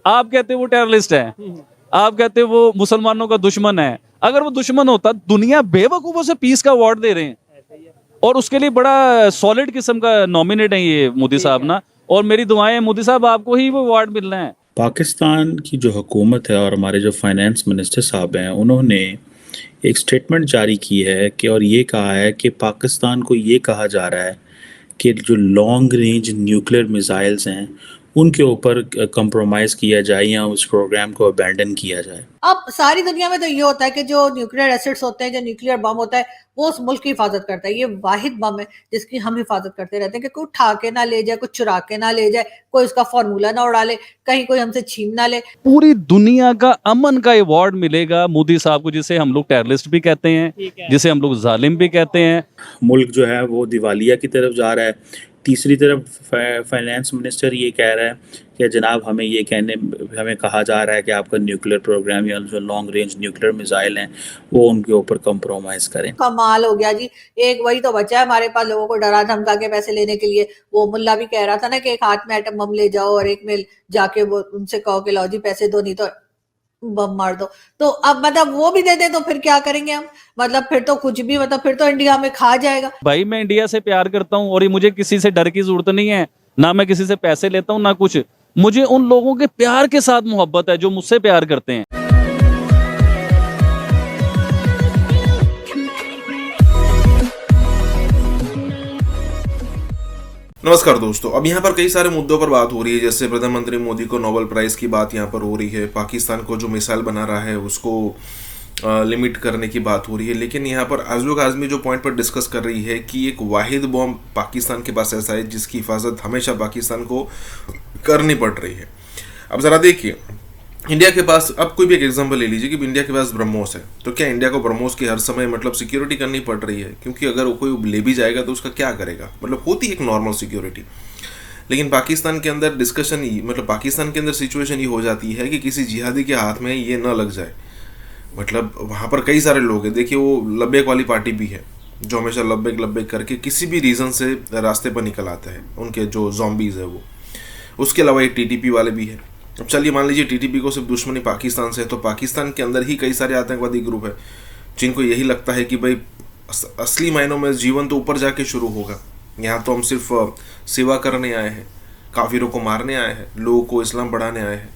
आप कहते हो वो टेररिस्ट है, आप कहते हो वो मुसलमानों का दुश्मन है। अगर वो दुश्मन होता, दुनिया बेवकूफों से पीस का अवार्ड दे रहे हैं, और उसके लिए बड़ा सॉलिड किस्म का नॉमिनेट है ये मोदी साहब ना। और मेरी दुआएं हैं मोदी साहब, आपको ही वो अवार्ड मिलना है। पाकिस्तान की जो हुकूमत है और हमारे जो फाइनेंस मिनिस्टर साहब हैं, उन्होंने एक स्टेटमेंट जारी की है कि और ये कहा है कि पाकिस्तान को ये कहा जा रहा है कि जो लॉन्ग रेंज न्यूक्लियर मिसाइल्स हैं उनके ऊपर कंप्रोमाइज़ किया जाए या उस प्रोग्राम को अबैंडन किया जाए। अब सारी दुनिया में तो ये होता है कि जो न्यूक्लियर एसिड्स होते हैं, जो न्यूक्लियर बम होता है, वो उस मुल्क की हिफाजत करता है। ये वाहिद बम है जिसकी हम हिफाजत करते रहते हैं कि कोई उठा के ना ले जाए, कुछ चुरा के ना ले जाए, कोई उसका फॉर्मूला ना उड़ा ले, कहीं कोई हमसे छीन ना ले। पूरी दुनिया का अमन का अवार्ड मिलेगा मोदी साहब को, जिसे हम लोग टेररिस्ट भी कहते हैं, जिसे हम लोग जालिम भी कहते हैं। मुल्क जो है वो दिवालिया की तरफ जा रहा है। तीसरी तरफ फाइनेंस मिनिस्टर ये कह रहा है कि जनाब हमें कहा जा रहा है कि आपका न्यूक्लियर प्रोग्राम या जो लॉन्ग रेंज न्यूक्लियर मिसाइल हैं वो उनके ऊपर कंप्रोमाइज़ करें। कमाल हो गया जी। एक वही तो बचा है हमारे पास लोगों को डरा धमका के पैसे लेने के लिए। वो मुल्ला भी कह रहा था ना कि एक हाथ में एटम बम ले जाओ और एक में जाके वो उनसे कहो कि लाओ जी पैसे दो, नहीं तो बम मार दो। तो अब मतलब वो भी दे दे तो फिर क्या करेंगे हम? मतलब फिर तो कुछ भी, मतलब फिर तो इंडिया में खा जाएगा। भाई मैं इंडिया से प्यार करता हूं, और ये मुझे किसी से डर की जरूरत नहीं है, ना मैं किसी से पैसे लेता हूं ना कुछ। मुझे उन लोगों के प्यार के साथ मोहब्बत है जो मुझसे प्यार करते हैं। नमस्कार दोस्तों, अब यहाँ पर कई सारे मुद्दों पर बात हो रही है। जैसे प्रधानमंत्री मोदी को नोबेल प्राइज की बात यहाँ पर हो रही है, पाकिस्तान को जो मिसाइल बना रहा है उसको लिमिट करने की बात हो रही है। लेकिन यहाँ पर आज़म आज़मी जो पॉइंट पर डिस्कस कर रही है कि एक वाहिद बॉम्ब पाकिस्तान के पास ऐसा है जिसकी हिफाजत हमेशा पाकिस्तान को करनी पड़ रही है। अब ज़रा देखिए, इंडिया के पास, अब कोई भी एक एग्जांपल ले लीजिए कि इंडिया के पास ब्रह्मोस है, तो क्या इंडिया को ब्रह्मोस की हर समय मतलब सिक्योरिटी करनी पड़ रही है? क्योंकि अगर वो कोई ले भी जाएगा तो उसका क्या करेगा, मतलब होती है एक नॉर्मल सिक्योरिटी। लेकिन पाकिस्तान के अंदर डिस्कशन ही, मतलब पाकिस्तान के अंदर सिचुएशन ये हो जाती है कि किसी जिहादी के हाथ में ये न लग जाए। मतलब वहाँ पर कई सारे लोग हैं, देखिए वो लब्बैक वाली पार्टी भी है जो हमेशा लब्बैक लब्बैक करके किसी भी रीज़न से रास्ते पर निकल आते हैं, उनके जो जॉम्बीज़ है वो। उसके अलावा एक टीटीपी वाले भी है। अब चलिए मान लीजिए टीटीपी को सिर्फ दुश्मनी पाकिस्तान से है, तो पाकिस्तान के अंदर ही कई सारे आतंकवादी ग्रुप है जिनको यही लगता है कि भाई असली मायनों में जीवन तो ऊपर जाके शुरू होगा, यहाँ तो हम सिर्फ सेवा करने आए हैं, काफिरों को मारने आए हैं, लोगों को इस्लाम बढ़ाने आए हैं।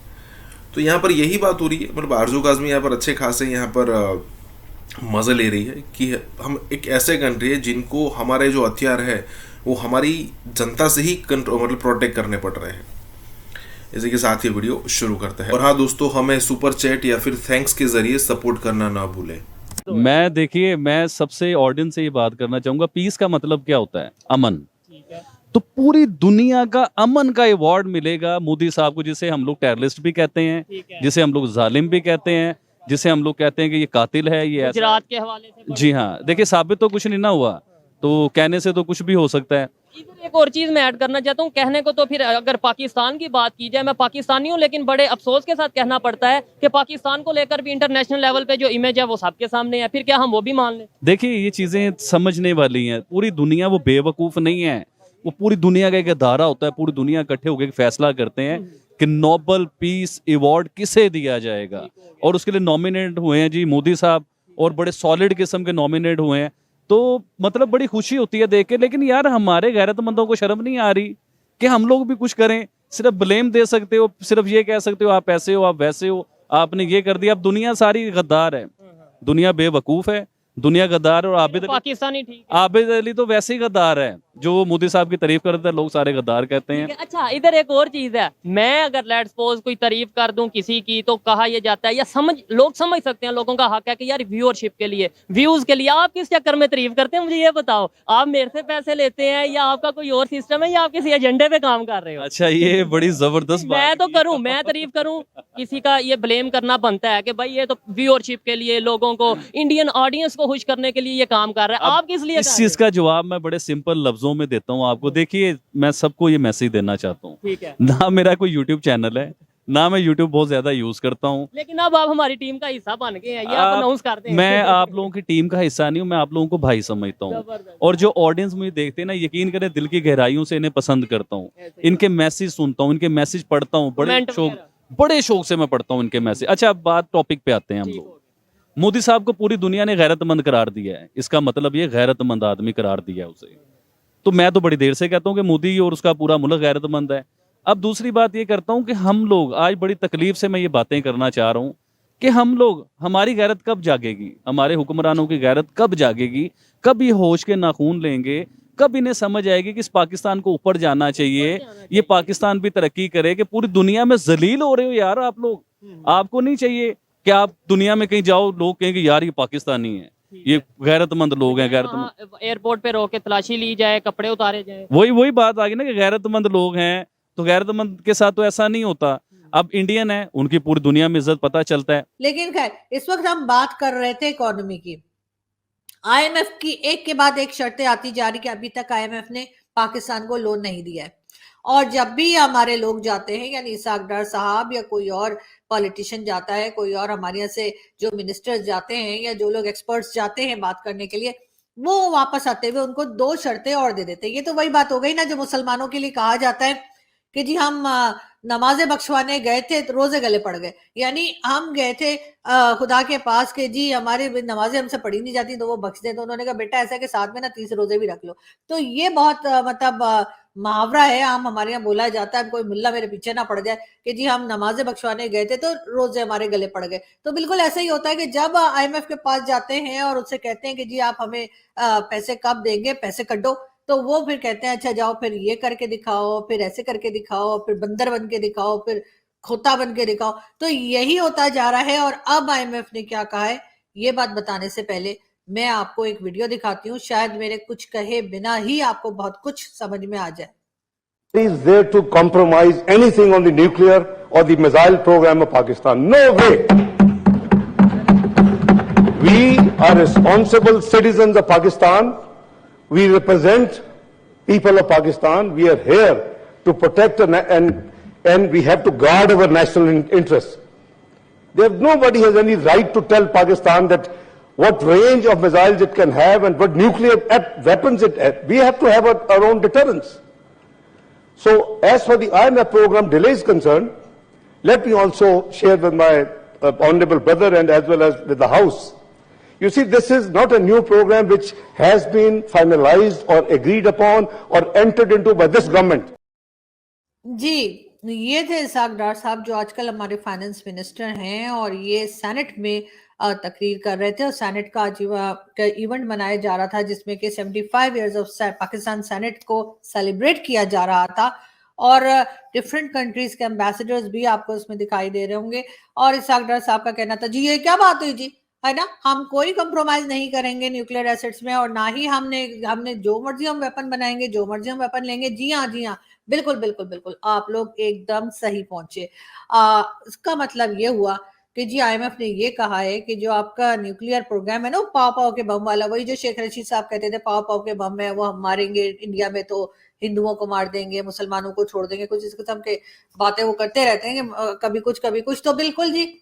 तो यहाँ पर यही बात हो रही है। मतलब आज़म आज़मी यहाँ पर अच्छे खासे यहाँ पर मज़े ले रही है कि हम एक ऐसे कंट्री है जिनको हमारे जो हथियार है वो हमारी जनता से ही मतलब प्रोटेक्ट करने पड़ रहे हैं। इसी के साथ ये वीडियो शुरू करते हैं। और हाँ दोस्तों, हमें सुपर चैट या फिर थैंक्स के जरिए सपोर्ट करना ना भूलें। मैं देखिए, मैं सबसे ऑडियंस से ये बात करना चाहूंगा, पीस का मतलब क्या होता है? अमन। तो पूरी दुनिया का अमन का अवार्ड मिलेगा मोदी साहब को, जिसे हम लोग टेररिस्ट भी कहते हैं, जिसे हम लोग जालिम भी कहते हैं, जिसे हम लोग कहते हैं कि ये कातिल है, ये गुजरात के हवाले से। जी हाँ, देखिए साबित तो कुछ नहीं ना हुआ, तो कहने से तो कुछ भी हो सकता है। इधर एक और चीज मैं ऐड करना चाहता हूँ। कहने को तो फिर अगर पाकिस्तान की बात की जाए, मैं पाकिस्तानी हूँ, लेकिन बड़े अफसोस के साथ कहना पड़ता है कि पाकिस्तान को लेकर भी इंटरनेशनल लेवल पे जो इमेज है वो सबके सामने है। फिर क्या हम वो भी मान लें? देखिए ये चीजें समझने वाली हैं। पूरी दुनिया वो बेवकूफ नहीं है, वो पूरी दुनिया का एक अदारा होता है। पूरी दुनिया इकट्ठे होकर फैसला करते हैं कि नोबेल पीस अवार्ड किसे दिया जाएगा, और उसके लिए नॉमिनेट हुए हैं जी मोदी साहब, और बड़े सॉलिड किस्म के नॉमिनेट हुए हैं। तो मतलब बड़ी खुशी होती है देख के। लेकिन यार हमारे गैरतमंदों को शर्म नहीं आ रही कि हम लोग भी कुछ करें? सिर्फ ब्लेम दे सकते हो, सिर्फ ये कह सकते हो आप ऐसे हो, आप वैसे हो, आपने ये कर दिया। अब दुनिया सारी गद्दार है, दुनिया बेवकूफ है, दुनिया गद्दार है। और पाकिस्तानी ठीक है। आबिद अली तो वैसे ही गद्दार है, जो मोदी साहब की तारीफ करते हैं लोग सारे गद्दार कहते हैं। अच्छा, इधर एक और चीज है। मैं अगर लेट्स सपोज कोई तारीफ कर दूं किसी की, तो कहा यह जाता है या लोग समझ सकते हैं, लोगों का हक है कि यार व्यूअरशिप के लिए, व्यूज के लिए। आप किस चक्कर में तारीफ करते हैं मुझे ये बताओ? आप मेरे से पैसे लेते हैं या आपका कोई और सिस्टम है, या आप किसी एजेंडे पे काम कर रहे हो? अच्छा, ये बड़ी जबरदस्त बात। मैं तो करूं, मैं तारीफ करूं, किसी का ये ब्लेम करना बनता है कि भाई ये तो व्यूअरशिप के लिए, लोगों को, इंडियन ऑडियंस को खुश करने के लिए ये काम कर रहा है। आप किस लिए? इस चीज का जवाब मैं बड़े सिंपल लफ्जों में देता हूँ आपको। देखिए, मैं सबको ये मैसेज देना चाहता हूँ, ठीक है ना मेरा कोई यूट्यूब चैनल है, ना मैं यूट्यूब बहुत ज्यादा यूज करता हूँ, लेकिन अब आप हमारी टीम का हिस्सा बन गए हैं, ये आप अनाउंस करते हैं। मैं आप लोगों की टीम का हिस्सा नहीं हूँ, मैं आप लोगों को भाई समझता हूँ। और जो ऑडियंस मुझे देखते हैं ना, यकीन करें दिल की गहराइयों से इन्हें पसंद करता हूँ, इनके मैसेज सुनता हूँ, इनके मैसेज पढ़ता हूँ, बड़े शौक बड़े शौक से मैं पढ़ता हूँ इनके मैसेज। अच्छा, अब बात टॉपिक पे आते हैं हम लोग। मोदी साहब को पूरी दुनिया ने गैरतमंद करार दिया है, इसका मतलब ये गैरतमंद आदमी करार दिया है उसे। तो मैं तो बड़ी देर से कहता हूँ कि मोदी और उसका पूरा मुल्क गैरतमंद है। अब दूसरी बात ये करता हूँ कि हम लोग आज बड़ी तकलीफ से मैं ये बातें करना चाह रहा हूँ कि हम लोग, हमारी गैरत कब जागेगी, हमारे हुक्मरानों की गैरत कब जागेगी, कब ये होश के नाखून लेंगे, कब इन्हें समझ आएगी कि इस पाकिस्तान को ऊपर जाना चाहिए, ये पाकिस्तान भी तरक्की करे। कि पूरी दुनिया में जलील हो रहे हो यार आप लोग, आपको नहीं चाहिए कि आप दुनिया में कहीं जाओ लोग कहेंगे यार ये पाकिस्तानी है, ये गैरतमंद लोग हैं, गैरतमंद। एयरपोर्ट पे रोक के तलाशी ली जाए, कपड़े उतारे जाए। वही बात आ गई ना कि गैरतमंद लोग हैं, तो गैरतमंद के साथ तो ऐसा नहीं होता। अब इंडियन है, उनकी पूरी दुनिया में इज्जत पता चलता है। लेकिन खैर, इस वक्त हम बात कर रहे थे इकोनॉमी की। आईएमएफ की एक के बाद एक शर्तें आती जा रही कि अभी तक आईएमएफ ने पाकिस्तान को लोन नहीं दिया है, और जब भी हमारे लोग जाते हैं, यानी इसाक डार साहब या कोई और पॉलिटिशियन जाता है, कोई और हमारे यहाँ से जो मिनिस्टर्स जाते हैं या जो लोग एक्सपर्ट्स जाते हैं बात करने के लिए, वो वापस आते हुए उनको 2 शर्तें और दे देते हैं। ये तो वही बात हो गई ना जो मुसलमानों के लिए कहा जाता है कि जी हम नमाजें बख्शवाने गए थे तो रोजे गले पड़ गए, यानी हम गए थे खुदा के पास कि जी हमारी नमाजें हमसे पढ़ी नहीं जाती तो वो बख्श दे। तो उन्होंने कहा बेटा ऐसा कि साथ में ना 30 रोजे भी रख लो। तो ये बहुत मतलब मुहावरा है, आम हमारे यहाँ बोला जाता है, कोई मुल्ला मेरे पीछे ना पड़ जाए कि जी हम नमाजें बख्शवाने गए थे तो रोजे हमारे गले पड़ गए। तो बिल्कुल ऐसा ही होता है कि जब आईएमएफ के पास जाते हैं और उससे कहते हैं कि जी आप हमें पैसे कब देंगे, पैसे कड्डो, तो वो फिर कहते हैं अच्छा जाओ फिर ये करके दिखाओ, फिर ऐसे करके दिखाओ, फिर बंदर बन के दिखाओ, फिर खोता बन के दिखाओ। तो यही होता जा रहा है। और अब आईएमएफ ने क्या कहा है, ये बात बताने से पहले मैं आपको एक वीडियो दिखाती हूँ, शायद मेरे कुछ कहे बिना ही आपको बहुत कुछ समझ में आ जाए। Is there to compromise anything on the nuclear or the missile program of Pakistan? No way. We are responsible citizens of Pakistan. We represent people of Pakistan. We are here to protect and we have to guard our national interests. Nobody has any right to tell Pakistan that what range of missiles it can have and what nuclear weapons it has. We have to have our own deterrence. So, as for the IMF program delay is concerned, let me also share with my honorable brother and as well as with the House. You see, this is not a new program which has been finalized or agreed upon or entered into by this government. जी, ये थे Isaac डार साहब जो आजकल हमारे finance minister हैं, और ये senate में तकरीर कर रहे थे। और सेनेट का आज इवेंट मनाया जा रहा था जिसमें कि 75 इयर्स ऑफ पाकिस्तान सेनेट को सेलिब्रेट किया जा रहा था, और डिफरेंट कंट्रीज के एम्बेसडर्स भी आपको इसमें दिखाई दे रहे होंगे। और इसाक डार साहब का कहना था जी ये क्या बात हुई जी, है ना, हम कोई कंप्रोमाइज नहीं करेंगे न्यूक्लियर एसेट्स में, और ना ही हमने जो मर्जी हम वेपन बनाएंगे, जो मर्जी हम वेपन लेंगे। जी हाँ, बिल्कुल बिल्कुल बिल्कुल, आप लोग एकदम सही पहुंचे। इसका मतलब ये हुआ कि जी आईएमएफ ने ये कहा है कि जो आपका न्यूक्लियर प्रोग्राम है ना, पाव पाव के बम वाला, वही जो शेख रशीद साहब कहते थे पाव पाव के बम है वो हम मारेंगे इंडिया में तो हिंदुओं को मार देंगे, मुसलमानों को छोड़ देंगे, कुछ इस किस्म के बातें वो करते रहते हैं कभी कुछ। तो बिल्कुल जी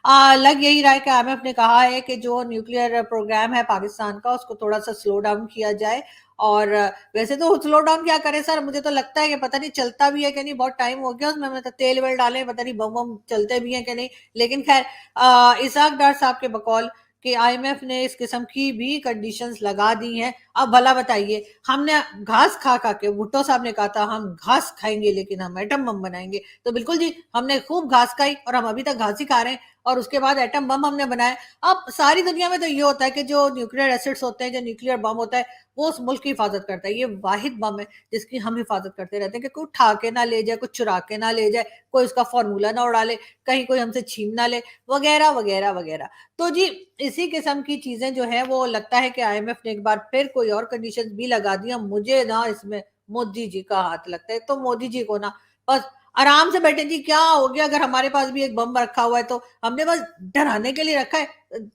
लग यही रहा है कि आईएमएफ ने कहा है कि जो न्यूक्लियर प्रोग्राम है पाकिस्तान का उसको थोड़ा सा स्लो डाउन किया जाए। और वैसे तो स्लो डाउन क्या करे सर, मुझे तो लगता है कि पता नहीं चलता भी है कि नहीं, बहुत टाइम हो गया उसमें, मतलब तेल वेल डाले, पता नहीं बम चलते भी हैं कि नहीं। लेकिन खैर इसाक डार साहब के बकौल कि आईएमएफ ने इस किस्म की भी कंडीशंस लगा दी हैं। अब भला बताइए, हमने घास खा के, भुट्टो साहब ने कहा था हम घास खाएंगे लेकिन हम एटम बम बनाएंगे, तो बिल्कुल जी हमने खूब घास खाई और हम अभी तक घास ही खा रहे हैं, और उसके बाद एटम बम हमने बनाया। अब सारी दुनिया में तो ये होता है कि जो न्यूक्लियर एसिड्स होते हैं, जो न्यूक्लियर बम होता है, वो उस मुल्क की हिफाजत करता है। ये वाहिद बम है जिसकी हम हिफाजत करते रहते हैं कि कोई उठा के ना ले जाए, कुछ चुरा के ना ले जाए, कोई उसका फॉर्मूला ना उड़ा ले, कहीं कोई हमसे छीन ना ले, वगैरह वगैरह वगैरह। तो जी इसी किस्म की चीजें जो है वो लगता है कि आईएमएफ ने एक बार फिर कोई और कंडीशंस भी लगा दी। मुझे ना इसमें मोदी जी का हाथ लगता है, तो मोदी जी को ना बस आराम से बैठे जी, क्या हो गया, अगर हमारे पास भी एक बम रखा हुआ है तो हमने बस डराने के लिए रखा है,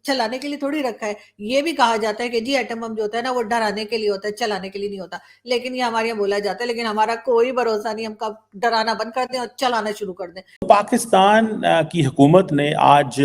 चलाने के लिए थोड़ी रखा है। ये भी कहा जाता है कि जी एटम बम जो होता है ना वो डराने के लिए होता है, चलाने के लिए नहीं होता। लेकिन ये हमारे यहाँ बोला जाता है, लेकिन हमारा कोई भरोसा नहीं, हम कब डराना बंद कर दें और चलाना शुरू कर दें। पाकिस्तान की हुकूमत ने आज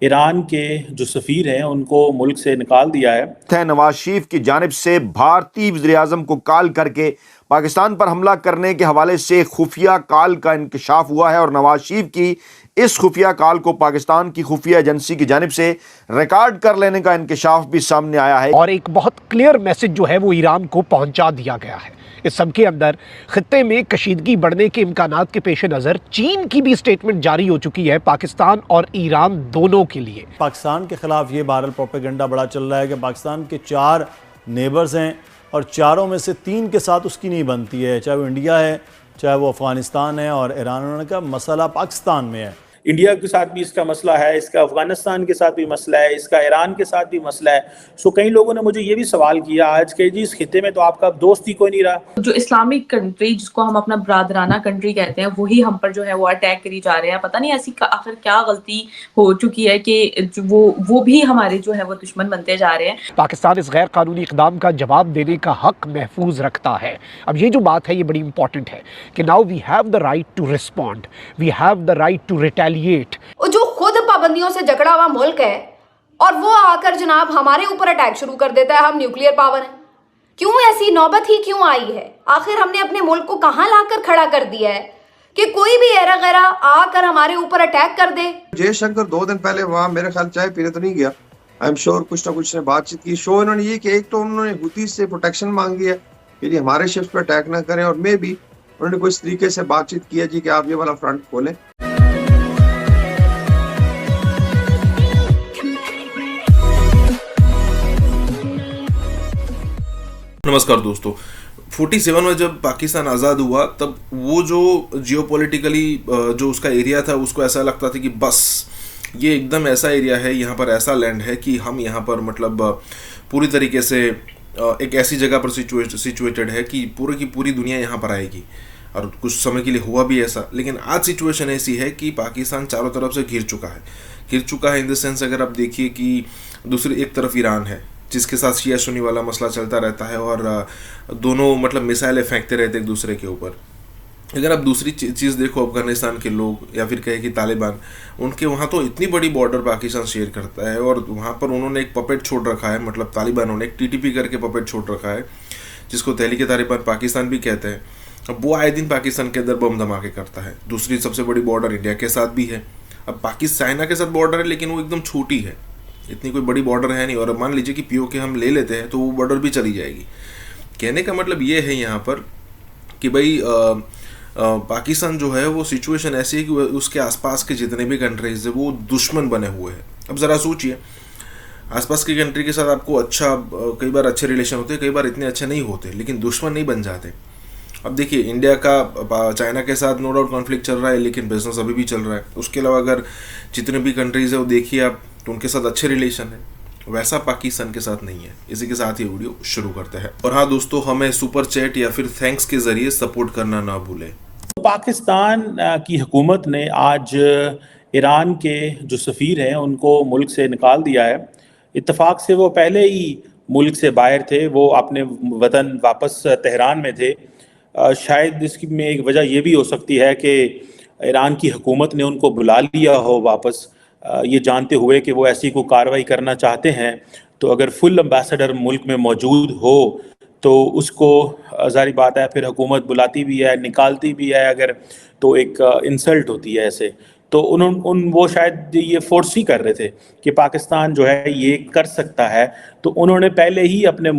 ईरान के जो सफ़ीर हैं उनको मुल्क से निकाल दिया है। नवाज शरीफ की जानिब से भारतीय वज़ीर-ए-आज़म को कॉल करके पाकिस्तान पर हमला करने के हवाले से खुफिया कॉल का इंकशाफ हुआ है और नवाज शरीफ की इस खुफिया कॉल को पाकिस्तान की खुफिया एजेंसी की जानिब से रिकॉर्ड कर लेने का इंकशाफ भी सामने आया है और एक बहुत क्लियर मैसेज जो है वो ईरान को पहुंचा दिया गया है। इस सब के अंदर खित्ते में कशीदगी बढ़ने के इम्कानात के पेश नज़र चीन की भी स्टेटमेंट जारी हो चुकी है पाकिस्तान और ईरान दोनों के लिए। पाकिस्तान के ख़िलाफ़ ये बहरहाल प्रोपेगेंडा बड़ा चल रहा है कि पाकिस्तान के 4 नेबर्स हैं और चारों में से 3 के साथ उसकी नहीं बनती है, चाहे वो इंडिया है, चाहे वो अफ़गानिस्तान है और ईरान। उन्होंने कहा मसला पाकिस्तान में है। इंडिया के साथ भी इसका मसला है, इसका अफगानिस्तान के साथ भी मसला है, इसका ईरान के साथ भी मसला है। सो कई लोगों ने मुझे ये भी सवाल किया आज के जी इस खिते में तो आपका दोस्त ही कोई नहीं रहा। जो इस्लामिक कंट्री जिसको हम अपना ब्रादराना कंट्री कहते हैं वही हम पर जो है वो अटैक करी जा रहे हैं। पता नहीं ऐसी आखिर क्या गलती हो चुकी है कि वो भी हमारे जो है वो दुश्मन बनते जा रहे हैं। पाकिस्तान इस गैर कानूनी इक़दाम का जवाब देने का हक महफूज रखता है। अब ये जो बात है ये बड़ी इंपॉर्टेंट है कि now we have the right to respond, we have the right to retaliate. जो खुद पाबंदियों से जकड़ा हुआ मुल्क है और वो आकर जनाब हमारे ऊपर अटैक शुरू कर देता है, हम न्यूक्लियर पावर हैं। क्यों ऐसी नौबत ही क्यों आई है? आखिर हमने अपने मुल्क को कहां लाकर खड़ा कर दिया है कि कोई भी एरा गैरा आकर हमारे ऊपर अटैक कर दे? जयशंकर 2 दिन पहले वहां मेरे ख्याल चाय पीने तो नहीं गया, आई एम श्योर कुछ ना कुछ ने बातचीत की। शो इन्होंने ये कि एक तो उन्होंने हुती से प्रोटेक्शन मांगी है कि हमारे शिप्स पर अटैक ना करें, और मे भी उन्होंने कुछ तरीके से बातचीत की है जी कि आप ये वाला फ्रंट खोलें। नमस्कार दोस्तों, 47 में जब पाकिस्तान आज़ाद हुआ तब वो जो जियोपॉलिटिकली जो उसका एरिया था उसको ऐसा लगता था कि बस ये एकदम ऐसा एरिया है, यहाँ पर ऐसा लैंड है कि हम यहाँ पर मतलब पूरी तरीके से एक ऐसी जगह पर सिचुएटेड है कि पूरी की पूरी दुनिया यहाँ पर आएगी। और कुछ समय के लिए हुआ भी ऐसा, लेकिन आज सिचुएशन ऐसी है कि पाकिस्तान चारों तरफ से घिर चुका है इन द सेंस अगर आप देखिए कि दूसरी एक तरफ ईरान है जिसके साथ शिया सुन्नी वाला मसला चलता रहता है और दोनों मतलब मिसाइलें फेंकते रहते एक दूसरे के ऊपर। अगर आप दूसरी चीज़ देखो, अफगानिस्तान के लोग या फिर कहे कि तालिबान, उनके वहाँ तो इतनी बड़ी बॉर्डर पाकिस्तान शेयर करता है और वहाँ पर उन्होंने एक पपेट छोड़ रखा है, मतलब तालिबानों ने एक TTP करके पपेट छोड़ रखा है जिसको तहरीक तालिबान पाकिस्तान भी कहते हैं। अब वो आए दिन पाकिस्तान के अंदर बम धमाके करता है। दूसरी सबसे बड़ी बॉर्डर इंडिया के साथ भी है। अब पाकिस्तान चाइना के साथ बॉर्डर है लेकिन वो एकदम छोटी है, इतनी कोई बड़ी बॉर्डर है नहीं। और मान लीजिए कि POK हम ले लेते हैं तो वो बॉर्डर भी चली जाएगी। कहने का मतलब ये है यहाँ पर कि भाई पाकिस्तान जो है वो सिचुएशन ऐसी है कि उसके आसपास के जितने भी कंट्रीज है वो दुश्मन बने हुए हैं। अब ज़रा सोचिए, आसपास की कंट्री के साथ आपको अच्छा कई बार अच्छे रिलेशन होते हैं, कई बार इतने अच्छे नहीं होते, लेकिन दुश्मन नहीं बन जाते। अब देखिए इंडिया का चाइना के साथ नो डाउट कॉन्फ्लिक्ट चल रहा है लेकिन बिजनेस अभी भी चल रहा है। उसके अलावा अगर जितने भी कंट्रीज़ है वो देखिए आप तो उनके साथ अच्छे रिलेशन है, वैसा पाकिस्तान के साथ नहीं है। इसी के साथ ये वीडियो शुरू करते हैं। और हाँ दोस्तों, हमें सुपर चैट या फिर थैंक्स के जरिए सपोर्ट करना ना भूलें। पाकिस्तान की हुकूमत ने आज ईरान के जो सफ़ीर हैं उनको मुल्क से निकाल दिया है। इत्तेफाक से वो पहले ही मुल्क से बाहर थे, वो अपने वतन वापस तेहरान में थे। शायद इसकी में एक वजह ये भी हो सकती है कि ईरान की हुकूमत ने उनको बुला लिया हो वापस, ये जानते हुए कि वो ऐसी कोई कार्रवाई करना चाहते हैं। तो अगर फुल एम्बेसडर मुल्क में मौजूद हो तो उसको ज़ाहिर बात है फिर हुकूमत बुलाती भी है, निकालती भी है अगर, तो एक इंसल्ट होती है ऐसे। तो वो शायद ये फोर्स ही कर रहे थे कि पाकिस्तान जो है ये कर सकता है, तो उन्होंने पहले ही अपने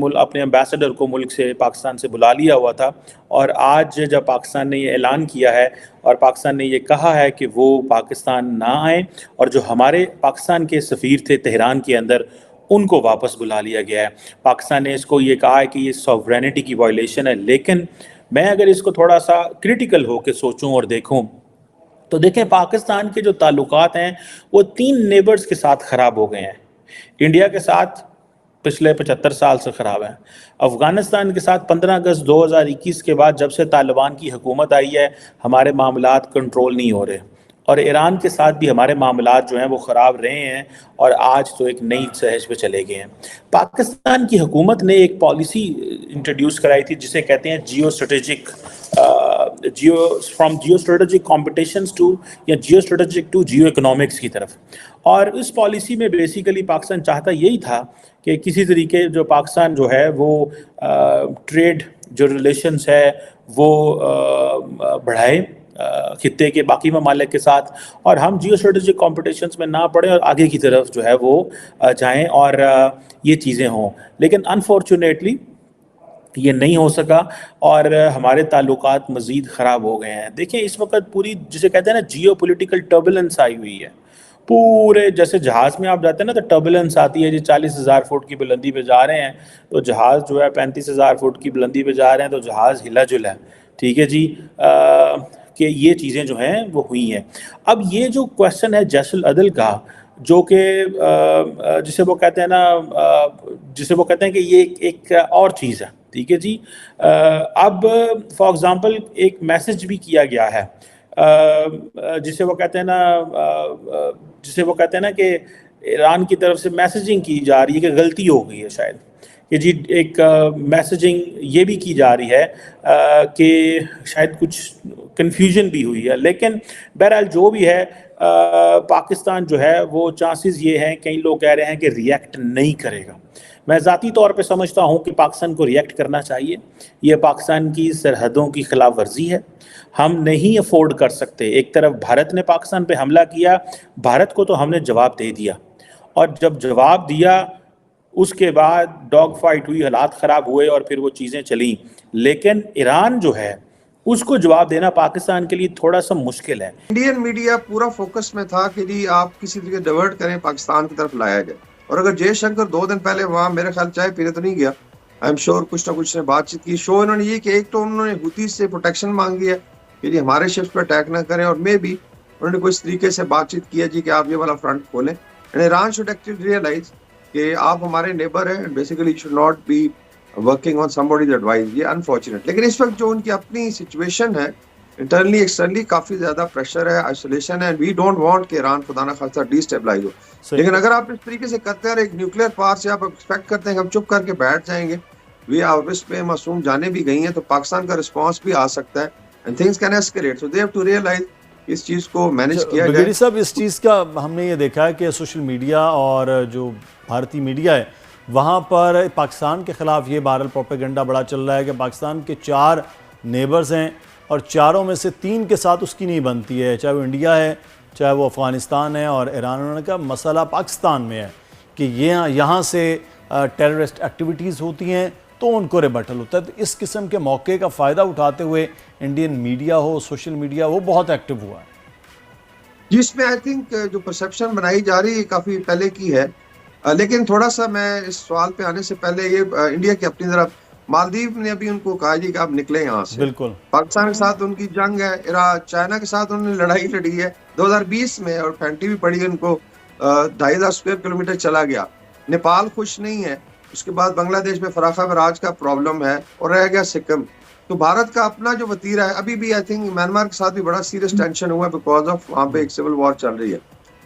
एम्बेसडर को मुल्क से पाकिस्तान से बुला लिया हुआ था। और आज जब पाकिस्तान ने ये ऐलान किया है और पाकिस्तान ने ये कहा है कि वो पाकिस्तान ना आए और जो हमारे पाकिस्तान के सफ़ीर थे तेहरान के अंदर उनको वापस बुला लिया गया है। पाकिस्तान ने इसको ये कहा है कि ये सॉवरेनिटी की वायलेशन है, लेकिन मैं अगर इसको थोड़ा सा क्रिटिकल होकर सोचूं और देखूं तो देखें पाकिस्तान के जो ताल्लुकात हैं वो 3 नेबर्स के साथ ख़राब हो गए हैं। इंडिया के साथ पिछले 75 साल से ख़राब है। अफ़गानिस्तान के साथ 15 अगस्त 2021 के बाद जब से तालिबान की हुकूमत आई है हमारे मामलात कंट्रोल नहीं हो रहे। और ईरान के साथ भी हमारे मामलात जो हैं वो ख़राब रहे हैं और आज तो एक नई सहज पे चले गए हैं। पाकिस्तान की हुकूमत ने एक पॉलिसी इंट्रोड्यूस कराई थी जिसे कहते हैं जियो स्ट्रेटेजिक कॉम्पिटिशंस टू या geo strategic to geo economics की तरफ। और इस पॉलिसी में बेसिकली पाकिस्तान चाहता यही था कि किसी तरीके जो पाकिस्तान जो है वो ट्रेड जो रिलेशंस है वो बढ़ाए खित्ते के बाकी ममालिक के साथ, और हम जियो स्ट्रेटेजिक कॉम्पिटिशन्स में ना पड़े और आगे की तरफ जो है वो जाएं और ये चीज़ें हों। लेकिन अनफॉर्चुनेटली ये नहीं हो सका और हमारे ताल्लुकात मज़ीद ख़राब हो गए हैं। देखिए इस वक्त पूरी जिसे कहते हैं ना जियो पोलिटिकल टर्बुलेंस आई हुई है पूरे, जैसे जहाज़ में आप जाते हैं ना तो टर्बुलेंस आती है जी, 40,000 फुट की बुलंदी पे जा रहे हैं तो जहाज़ जो है 35,000 फुट की बुलंदी पे जा रहे हैं तो जहाज़ हिला जुला है, ठीक है जी, कि ये चीज़ें जो हैं वो हुई हैं। अब ये जो क्वेश्चन है जैशुल अदल का, जो कि जिसे वो कहते हैं ना जिसे वो कहते हैं कि ये एक और चीज़ है, ठीक है जी। अब फॉर एग्ज़ाम्पल एक मैसेज भी किया गया है जिसे वो कहते हैं ना कि ईरान की तरफ से मैसेजिंग की जा रही है कि गलती हो गई है शायद, कि जी एक मैसेजिंग ये भी की जा रही है कि शायद कुछ कन्फ्यूजन भी हुई है। लेकिन बहरहाल जो भी है पाकिस्तान जो है वो चांसेस ये हैं, कई लोग कह रहे हैं कि रिएक्ट नहीं करेगा। मैं ज़ाती तौर पे समझता हूँ कि पाकिस्तान को रिएक्ट करना चाहिए। ये पाकिस्तान की सरहदों की खिलाफ वर्जी है, हम नहीं अफोर्ड कर सकते। एक तरफ भारत ने पाकिस्तान पे हमला किया, भारत को तो हमने जवाब दे दिया, और जब जवाब दिया उसके बाद डॉग फाइट हुई, हालात ख़राब हुए और फिर वो चीज़ें चली। लेकिन ईरान जो है उसको जवाब देना पाकिस्तान के लिए थोड़ा सा मुश्किल है। इंडियन मीडिया पूरा फोकस में था कि जी आप किसी तरीके डाइवर्ट करें, पाकिस्तान की तरफ लाया जाए। और अगर जयशंकर 2 दिन पहले वहाँ मेरे ख्याल चाय पीने तो नहीं गया, आई एम श्योर कुछ ना कुछ ने बातचीत की। शो इन्होंने ये कि एक तो उन्होंने हुती से प्रोटेक्शन मांगी है कि जी हमारे शिप्स पर अटैक ना करें, और मे भी उन्होंने कुछ तरीके से बातचीत की है जी कि आप ये वाला फ्रंट खोलें। And Iran should actually realise कि आप हमारे नेबर हैं and basically should not be working on somebody's advice. ये अनफॉर्चुनेट, लेकिन इस वक्त जो उनकी अपनी सिचुएशन है इंटरनली एक्सटर्नली काफी ज्यादा प्रेशर है, आइसोलेशन है, एंड वी डोंट वांट कि ईरान खुदा ना खास्ता डिस्टेबलाइज हो। लेकिन अगर आप इस तरीके से करते हैं, एक न्यूक्लियर पावर से आप एक्सपेक्ट करते हैं कि हम चुप करके बैठ जाएंगे, वी आर पे मासूम जाने भी गई हैं, तो पाकिस्तान का रिस्पांस भी आ सकता है and things can escalate. So they have to realise इस चीज को मैनेज किया जाए। ब्रिगेडियर साहब, इस चीज़ का हमने ये देखा है कि सोशल मीडिया और जो भारतीय मीडिया है वहाँ पर पाकिस्तान के ख़िलाफ़ ये वायरल प्रोपेगेंडा बड़ा चल रहा है कि पाकिस्तान के 4 नेबर्स हैं और चारों में से 3 के साथ उसकी नहीं बनती है, चाहे वो इंडिया है, चाहे वो अफ़गानिस्तान है और ईरान। उन्होंने कहा मसला पाकिस्तान में है कि ये यहाँ से टेररिस्ट एक्टिविटीज़ होती हैं तो उनको रिबटल होता है। तो इस किस्म के मौके का फ़ायदा उठाते हुए इंडियन मीडिया हो, सोशल मीडिया वो बहुत एक्टिव हुआ है, जिसमें आई थिंक जो परसेप्शन बनाई जा रही है काफ़ी पहले की है। लेकिन थोड़ा सा मैं इस सवाल पे आने से पहले ये इंडिया की अपनी तरफ, मालदीव ने अभी उनको कहा जी कि आप निकले यहाँ से। बिल्कुल पाकिस्तान के साथ उनकी जंग है, चाइना के साथ उन्होंने लड़ाई लड़ी है 2020 में, और फेंटी भी पड़ी उनको, 2,500 स्क्वायर किलोमीटर चला गया। नेपाल खुश नहीं है, उसके बाद बांग्लादेश में फराखा बराज का प्रॉब्लम है, और रह गया सिक्किम। तो भारत का अपना जो वतीरा है, अभी भी आई थिंक म्यांमार के साथ भी बड़ा सीरियस टेंशन हुआ है बिकॉज ऑफ वहाँ पे एक सिविल वॉर चल रही है।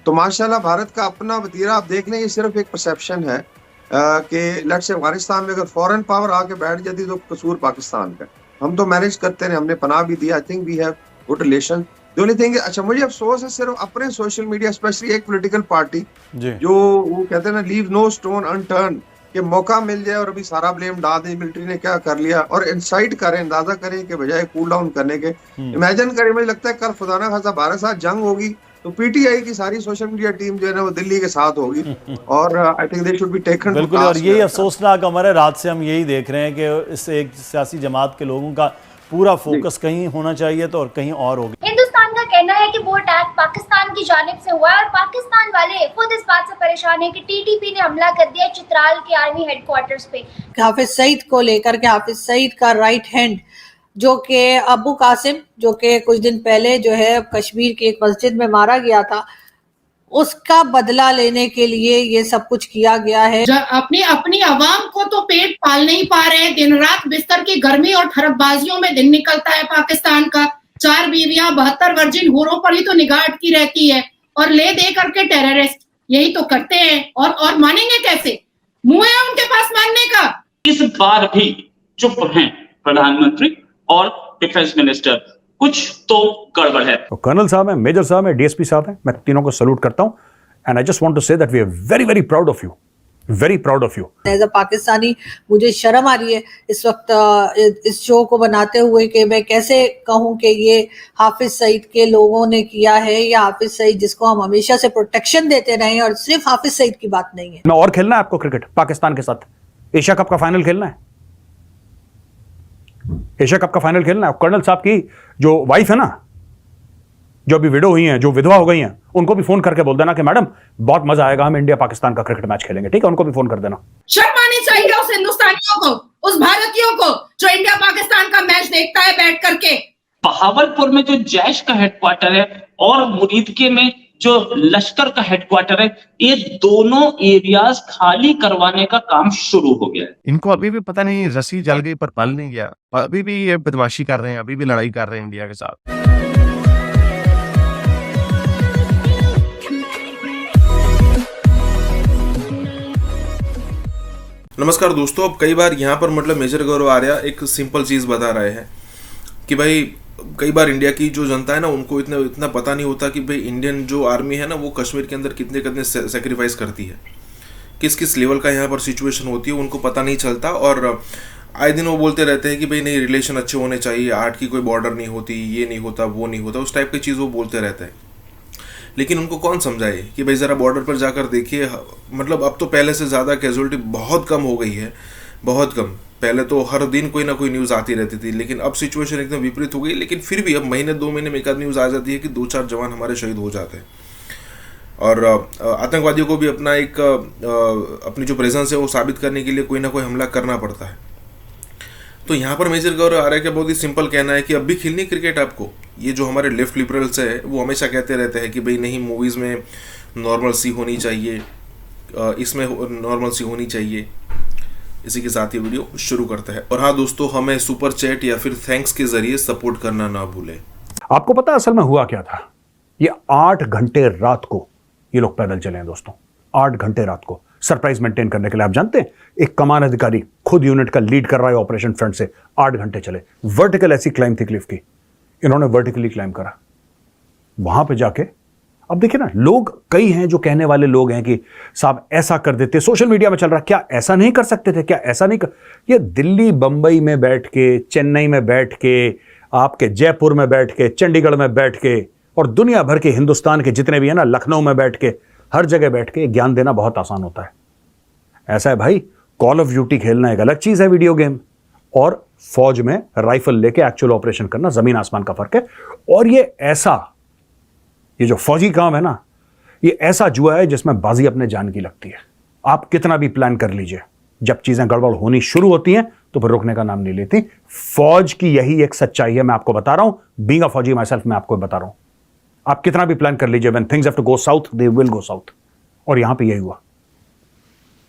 तो माशाल्लाह भारत का अपना वतीरा आप देख लें, ये सिर्फ एक परसेप्शन है कि लेट्स से अफगानिस्तान में अगर फॉरेन पावर आके बैठ जाती तो कसूर पाकिस्तान का। हम तो मैनेज करते रहे, हमने पनाह भी दिया, I think we have good relation. The only thing, अच्छा मुझे अफसोस है सिर्फ अपने सोशल मीडिया, स्पेशली एक पॉलिटिकल पार्टी जो वो कहते हैं ना लीव नो स्टोन अनटर्न, कि मौका मिल जाए और अभी सारा ब्लेम डाल दें मिलिट्री ने क्या कर लिया, और इंसाइट करें, अंदाजा करें कि बजाय कूल डाउन करने के इमेजिन करें। मुझे लगता है कल खुदा ना खासा भारत साथ जंग होगी तो पीटीआई की सारी सोशल मीडिया टीम जो है ना वो दिल्ली के साथ होगी, और I think they should be taken. बिल्कुल, और यही अफसोसनाक हमारे रात से हम यही देख रहे हैं कि इस एक सियासी जमात के लोगों का पूरा फोकस कहीं होना चाहिए तो और कहीं और हो गया। हिंदुस्तान का कहना है कि वो अटैक पाकिस्तान की जानिब से हुआ है, और पाकिस्तान वाले खुद इस बात से परेशान है कि टीटीपी ने हमला कर दिया चित्राल के आर्मी हेडक्वार्टर्स पे। हाफिज सईद को लेकर के, हाफिज सईद का राइट हैंड जो कि अबू कासिम, जो कि कुछ दिन पहले जो है कश्मीर की एक मस्जिद में मारा गया था, उसका बदला लेने के लिए ये सब कुछ किया गया है। अपनी आवाम को तो पेट पाल नहीं पा रहे हैं, दिन रात बिस्तर की गर्मी और ठरकबाजियों में दिन निकलता है पाकिस्तान का। 4 बीवियां 72 वर्जिन हूरों पर ही तो निगाह अटकी रहती है, और ले दे करके टेररिस्ट यही तो करते हैं, और मानेंगे कैसे? मुंह है उनके पास मानने का। इस बार भी चुप हैं प्रधानमंत्री और डिफेंस मिनिस्टर, कुछ तो गड़बड़ है। तो कर्नल साहब हैं, मेजर साहब हैं, डीएसपी साहब हैं, मैं तीनों को सैल्यूट करता हूं, and I just want to say that we are very very proud of you very proud of you. As a Pakistani मुझे शर्म आ रही है इस वक्त इस शो को बनाते हुए कि मैं कैसे कहूं कि ये हाफिज सईद के लोगों ने किया है या हाफिज सईद जिसको हम हमेशा से प्रोटेक्शन देते रहे, और सिर्फ हाफिज सईद की बात नहीं है। ना और खेलना है आपको क्रिकेट पाकिस्तान के साथ? एशिया कप का फाइनल खेलना है, एशिया कप का फाइनल खेलना है। कर्नल साहब की जो वाइफ है ना, जो अभी विडो हुई हैं, जो विधवा हो गई हैं, उनको भी फोन करके बोल देना कि मैडम बहुत मजा आएगा, हम इंडिया पाकिस्तान का क्रिकेट मैच खेलेंगे, ठीक है? उनको भी फोन कर देना। शर्म आनी चाहिए उस हिंदुस्तानियों को, उस भारतीयों को जो इंडिया पाकिस्तान का मैच देखता है बैठ करके। बहावलपुर में जो जैश का हेडक्वार्टर है और मुरीदके में जो लश्कर का हेडक्वार्टर है, ये दोनों एरियाज खाली करवाने का काम शुरू हो गया है। इनको अभी भी पता नहीं रस्सी जल गई पर पल नहीं गया, अभी भी ये बदमाशी कर रहे हैं, अभी भी लड़ाई कर रहे हैं इंडिया के साथ। नमस्कार दोस्तों, अब कई बार यहाँ पर मतलब मेजर गौरव आर्या एक सिंपल चीज़ बता रहे हैं कि भाई कई बार इंडिया की जो जनता है ना, उनको इतना पता नहीं होता कि भाई इंडियन जो आर्मी है ना, वो कश्मीर के अंदर कितने कितने सेक्रीफाइस करती है, किस किस लेवल का यहाँ पर सिचुएशन होती है, उनको पता नहीं चलता। और आए दिन वो बोलते रहते हैं कि भाई नहीं, रिलेशन अच्छे होने चाहिए, आर्ट की कोई बॉर्डर नहीं होती, ये नहीं होता, वो नहीं होता, उस टाइप की चीज़ वो बोलते रहते हैं। लेकिन उनको कौन समझाए कि भाई ज़रा बॉर्डर पर जाकर देखिए, मतलब अब तो पहले से ज़्यादा कैजुअलिटी बहुत कम हो गई है, बहुत कम। पहले तो हर दिन कोई ना कोई न्यूज़ आती रहती थी, लेकिन अब सिचुएशन एकदम विपरीत हो गई। लेकिन फिर भी अब महीने 2 महीने में एक आध न्यूज़ आ जाती है कि 2-4 जवान हमारे शहीद हो जाते हैं। और आतंकवादियों को भी अपना एक अपनी जो प्रेजेंस है वो साबित करने के लिए कोई ना कोई हमला करना पड़ता है। तो यहाँ पर मेजर गौरव आ रहा है कि बहुत ही सिंपल कहना है कि अब भी खेलनी क्रिकेट आपको। ये जो हमारे लेफ्ट लिबरल्स है वो हमेशा कहते रहते हैं कि भाई नहीं, मूवीज़ में नॉर्मल सी होनी चाहिए, इसमें नॉर्मल सी होनी चाहिए। इसी के साथ ये वीडियो शुरू करते हैं। और हाँ दोस्तों, हमें सुपर चैट या फिर थैंक्स के जरिए सपोर्ट करना ना भूलें। आपको पता है असल में हुआ क्या था? ये 8 घंटे रात को ये लोग पैदल चले हैं दोस्तों, 8 घंटे रात को सरप्राइज मेंटेन करने के लिए। आप जानते हैं, एक कमान अधिकारी खुद यूनिट का लीड कर रहा है ऑपरेशन फ्रंट से, 8 घंटे चले। वर्टिकल ऐसी क्लाइम थी क्लिफ की, इन्होंने वर्टिकली क्लाइम करा वहां पे जाके। अब देखिए ना, लोग कई हैं जो कहने वाले लोग हैं कि साहब ऐसा कर देते, सोशल मीडिया में चल रहा, क्या ऐसा नहीं कर सकते थे, क्या ऐसा नहीं कर। ये दिल्ली बंबई में बैठ के, चेन्नई में बैठ के, आपके जयपुर में बैठ के, चंडीगढ़ में बैठ के, और दुनिया भर के हिंदुस्तान के जितने भी है ना, लखनऊ में बैठ के, हर जगह बैठ के ज्ञान देना बहुत आसान होता है। ऐसा है भाई, कॉल ऑफ ड्यूटी खेलना एक अलग चीज है, वीडियो गेम, और फौज में राइफल लेके एक्चुअल ऑपरेशन करना जमीन आसमान का फर्क है। और ये जो फौजी काम है ना, ये ऐसा जुआ है जिसमें बाजी अपने जान की लगती है। आप कितना भी प्लान कर लीजिए, जब चीजें गड़बड़ होनी शुरू होती हैं तो फिर रुकने का नाम नहीं लेती। फौज की यही एक सच्चाई है, मैं आपको बता रहा हूं, बीइंग अ फौजी माई सेल्फ, मैं आपको बता रहा हूं। आप कितना भी प्लान कर लीजिए, when things have to go south they will go south. और यहां पे यही हुआ,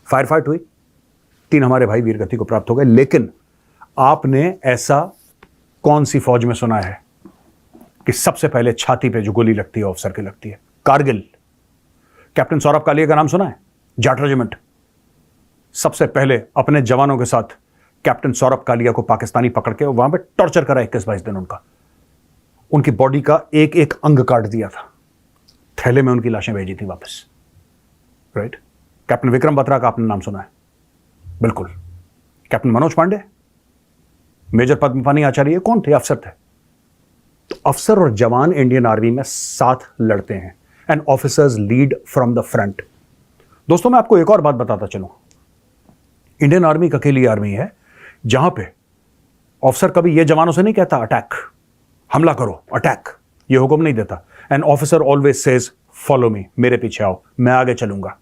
फायर फाइट हुई, 3 हमारे भाई वीरगति को प्राप्त हो गए। लेकिन आपने ऐसा कौन सी फौज में सुना है कि सबसे पहले छाती पे जो गोली लगती है ऑफिसर की लगती है? कारगिल। कैप्टन सौरभ कालिया का नाम सुना है? जाट रेजिमेंट। सबसे पहले अपने जवानों के साथ कैप्टन सौरभ कालिया को पाकिस्तानी पकड़ के वहां पे टॉर्चर करा 21-22 दिन उनकी बॉडी का एक एक अंग काट दिया था, थैले में उनकी लाशें भेजी थी वापस। राइट। कैप्टन विक्रम बत्रा का आपने नाम सुना है? बिल्कुल। कैप्टन मनोज पांडे, मेजर पद्मपानी आचार्य, कौन थे? अफसर थे। तो अफसर और जवान इंडियन आर्मी में साथ लड़ते हैं, and officers lead from the front. दोस्तों, मैं आपको एक और बात बताता चलूं, इंडियन आर्मी एक अकेली आर्मी है जहां पे ऑफिसर कभी ये जवानों से नहीं कहता अटैक, हमला करो, अटैक, ये हुक्म नहीं देता। And officer always says follow me, मेरे पीछे आओ, मैं आगे चलूंगा।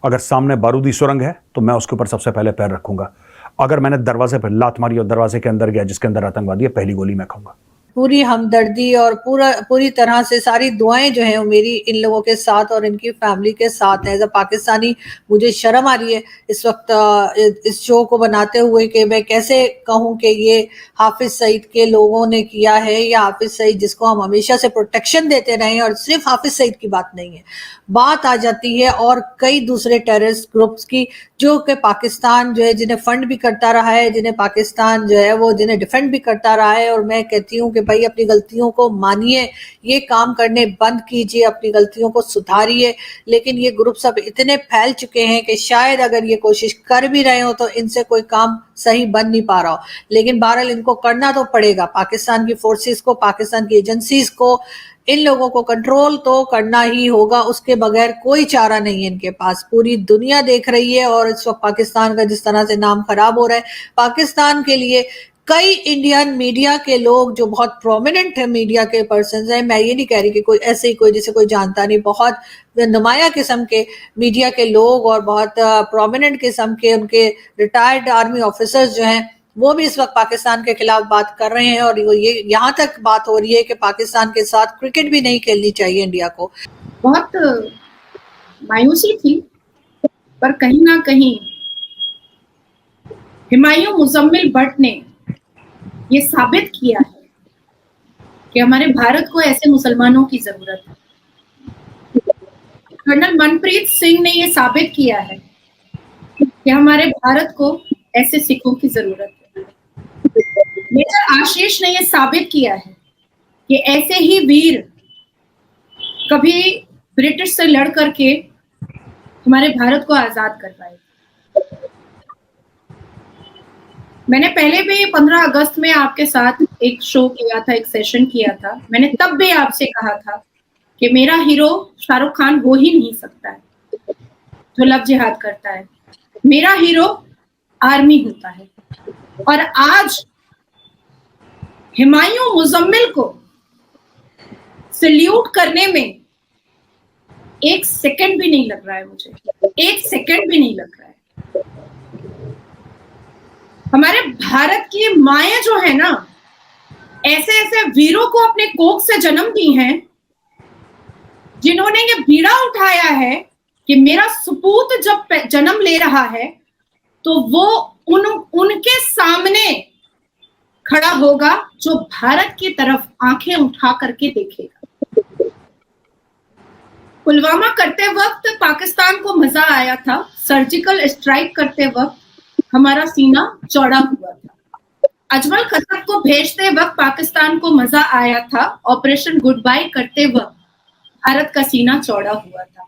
अगर सामने बारूदी सुरंग है तो मैं उसके ऊपर सबसे पहले पैर रखूंगा। अगर मैंने दरवाजे पर लात मारी और दरवाजे के अंदर गया जिसके अंदर आतंकवादी है, पहली गोली मैं खाऊंगा। पूरी हमदर्दी और पूरी तरह से सारी दुआएं जो हैं वो मेरी इन लोगों के साथ और इनकी फैमिली के साथ है। एज अ पाकिस्तानी मुझे शर्म आ रही है इस वक्त इस शो को बनाते हुए कि मैं कैसे कहूं कि ये हाफिज सईद के लोगों ने किया है या हाफिज सईद जिसको हम हमेशा से प्रोटेक्शन देते रहे हैं, और सिर्फ हाफिज सईद की बात नहीं है, बात आ जाती है और कई दूसरे टेररिस्ट ग्रुप्स की, जो कि पाकिस्तान जो है जिन्हें फंड भी करता रहा है, जिन्हें पाकिस्तान जो है वो जिन्हें डिफेंड भी करता रहा है। और मैं कहती हूँ कि कि भाई अपनी गलतियों को मानिए, ये काम करने बंद कीजिए, अपनी गलतियों को सुधारिए। लेकिन ये ग्रुप सब इतने फैल चुके हैं कि शायद अगर ये कोशिश कर भी रहे हो तो इनसे कोई काम सही बन नहीं पा रहा हो। लेकिन बहरहाल इनको करना तो पड़ेगा, पाकिस्तान की फोर्सेस को, पाकिस्तान की एजेंसीज को, इन लोगों को कंट्रोल तो करना ही होगा, उसके बगैर कोई चारा नहीं है इनके पास। पूरी दुनिया देख रही है और इस वक्त पाकिस्तान का जिस तरह से नाम खराब हो रहा है, पाकिस्तान के लिए कई इंडियन मीडिया के लोग जो बहुत प्रोमिनेंट है, मीडिया के पर्सन हैं, मैं ये नहीं कह रही कि कोई ऐसे ही कोई जिसे कोई जानता नहीं, बहुत नुमाया किस्म के मीडिया के लोग और बहुत प्रोमिनेंट किस्म के उनके रिटायर्ड आर्मी ऑफिसर्स जो हैं वो भी इस वक्त पाकिस्तान के खिलाफ बात कर रहे हैं। और ये यहाँ तक बात हो रही है कि पाकिस्तान के साथ क्रिकेट भी नहीं खेलनी चाहिए इंडिया को। बहुत मायूसी थी, पर कहीं ना कहीं हुमायूं मुजम्मिल भट्ट ने ये साबित किया है कि हमारे भारत को ऐसे मुसलमानों की जरूरत है। कर्नल मनप्रीत सिंह ने ये साबित किया है कि हमारे भारत को ऐसे सिखों की जरूरत है। मेजर आशीष ने ये साबित किया है कि ऐसे ही वीर कभी ब्रिटिश से लड़ करके हमारे भारत को आजाद कर पाए। मैंने पहले भी 15 अगस्त में आपके साथ एक शो किया था, एक सेशन किया था। मैंने तब भी आपसे कहा था कि मेरा हीरो शाहरुख खान हो ही नहीं सकता है जो लव जिहाद करता है, मेरा हीरो आर्मी होता है। और आज हुमायूं मुजम्मिल को सल्यूट करने में एक सेकंड भी नहीं लग रहा है, मुझे एक सेकंड भी नहीं लग रहा है। हमारे भारत की माएं जो है ना, ऐसे ऐसे वीरों को अपने कोख से जन्म दी हैं, जिन्होंने ये बीड़ा उठाया है कि मेरा सपूत जब जन्म ले रहा है तो वो उनके सामने खड़ा होगा जो भारत की तरफ आंखें उठा करके देखेगा। पुलवामा करते वक्त पाकिस्तान को मजा आया था, सर्जिकल स्ट्राइक करते वक्त हमारा सीना चौड़ा हुआ था। अजमल खसब को भेजते वक्त पाकिस्तान को मजा आया था, ऑपरेशन गुड बाय करते वक्त भारत का सीना चौड़ा हुआ था।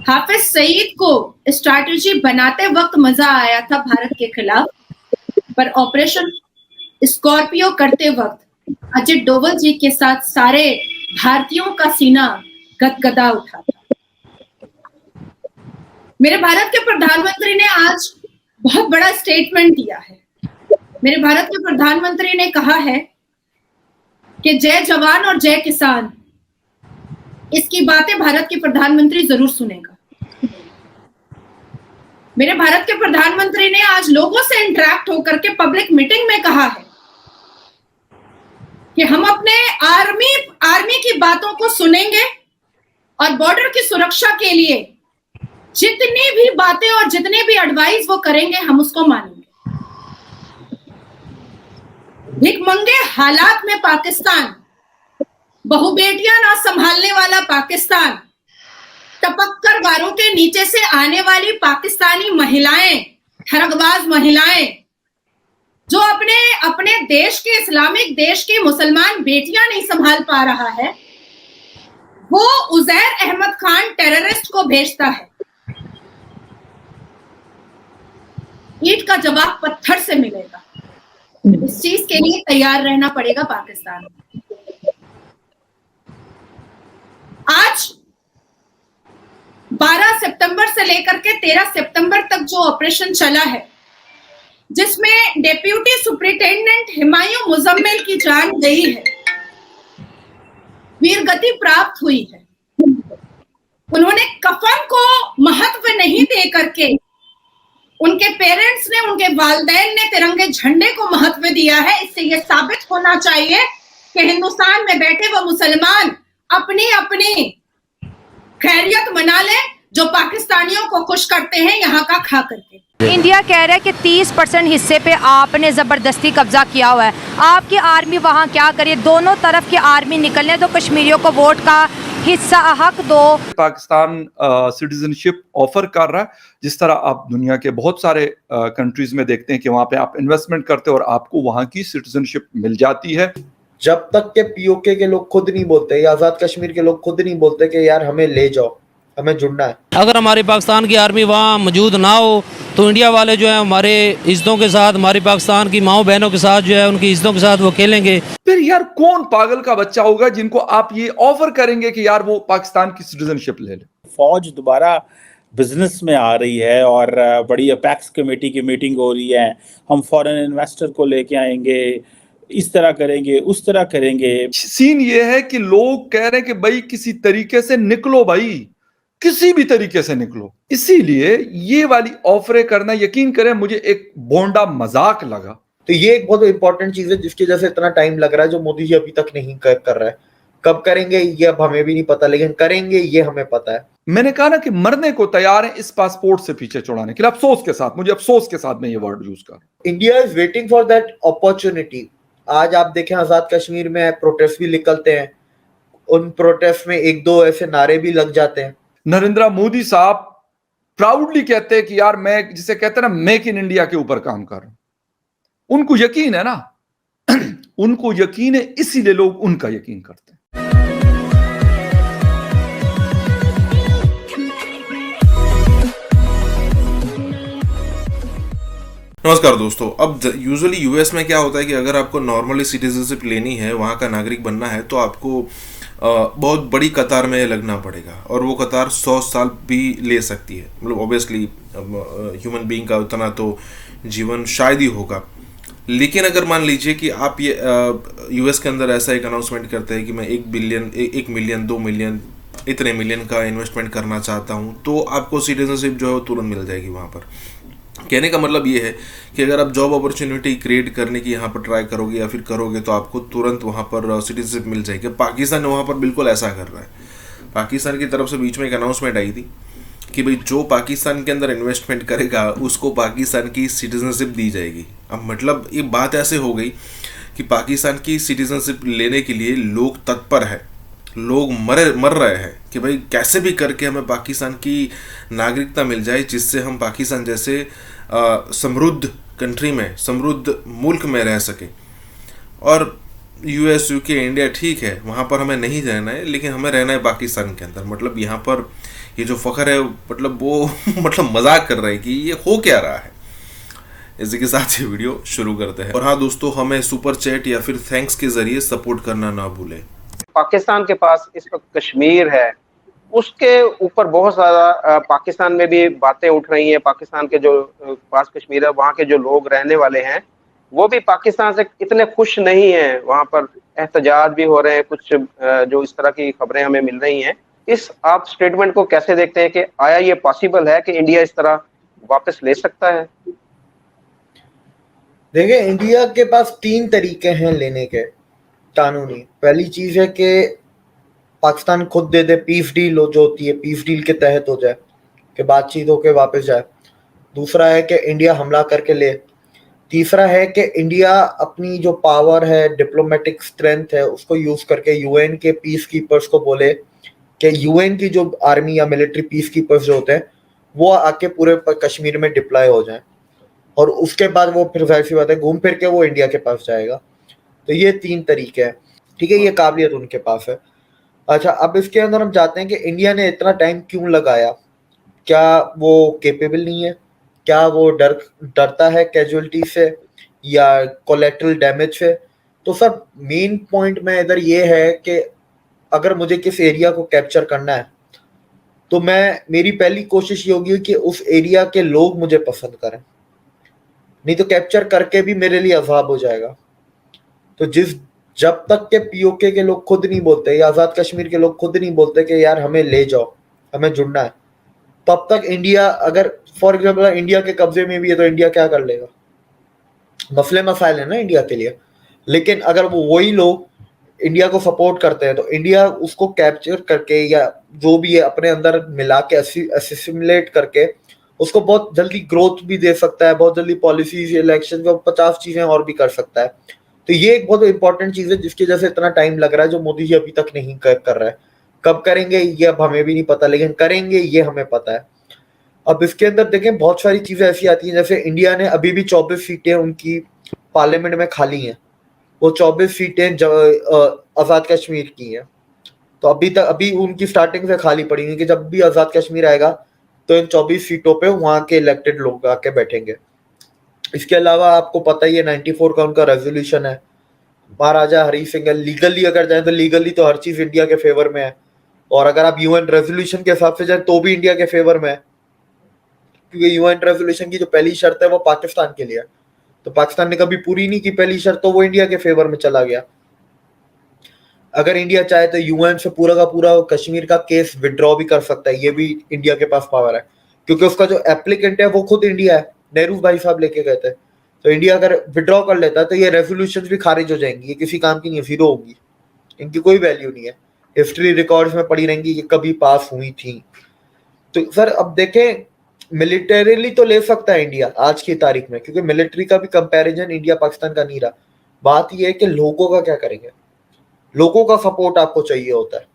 हाफिज सईद को स्ट्रैटेजी बनाते वक्त मजा आया था भारत के खिलाफ, पर ऑपरेशन स्कॉर्पियो करते वक्त अजित डोवल जी के साथ सारे भारतीयों का सीना गदगदा उठा था। मेरे भारत के प्रधानमंत्री ने आज बहुत बड़ा स्टेटमेंट दिया है। मेरे भारत के प्रधानमंत्री ने कहा है कि जय जवान और जय किसान, इसकी बातें भारत के प्रधानमंत्री जरूर सुनेगा। मेरे भारत के प्रधानमंत्री ने आज लोगों से इंटरेक्ट होकर के पब्लिक मीटिंग में कहा है कि हम अपने आर्मी की बातों को सुनेंगे और बॉर्डर की सुरक्षा के लिए जितनी भी बातें और जितने भी एडवाइस वो करेंगे हम उसको मानेंगे। भिखमंगे हालात में पाकिस्तान, बहुबेटियां ना संभालने वाला पाकिस्तान, टपक्कर वारों के नीचे से आने वाली पाकिस्तानी महिलाएं, ठरकबाज महिलाएं, जो अपने देश के, इस्लामिक देश की मुसलमान बेटियां नहीं संभाल पा रहा है, वो उजैर अहमद खान टेररिस्ट को भेजता है। ईंट का जवाब पत्थर से मिलेगा। इस चीज के लिए तैयार रहना पड़ेगा पाकिस्तान को। आज 12 सितंबर से लेकर के 13 सितंबर तक जो ऑपरेशन चला है, जिसमें डेप्यूटी सुपरिटेंडेंट हुमायूं मुजम्मिल की जान गई है, वीरगति प्राप्त हुई है। उन्होंने कफन को महत्व नहीं दे करके उनके पेरेंट्स ने, उनके वालिदैन ने तिरंगे झंडे को महत्व दिया है। इससे यह साबित होना चाहिए कि हिंदुस्तान में बैठे वो मुसलमान अपनी अपनी खैरियत मना ले, जो पाकिस्तानियों को खुश करते हैं यहाँ का खा करके। इंडिया कह रहा है कि 30% हिस्से पे आपने जबरदस्ती कब्जा किया हुआ है, आपकी आर्मी वहाँ क्या करे, दोनों तरफ की आर्मी निकलने तो कश्मीरियों को वोट का हिस्सा हक दो। पाकिस्तान सिटीजनशिप ऑफर कर रहा है, जिस तरह आप दुनिया के बहुत सारे कंट्रीज में देखते हैं कि वहाँ पे आप इन्वेस्टमेंट करते हो और आपको वहाँ की सिटीजनशिप मिल जाती है। जब तक के पीओके के लोग खुद नहीं बोलते या आजाद कश्मीर के लोग खुद नहीं बोलते कि यार हमें ले जाओ, हमें जुड़ना है। अगर हमारी पाकिस्तान की आर्मी वहाँ मौजूद ना हो तो इंडिया वाले जो है हमारे इज्जतों के साथ, हमारी पाकिस्तान की माओ बहनों के साथ जो है उनकी इज्जतों के साथ वो खेलेंगे। फिर यार कौन पागल का बच्चा होगा जिनको आप ये ऑफर करेंगे कि यार वो पाकिस्तान की सिटीजनशिप ले ले। फौज दोबारा बिजनेस में आ रही है और बड़ी अपेक्स कमेटी की मीटिंग हो रही है, हम फॉरेन इन्वेस्टर को लेके आएंगे, इस तरह करेंगे, उस तरह करेंगे। सीन ये है कि लोग कह रहे हैं कि भाई किसी तरीके से निकलो, भाई किसी भी तरीके से निकलो। इसीलिए ये वाली ऑफरें करना, यकीन करें मुझे एक बोंडा मजाक लगा। तो ये एक बहुत इंपॉर्टेंट चीज है जिसकी वजह से इतना टाइम लग रहा है, जो मोदी जी अभी तक नहीं कर रहा है। कब करेंगे ये अब हमें भी नहीं पता, लेकिन करेंगे ये हमें पता है। मैंने कहा ना कि मरने को तैयार है इस पासपोर्ट से पीछे छुड़ाने के लिए। अफसोस के साथ, मुझे अफसोस के साथ मैं ये वर्ड यूज कर। India is waiting for that opportunity. आज आप देखें आजाद कश्मीर में प्रोटेस्ट भी निकलते हैं, उन प्रोटेस्ट में एक दो ऐसे नारे भी लग जाते हैं। नरेंद्र मोदी साहब प्राउडली कहते हैं कि यार मैं, जिसे कहते हैं ना, मेक इन इंडिया के ऊपर काम कर रहा हूं। उनको यकीन है ना उनको यकीन है, इसीलिए लोग उनका यकीन करते हैं। नमस्कार दोस्तों। अब यूजुअली यूएस में क्या होता है कि अगर आपको नॉर्मली सिटीजनशिप लेनी है, वहाँ का नागरिक बनना है, तो आपको बहुत बड़ी कतार में लगना पड़ेगा और वो कतार 100 साल भी ले सकती है। मतलब ऑब्वियसली ह्यूमन बीइंग का उतना तो जीवन शायद ही होगा। लेकिन अगर मान लीजिए कि आप ये यूएस के अंदर ऐसा एक अनाउंसमेंट करते हैं कि मैं 1 मिलियन 2 मिलियन इतने मिलियन का इन्वेस्टमेंट करना चाहता हूँ, तो आपको सिटीजनशिप जो है वो तुरंत मिल जाएगी वहाँ पर। कहने का मतलब ये है कि अगर आप जॉब अपॉर्चुनिटी क्रिएट करने की यहाँ पर ट्राई करोगे या फिर करोगे तो आपको तुरंत वहाँ पर सिटीजनशिप मिल जाएगी। पाकिस्तान वहाँ पर बिल्कुल ऐसा कर रहा है। पाकिस्तान की तरफ से बीच में एक अनाउंसमेंट आई थी कि भाई जो पाकिस्तान के अंदर इन्वेस्टमेंट करेगा उसको पाकिस्तान की सिटीजनशिप दी जाएगी। अब मतलब ये बात ऐसे हो गई कि पाकिस्तान की सिटीजनशिप लेने के लिए लोग तत्पर है, लोग मर रहे हैं कि भाई कैसे भी करके हमें पाकिस्तान की नागरिकता मिल जाए, जिससे हम पाकिस्तान जैसे समृद्ध कंट्री में, समृद्ध मुल्क में रह सके। और यूएस, यूके, इंडिया ठीक है, वहाँ पर हमें नहीं रहना है, लेकिन हमें रहना है पाकिस्तान के अंदर। मतलब यहाँ पर ये जो फ़ख्र है, मतलब वो मतलब मजाक कर रहे हैं कि ये हो क्या रहा है। इसी के साथ ये वीडियो शुरू करते हैं। और हाँ दोस्तों, हमें सुपर चैट या फिर थैंक्स के जरिए सपोर्ट करना ना भूलें। पाकिस्तान के पास इस वक्त कश्मीर है, उसके ऊपर बहुत सारा पाकिस्तान में भी बातें उठ रही हैं। पाकिस्तान के जो पास कश्मीर है, वहाँ के जो लोग रहने वाले हैं वो भी पाकिस्तान से इतने खुश नहीं हैं। वहाँ पर एहतजाज भी हो रहे हैं, कुछ जो इस तरह की खबरें हमें मिल रही हैं। इस आप स्टेटमेंट को कैसे देखते हैं कि आया ये पॉसिबल है कि इंडिया इस तरह वापस ले सकता है? देखिए, इंडिया के पास 3 तरीके हैं लेने के कानूनी। पहली चीज है कि पाकिस्तान खुद दे दे, पीस डील जो होती है, पीस डील के तहत हो जाए कि बातचीत होके वापस जाए। दूसरा है कि इंडिया हमला करके ले। तीसरा है कि इंडिया अपनी जो पावर है, डिप्लोमेटिक स्ट्रेंथ है, उसको यूज करके यूएन के पीस कीपर्स को बोले कि यूएन की जो आर्मी या मिलिट्री पीस कीपर्स जो होते हैं वो आके पूरे कश्मीर में डिप्लॉय हो जाए, और उसके बाद वो फिर जाहिर सी बात है घूम फिर के वो इंडिया के पास जाएगा। तो ये 3 तरीके हैं, ठीक है, ये काबिलियत उनके पास है। अच्छा, अब इसके अंदर हम जाते हैं कि इंडिया ने इतना टाइम क्यों लगाया। क्या वो केपेबल नहीं है? क्या वो डरता है कैजुअलिटी से या कोलेटरल डैमेज से? तो सर मेन पॉइंट में इधर ये है कि अगर मुझे किस एरिया को कैप्चर करना है तो मेरी पहली कोशिश ये होगी कि उस एरिया के लोग मुझे पसंद करें, नहीं तो कैप्चर करके भी मेरे लिए अजाब हो जाएगा। तो जब तक के पीओके के लोग खुद नहीं बोलते या आजाद कश्मीर के लोग खुद नहीं बोलते कि यार हमें ले जाओ, हमें जुड़ना है, तब तक इंडिया, अगर फॉर एग्जाम्पल इंडिया के कब्जे में भी है तो इंडिया क्या कर लेगा? मसले मसाइल है ना इंडिया के लिए। लेकिन अगर वो वही लोग इंडिया को सपोर्ट करते हैं तो इंडिया उसको कैप्चर करके या जो भी है अपने अंदर मिला के असिमिलेट करके उसको बहुत जल्दी ग्रोथ भी दे सकता है, बहुत जल्दी पॉलिसीज, इलेक्शन, 50 चीजें और भी कर सकता है। तो ये एक बहुत इंपॉर्टेंट चीज है जिसकी वजह से इतना टाइम लग रहा है, जो मोदी जी अभी तक नहीं कर रहा है। कब करेंगे ये अब हमें भी नहीं पता, लेकिन करेंगे ये हमें पता है। अब इसके अंदर देखें बहुत सारी चीजें ऐसी आती हैं, जैसे इंडिया ने अभी भी 24 सीटें उनकी पार्लियामेंट में खाली हैं, वो 24 सीटें आज़ाद कश्मीर की हैं। तो अभी उनकी स्टार्टिंग से खाली पड़ी हुई कि जब भी आज़ाद कश्मीर आएगा तो इन 24 सीटों पे वहाँ के इलेक्टेड लोग आके बैठेंगे। इसके अलावा आपको पता ही है 94 का उनका रेजोल्यूशन है। महाराजा हरी सिंह लीगली अगर जाए तो लीगली तो हर चीज इंडिया के फेवर में है, और अगर आप यूएन रेजोल्यूशन के हिसाब से जाए तो भी इंडिया के फेवर में है, क्योंकि यूएन रेजोल्यूशन की जो पहली शर्त है वो पाकिस्तान के लिए है। तो पाकिस्तान ने कभी पूरी नहीं की पहली शर्त, तो वो इंडिया के फेवर में चला गया। अगर इंडिया चाहे तो यूएन से पूरा का पूरा कश्मीर का केस विड्रॉ भी कर सकता है, ये भी इंडिया के पास पावर है, क्योंकि उसका जो एप्लीकेंट है वो खुद इंडिया है। नेहरू भाई साहब लेके गए थे, तो इंडिया अगर विड्रॉ कर लेता है तो ये रेजोल्यूशन भी खारिज हो जाएंगी, ये किसी काम की नहीं, जीरो होगी, इनकी कोई वैल्यू नहीं है, हिस्ट्री रिकॉर्ड्स में पड़ी रहेंगी कि कभी पास हुई थी। तो सर अब देखें, मिलिटरीली तो ले सकता है इंडिया आज की तारीख में, क्योंकि मिलिट्री का भी कंपैरिजन इंडिया पाकिस्तान का नहीं रहा। बात यह है कि लोगों का क्या करेंगे, लोगों का सपोर्ट आपको चाहिए होता है।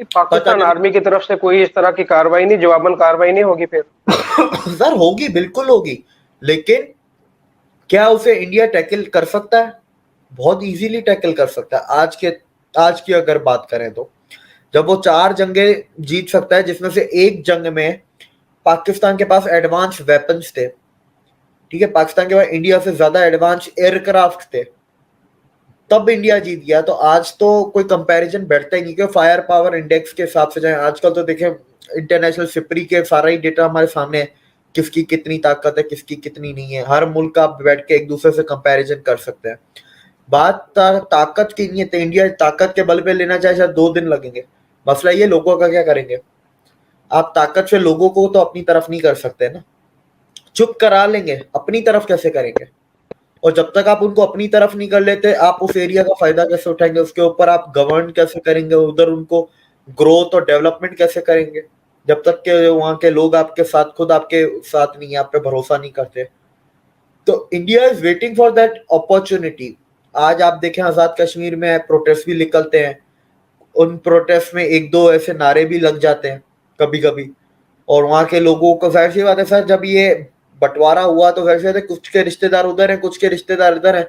पाकिस्तान आर्मी की तरफ से कोई इस तरह की कार्रवाई नहीं, जवाबन कार्रवाई नहीं होगी फिर? सर होगी, बिल्कुल होगी, लेकिन क्या उसे इंडिया टैकल कर सकता है? बहुत इजीली टैकल कर सकता है। आज की अगर बात करें तो जब वो 4 जंगें जीत सकता है, जिसमें से एक जंग में पाकिस्तान के पास एडवांस वेपन्स थे, ठीक है, पाकिस्तान के पास इंडिया से ज्यादा एडवांस एयरक्राफ्ट थे, तब इंडिया जीत गया। तो आज तो कोई कंपैरिजन बैठता ही नहीं, कि फायर पावर इंडेक्स के हिसाब से जाए आजकल तो देखें इंटरनेशनल सिपरी के सारा ही डेटा हमारे सामने है, किसकी कितनी ताकत है, किसकी कितनी नहीं है। हर मुल्क आप बैठ के एक दूसरे से कंपैरिजन कर सकते हैं। बात ताकत की नहीं है, तो इंडिया ताकत के बल पे लेना चाहे शायद 2 दिन लगेंगे। मसला ये लोगों का क्या करेंगे। आप ताकत से लोगों को तो अपनी तरफ नहीं कर सकते ना, चुप करा लेंगे, अपनी तरफ कैसे करेंगे? और जब तक आप उनको अपनी तरफ नहीं कर लेते, आप उस एरिया का फायदा कैसे उठाएंगे, उसके ऊपर आप गवर्न कैसे करेंगे, उधर उनको ग्रोथ और डेवलपमेंट कैसे करेंगे, जब तक के वहां के लोग आपके साथ, खुद आपके साथ नहीं है, आप पे भरोसा नहीं करते। तो India is waiting for that opportunity. आज आप देखें आजाद कश्मीर में प्रोटेस्ट भी निकलते हैं, उन प्रोटेस्ट में 1-2 ऐसे नारे भी लग जाते हैं कभी कभी, और वहां के लोगों को जाहिर सी बात है सर, जब ये बंटवारा हुआ तो वैसे है कुछ के रिश्तेदार उधर हैं, कुछ के रिश्तेदार इधर हैं,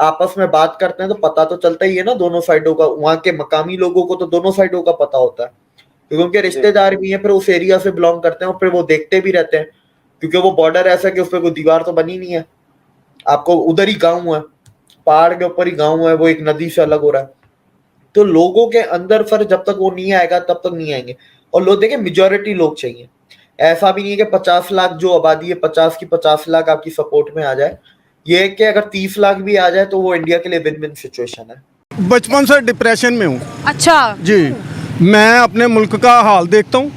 आपस में बात करते हैं तो पता तो चलता ही है ना दोनों साइडों का। वहां के मकामी लोगों को तो दोनों साइडों का पता होता है, क्योंकि उनके रिश्तेदार भी हैं, फिर उस एरिया से बिलोंग करते हैं, और फिर वो देखते भी रहते हैं, क्योंकि वो बॉर्डर ऐसा कि उस पर कोई दीवार तो बनी नहीं है, आपको उधर ही गाँव है, पहाड़ के ऊपर ही गाँव है, वो एक नदी से अलग हो रहा है। तो लोगों के अंदर फिर जब तक वो नहीं आएगा तब तक नहीं आएंगे। और लोग देखें, मेजोरिटी लोग चाहिए, ऐसा भी नहीं है कि 50 लाख जो आबादी है 50 की 50 लाख आपकी सपोर्ट में आ जाए। ये है कि अगर 30 लाख भी आ जाए तो वो इंडिया के लिए विन विन सिचुएशन है। बचपन से डिप्रेशन में हूँ। अच्छा जी, मैं अपने मुल्क का हाल देखता हूँ,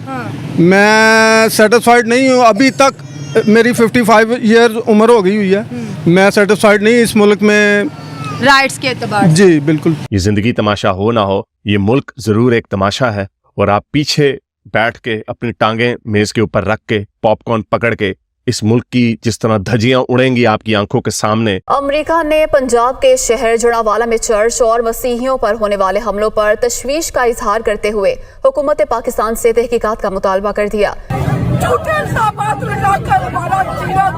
मैं सेटिस्फाइड नहीं हूँ अभी तक। मेरी 55 ईयर उम्र हो गई हुई है, मैं सेटिस्फाइड नहीं इस मुल्क में राइट्स के एतबार। जी बिल्कुल। ये जिंदगी तमाशा हो ना हो, ये मुल्क जरूर एक तमाशा है, और आप पीछे बैठ के अपनी टांगें मेज के ऊपर रख के पॉपकॉर्न पकड़ के इस मुल्क की जिस तरह धज्जियां उड़ेंगी आपकी आंखों के सामने। अमेरिका ने पंजाब के शहर जड़ावाला में चर्च और मसीहियों पर होने वाले हमलों पर तशवीश का इजहार करते हुए हुकूमत पाकिस्तान से तहकीकात का मुतालबा कर दिया। झूठे इल्जामात लगाकर हमारा जीवन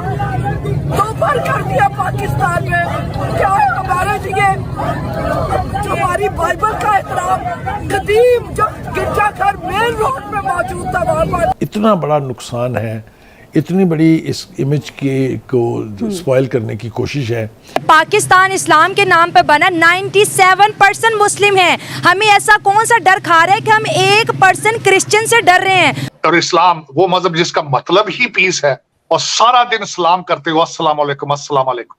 दोपहर कर दिया पाकिस्तान में। क्या है हमारे लिए जो हमारी बाइबल का एहतराम कदीम जो गिरजाघर मेन रोड में मौजूद था वहाँ पर इतना बड़ा नुकसान है, इतनी बड़ी इस इमेज को स्पॉइल करने की कोशिश है। पाकिस्तान इस्लाम के नाम पे बना, 97% मुस्लिम हैं। हमें ऐसा कौन सा डर खा रहा है कि हम 1% क्रिश्चियन से डर रहे हैं। और इस्लाम वो मजहब जिसका मतलब ही पीस है, और सारा दिन सलाम करते हो अस्सलाम वालेकुम अस्सलाम वालेकुम,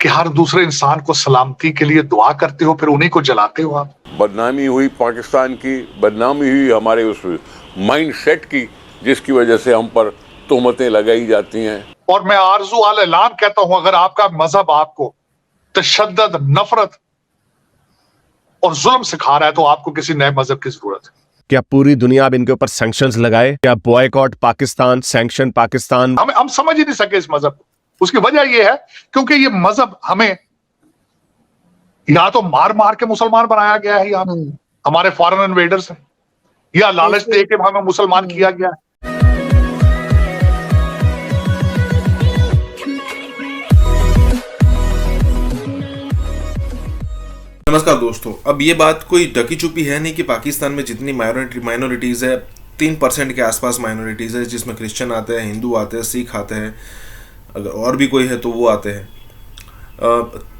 कि हर दूसरे इंसान को सलामती के लिए दुआ करते हो, फिर उन्हीं को जलाते हो आप। बदनामी हुई पाकिस्तान की, बदनामी हुई हमारे उस माइंड सेट की, जिसकी वजह से हम पर तोहमतें लगाई जाती हैं। और मैं आरज़ू अल ऐलान कहता हूं, अगर आपका मजहब आपको तशद्दुद, नफरत और जुल्म सिखा रहा है तो आपको किसी नए मजहब की जरूरत है। क्या पूरी दुनिया अब इनके ऊपर सैंक्शंस लगाए? क्या बॉयकॉट पाकिस्तान, सैंक्शन पाकिस्तान? हम समझ ही नहीं सके इस मजहब को। उसकी वजह यह है क्योंकि ये मजहब हमें या तो मार मार के मुसलमान बनाया गया है, या हमारे फॉरेन इन्वेडर्स हैं, या लालच दे के हमें मुसलमान किया गया है। नमस्कार दोस्तों, अब ये बात कोई ढकी छुपी है नहीं कि पाकिस्तान में जितनी माइनॉरिटीज़ है 3% के आसपास माइनॉरिटीज़ है, जिसमें क्रिश्चियन आते हैं, हिंदू आते हैं, सिख आते हैं, अगर और भी कोई है तो वो आते हैं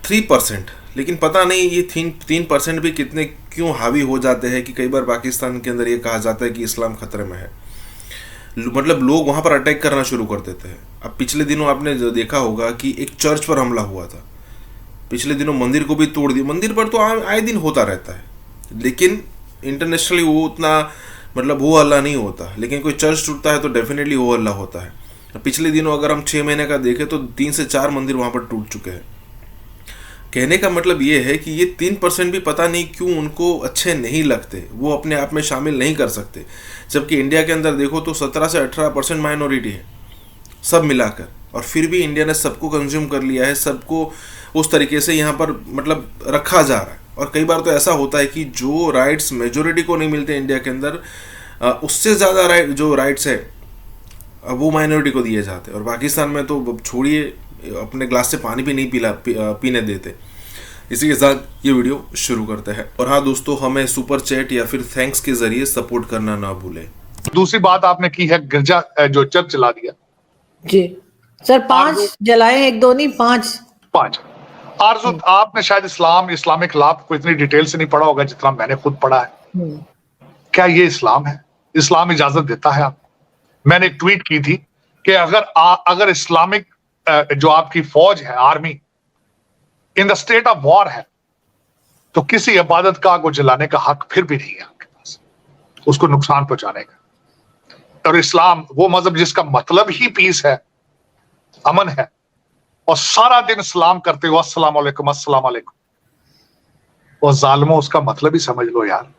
3%। लेकिन पता नहीं ये 3% भी कितने क्यों हावी हो जाते हैं कि कई बार पाकिस्तान के अंदर ये कहा जाता है कि इस्लाम खतरे में है, मतलब लोग वहाँ पर अटैक करना शुरू कर देते हैं। अब पिछले दिनों आपने देखा होगा कि एक चर्च पर हमला हुआ था, पिछले दिनों मंदिर को भी तोड़ दिया। मंदिर पर तो आए दिन होता रहता है, लेकिन इंटरनेशनली वो उतना मतलब हो हल्ला नहीं होता, लेकिन कोई चर्च टूटता है तो डेफिनेटली हो हल्ला होता है। पिछले दिनों अगर हम 6 महीने का देखें तो 3 से 4 मंदिर वहाँ पर टूट चुके हैं। कहने का मतलब ये है कि ये 3% भी पता नहीं क्यों उनको अच्छे नहीं लगते, वो अपने आप में शामिल नहीं कर सकते। जबकि इंडिया के अंदर देखो तो 17 से 18% माइनॉरिटी है सब मिलाकर, और फिर भी इंडिया ने सबको कंज्यूम कर लिया है, सबको उस तरीके से यहाँ पर मतलब रखा जा रहा है। और कई बार तो ऐसा होता है कि जो राइट्स मेजोरिटी को नहीं मिलते इंडिया के अंदर, उससे ज़्यादा जो राइट्स है वो माइनॉरिटी को दिए जाते हैं। और पाकिस्तान में तो छोड़िए, अपने ग्लास से पानी भी नहीं पीने देते। इसी के साथ ये वीडियो शुरू करते हैं। और हाँ दोस्तों, हमें सुपर चैट या फिर थैंक्स के जरिए सपोर्ट करना ना भूलें। दूसरी बात आपने की है गिरजा जो चर्च जला दिया जी सर, 5 जलाए, 1 2 नहीं 5। आरजू, आपने शायद इस्लामिक लॉ को इतनी डिटेल से नहीं पढ़ा होगा जितना मैंने खुद पढ़ा है। क्या ये इस्लाम है? इस्लाम इजाजत देता है? आप, मैंने एक ट्वीट की थी कि अगर इस्लामिक जो आपकी फौज है, army in the state of war है, तो किसी इबादत गाह को जलाने का हक फिर भी नहीं है आपके पास, उसको नुकसान पहुंचाने का। और इस्लाम वो मजहब जिसका मतलब ही पीस है, अमन है, और सारा दिन सलाम करते हो अस्सलाम वालेकुम अस्सलाम वालेकुम। और जालिमों, उसका मतलब ही समझ लो यार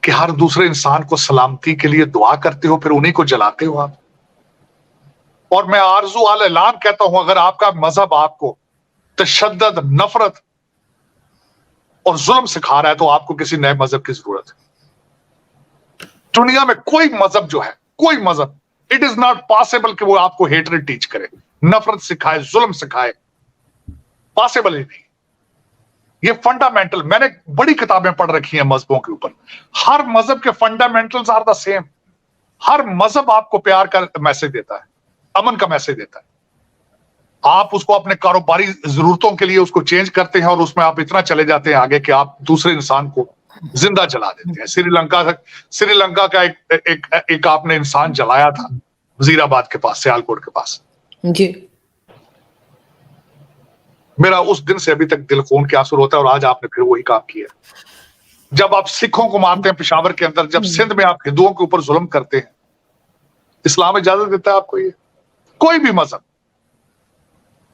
कि हर दूसरे इंसान को सलामती के लिए दुआ करते हो, फिर उन्हीं को जलाते हो आप। और मैं आरजू अल ऐलान कहता हूं, अगर आपका मजहब आपको तशद्दुद, नफरत और जुल्म सिखा रहा है तो आपको किसी नए मजहब की जरूरत है। दुनिया में कोई मजहब जो है, कोई मजहब, इट इज नॉट पॉसिबल कि वो आपको हेटरेड टीच करे, नफरत सिखाए, जुल्म सिखाए, पॉसिबल ही नहीं। ये फंडामेंटल, मैंने बड़ी किताबें पढ़ रखी हैं मजहबों के ऊपर, हर मजहब के फंडामेंटल्स आर द सेम। हर मजहब आपको प्यार का मैसेज देता है, अमन का मैसेज देता है। आप उसको अपने कारोबारी जरूरतों के लिए उसको चेंज करते हैं और उसमें आप इतना चले जाते हैं आगे कि आप दूसरे इंसान को जिंदा जला देते हैं। श्रीलंका का एक आपने इंसान जलाया था वजीराबाद के पास, सियालकोट के पास जी। मेरा उस दिन से अभी तक दिल खून के आंसू होता है, और आज आपने फिर वही काम किया। जब आप सिखों को मारते हैं पेशावर के अंदर, जब सिंध में आप हिंदुओं के ऊपर जुल्म करते हैं, इस्लाम इजाजत देता है आपको? ये कोई भी मजहब,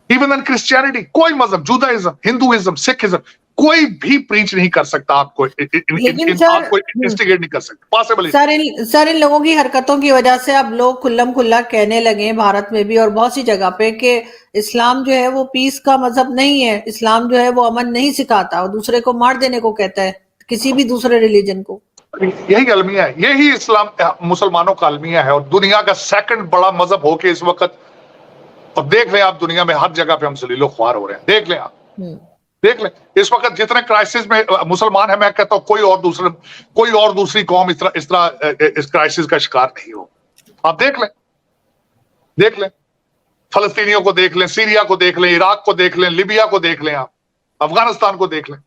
इवन इन क्रिश्चियनिटी, कोई मजहब, जुदाइज्म, हिंदुइज्म, सिखिज्म, कोई भी प्रीच नहीं कर सकता आपको, आपको इन्वेस्टिगेट नहीं कर सकता, पॉसिबल। सर इन लोगों की हरकतों की वजह से अब लोग खुल्लम खुल्ला कहने लगे भारत में भी और बहुत सी जगह पे कि इस्लाम जो है वो पीस का मजहब नहीं है, इस्लाम जो है वो अमन नहीं सिखाता और दूसरे को मार देने को कहता है, किसी भी दूसरे रिलीजन को। यही अलमिया है, यही इस्लाम मुसलमानों का अलमिया है। और दुनिया का सेकंड बड़ा मजहब होके इस वक्त, और देख लें आप दुनिया में हर जगह पे हम जलीलो ख्वार हो रहे हैं, देख लें आप, देख लें इस वक्त जितने क्राइसिस में मुसलमान है, मैं कहता हूं कोई और दूसरी कौम इस क्राइसिस का शिकार नहीं हो। आप देख लें फलस्तीनियों को देख लें, सीरिया को देख लें, इराक को देख लें, लिबिया को देख लें, आप अफगानिस्तान को देख लें।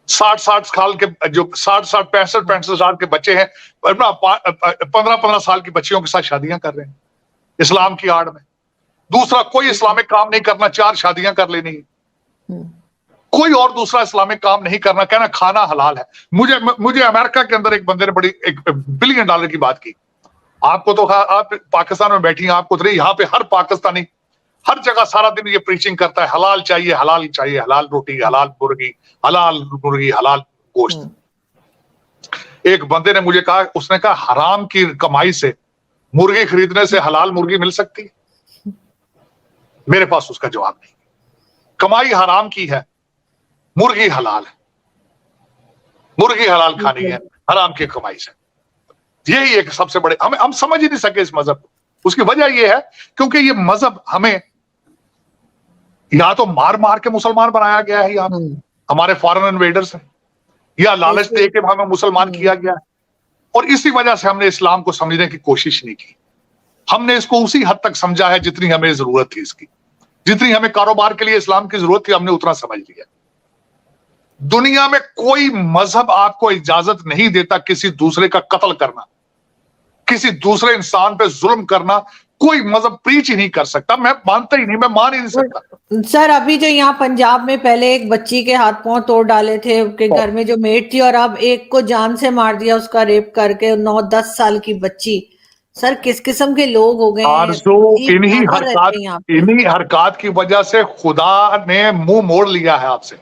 60 साल के जो 65 साल के बच्चे हैं, 15 साल की बच्चियों के साथ शादियां कर रहे हैं इस्लाम की आड़ में। दूसरा कोई इस्लामिक काम नहीं करना, 4 शादियां कर लेनी, कोई और दूसरा इस्लामिक काम नहीं करना, कहना खाना हलाल है। मुझे अमेरिका के अंदर एक बंदे ने बड़ी $1 बिलियन की बात की। आपको तो आप पाकिस्तान में बैठी हैं, आपको तो यहाँ पे हर पाकिस्तानी हर जगह सारा दिन ये प्रीचिंग करता है, हलाल चाहिए, हलाल चाहिए, हलाल रोटी, हलाल मुर्गी, हलाल गोश्त। एक बंदे ने मुझे कहा, उसने कहा हराम की कमाई से मुर्गी खरीदने से हलाल मुर्गी मिल सकती है? मेरे पास उसका जवाब नहीं। कमाई हराम की है, मुर्गी हलाल है, मुर्गी हलाल खानी है हराम की कमाई से। यही एक सबसे बड़े, हम समझ ही नहीं सके इस मजहब को। उसकी वजह यह है क्योंकि ये मजहब हमें या तो मार मार के मुसलमान बनाया गया है यहाँ हमारे फॉरेन इन्वेडर्स हैं, या लालच दे के हमें मुसलमान किया गया है, और इसी वजह से हमने इस्लाम को समझने की कोशिश नहीं की। हमने इसको उसी हद तक समझा है जितनी हमें जरूरत थी इसकी, जितनी हमें कारोबार के लिए इस्लाम की जरूरत थी हमने उतना समझ लिया। दुनिया में कोई मजहब आपको इजाजत नहीं देता किसी दूसरे का कत्ल करना, किसी दूसरे इंसान पे जुल्म करना, कोई मजहब प्रीच ही नहीं कर सकता। मैं मानता ही नहीं, मैं मान ही नहीं सकता। सर अभी जो यहाँ पंजाब में पहले एक बच्ची के हाथ पांव तोड़ डाले थे, उसके घर में जो मेट थी, और अब एक को जान से मार दिया उसका रेप करके, 9-10 साल की बच्ची। सर किस किस्म के लोग हो गए हैं। इन्हीं हरकत की वजह से खुदा ने मुंह मोड़ लिया है आपसे।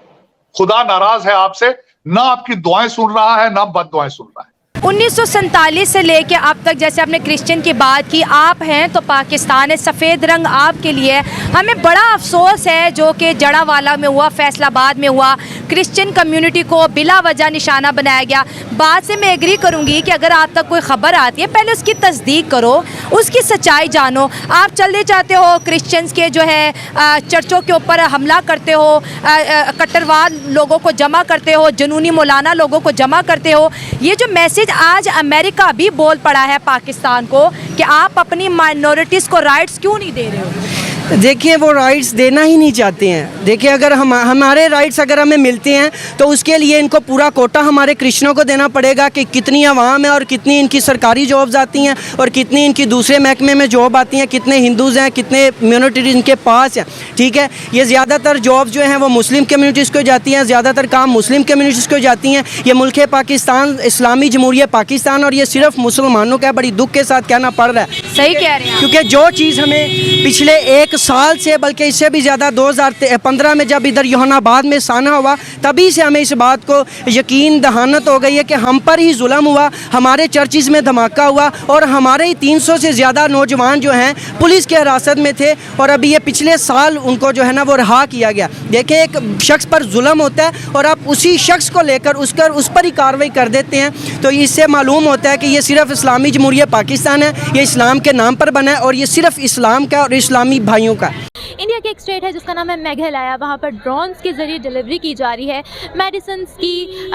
खुदा नाराज है आपसे, ना आपकी दुआएं सुन रहा है ना बद दुआएं सुन रहा है। 1947 से लेके अब तक, जैसे आपने क्रिश्चियन की बात की, आप हैं तो पाकिस्तान है, सफ़ेद रंग आपके लिए। हमें बड़ा अफसोस है जो कि जड़ावाला में हुआ, फैसलाबाद में हुआ, क्रिश्चियन कम्युनिटी को बिला वजह निशाना बनाया गया। बात से मैं एग्री करूंगी कि अगर आप तक कोई ख़बर आती है पहले उसकी तस्दीक करो, उसकी सच्चाई जानो। आप चलते चाहते हो क्रिश्चियंस के जो है चर्चों के ऊपर हमला करते हो, कट्टरवाद लोगों को जमा करते हो, जुनूनी मौलाना लोगों को जमा करते हो। ये जो मैसेज आज अमेरिका भी बोल पड़ा है पाकिस्तान को कि आप अपनी माइनॉरिटीज़ को राइट्स क्यों नहीं दे रहे हो। देखिए वो राइट्स देना ही नहीं चाहते हैं। देखिए अगर हमारे राइट्स अगर हमें मिलते हैं तो उसके लिए इनको पूरा कोटा हमारे क्रिश्चियनों को देना पड़ेगा कि कितनी आवाम है और कितनी इनकी सरकारी जॉब्स आती हैं और कितनी इनकी दूसरे महकमे में जॉब आती हैं, कितने हिंदूज़ हैं, कितने मिनोरिटी इनके पास हैं। ठीक है, ये ज़्यादातर जॉब्स जो हैं वो मुस्लिम कम्यूनिटीज़ को जाती हैं, ज़्यादातर काम मुस्लिम कम्यूनिटीज़ को जाती हैं। ये मुल्क पाकिस्तान इस्लामी जमहूरियत पाकिस्तान और ये सिर्फ मुसलमानों का बड़ी दुख के साथ कहना पड़ रहा है। सही कह रहे हैं, क्योंकि जो चीज़ हमें पिछले 1 साल से, बल्कि इससे भी ज़्यादा 2015 में जब इधर योहानाबाद में साना हुआ, तभी से हमें इस बात को यकीन दहानत हो गई है कि हम पर ही जुल्म हुआ, हमारे चर्चिज़ में धमाका हुआ और हमारे ही 300 से ज़्यादा नौजवान जो हैं पुलिस के हिरासत में थे और अभी ये पिछले साल उनको जो है ना वो रिहा किया गया। देखें, एक शख्स पर जुल्म होता है और आप उसी शख्स को लेकर उस पर ही कार्रवाई कर देते हैं, तो इससे मालूम होता है कि ये सिर्फ इस्लामी जमहूरियत पाकिस्तान है, ये इस्लाम के नाम पर बना है और ये सिर्फ इस्लाम का और इस्लामी भाइयों का। इंडिया के एक स्टेट है जिसका नाम है मेघालय, वहाँ पर ड्रोन्स के जरिए डिलीवरी की जा रही है मेडिसिन की,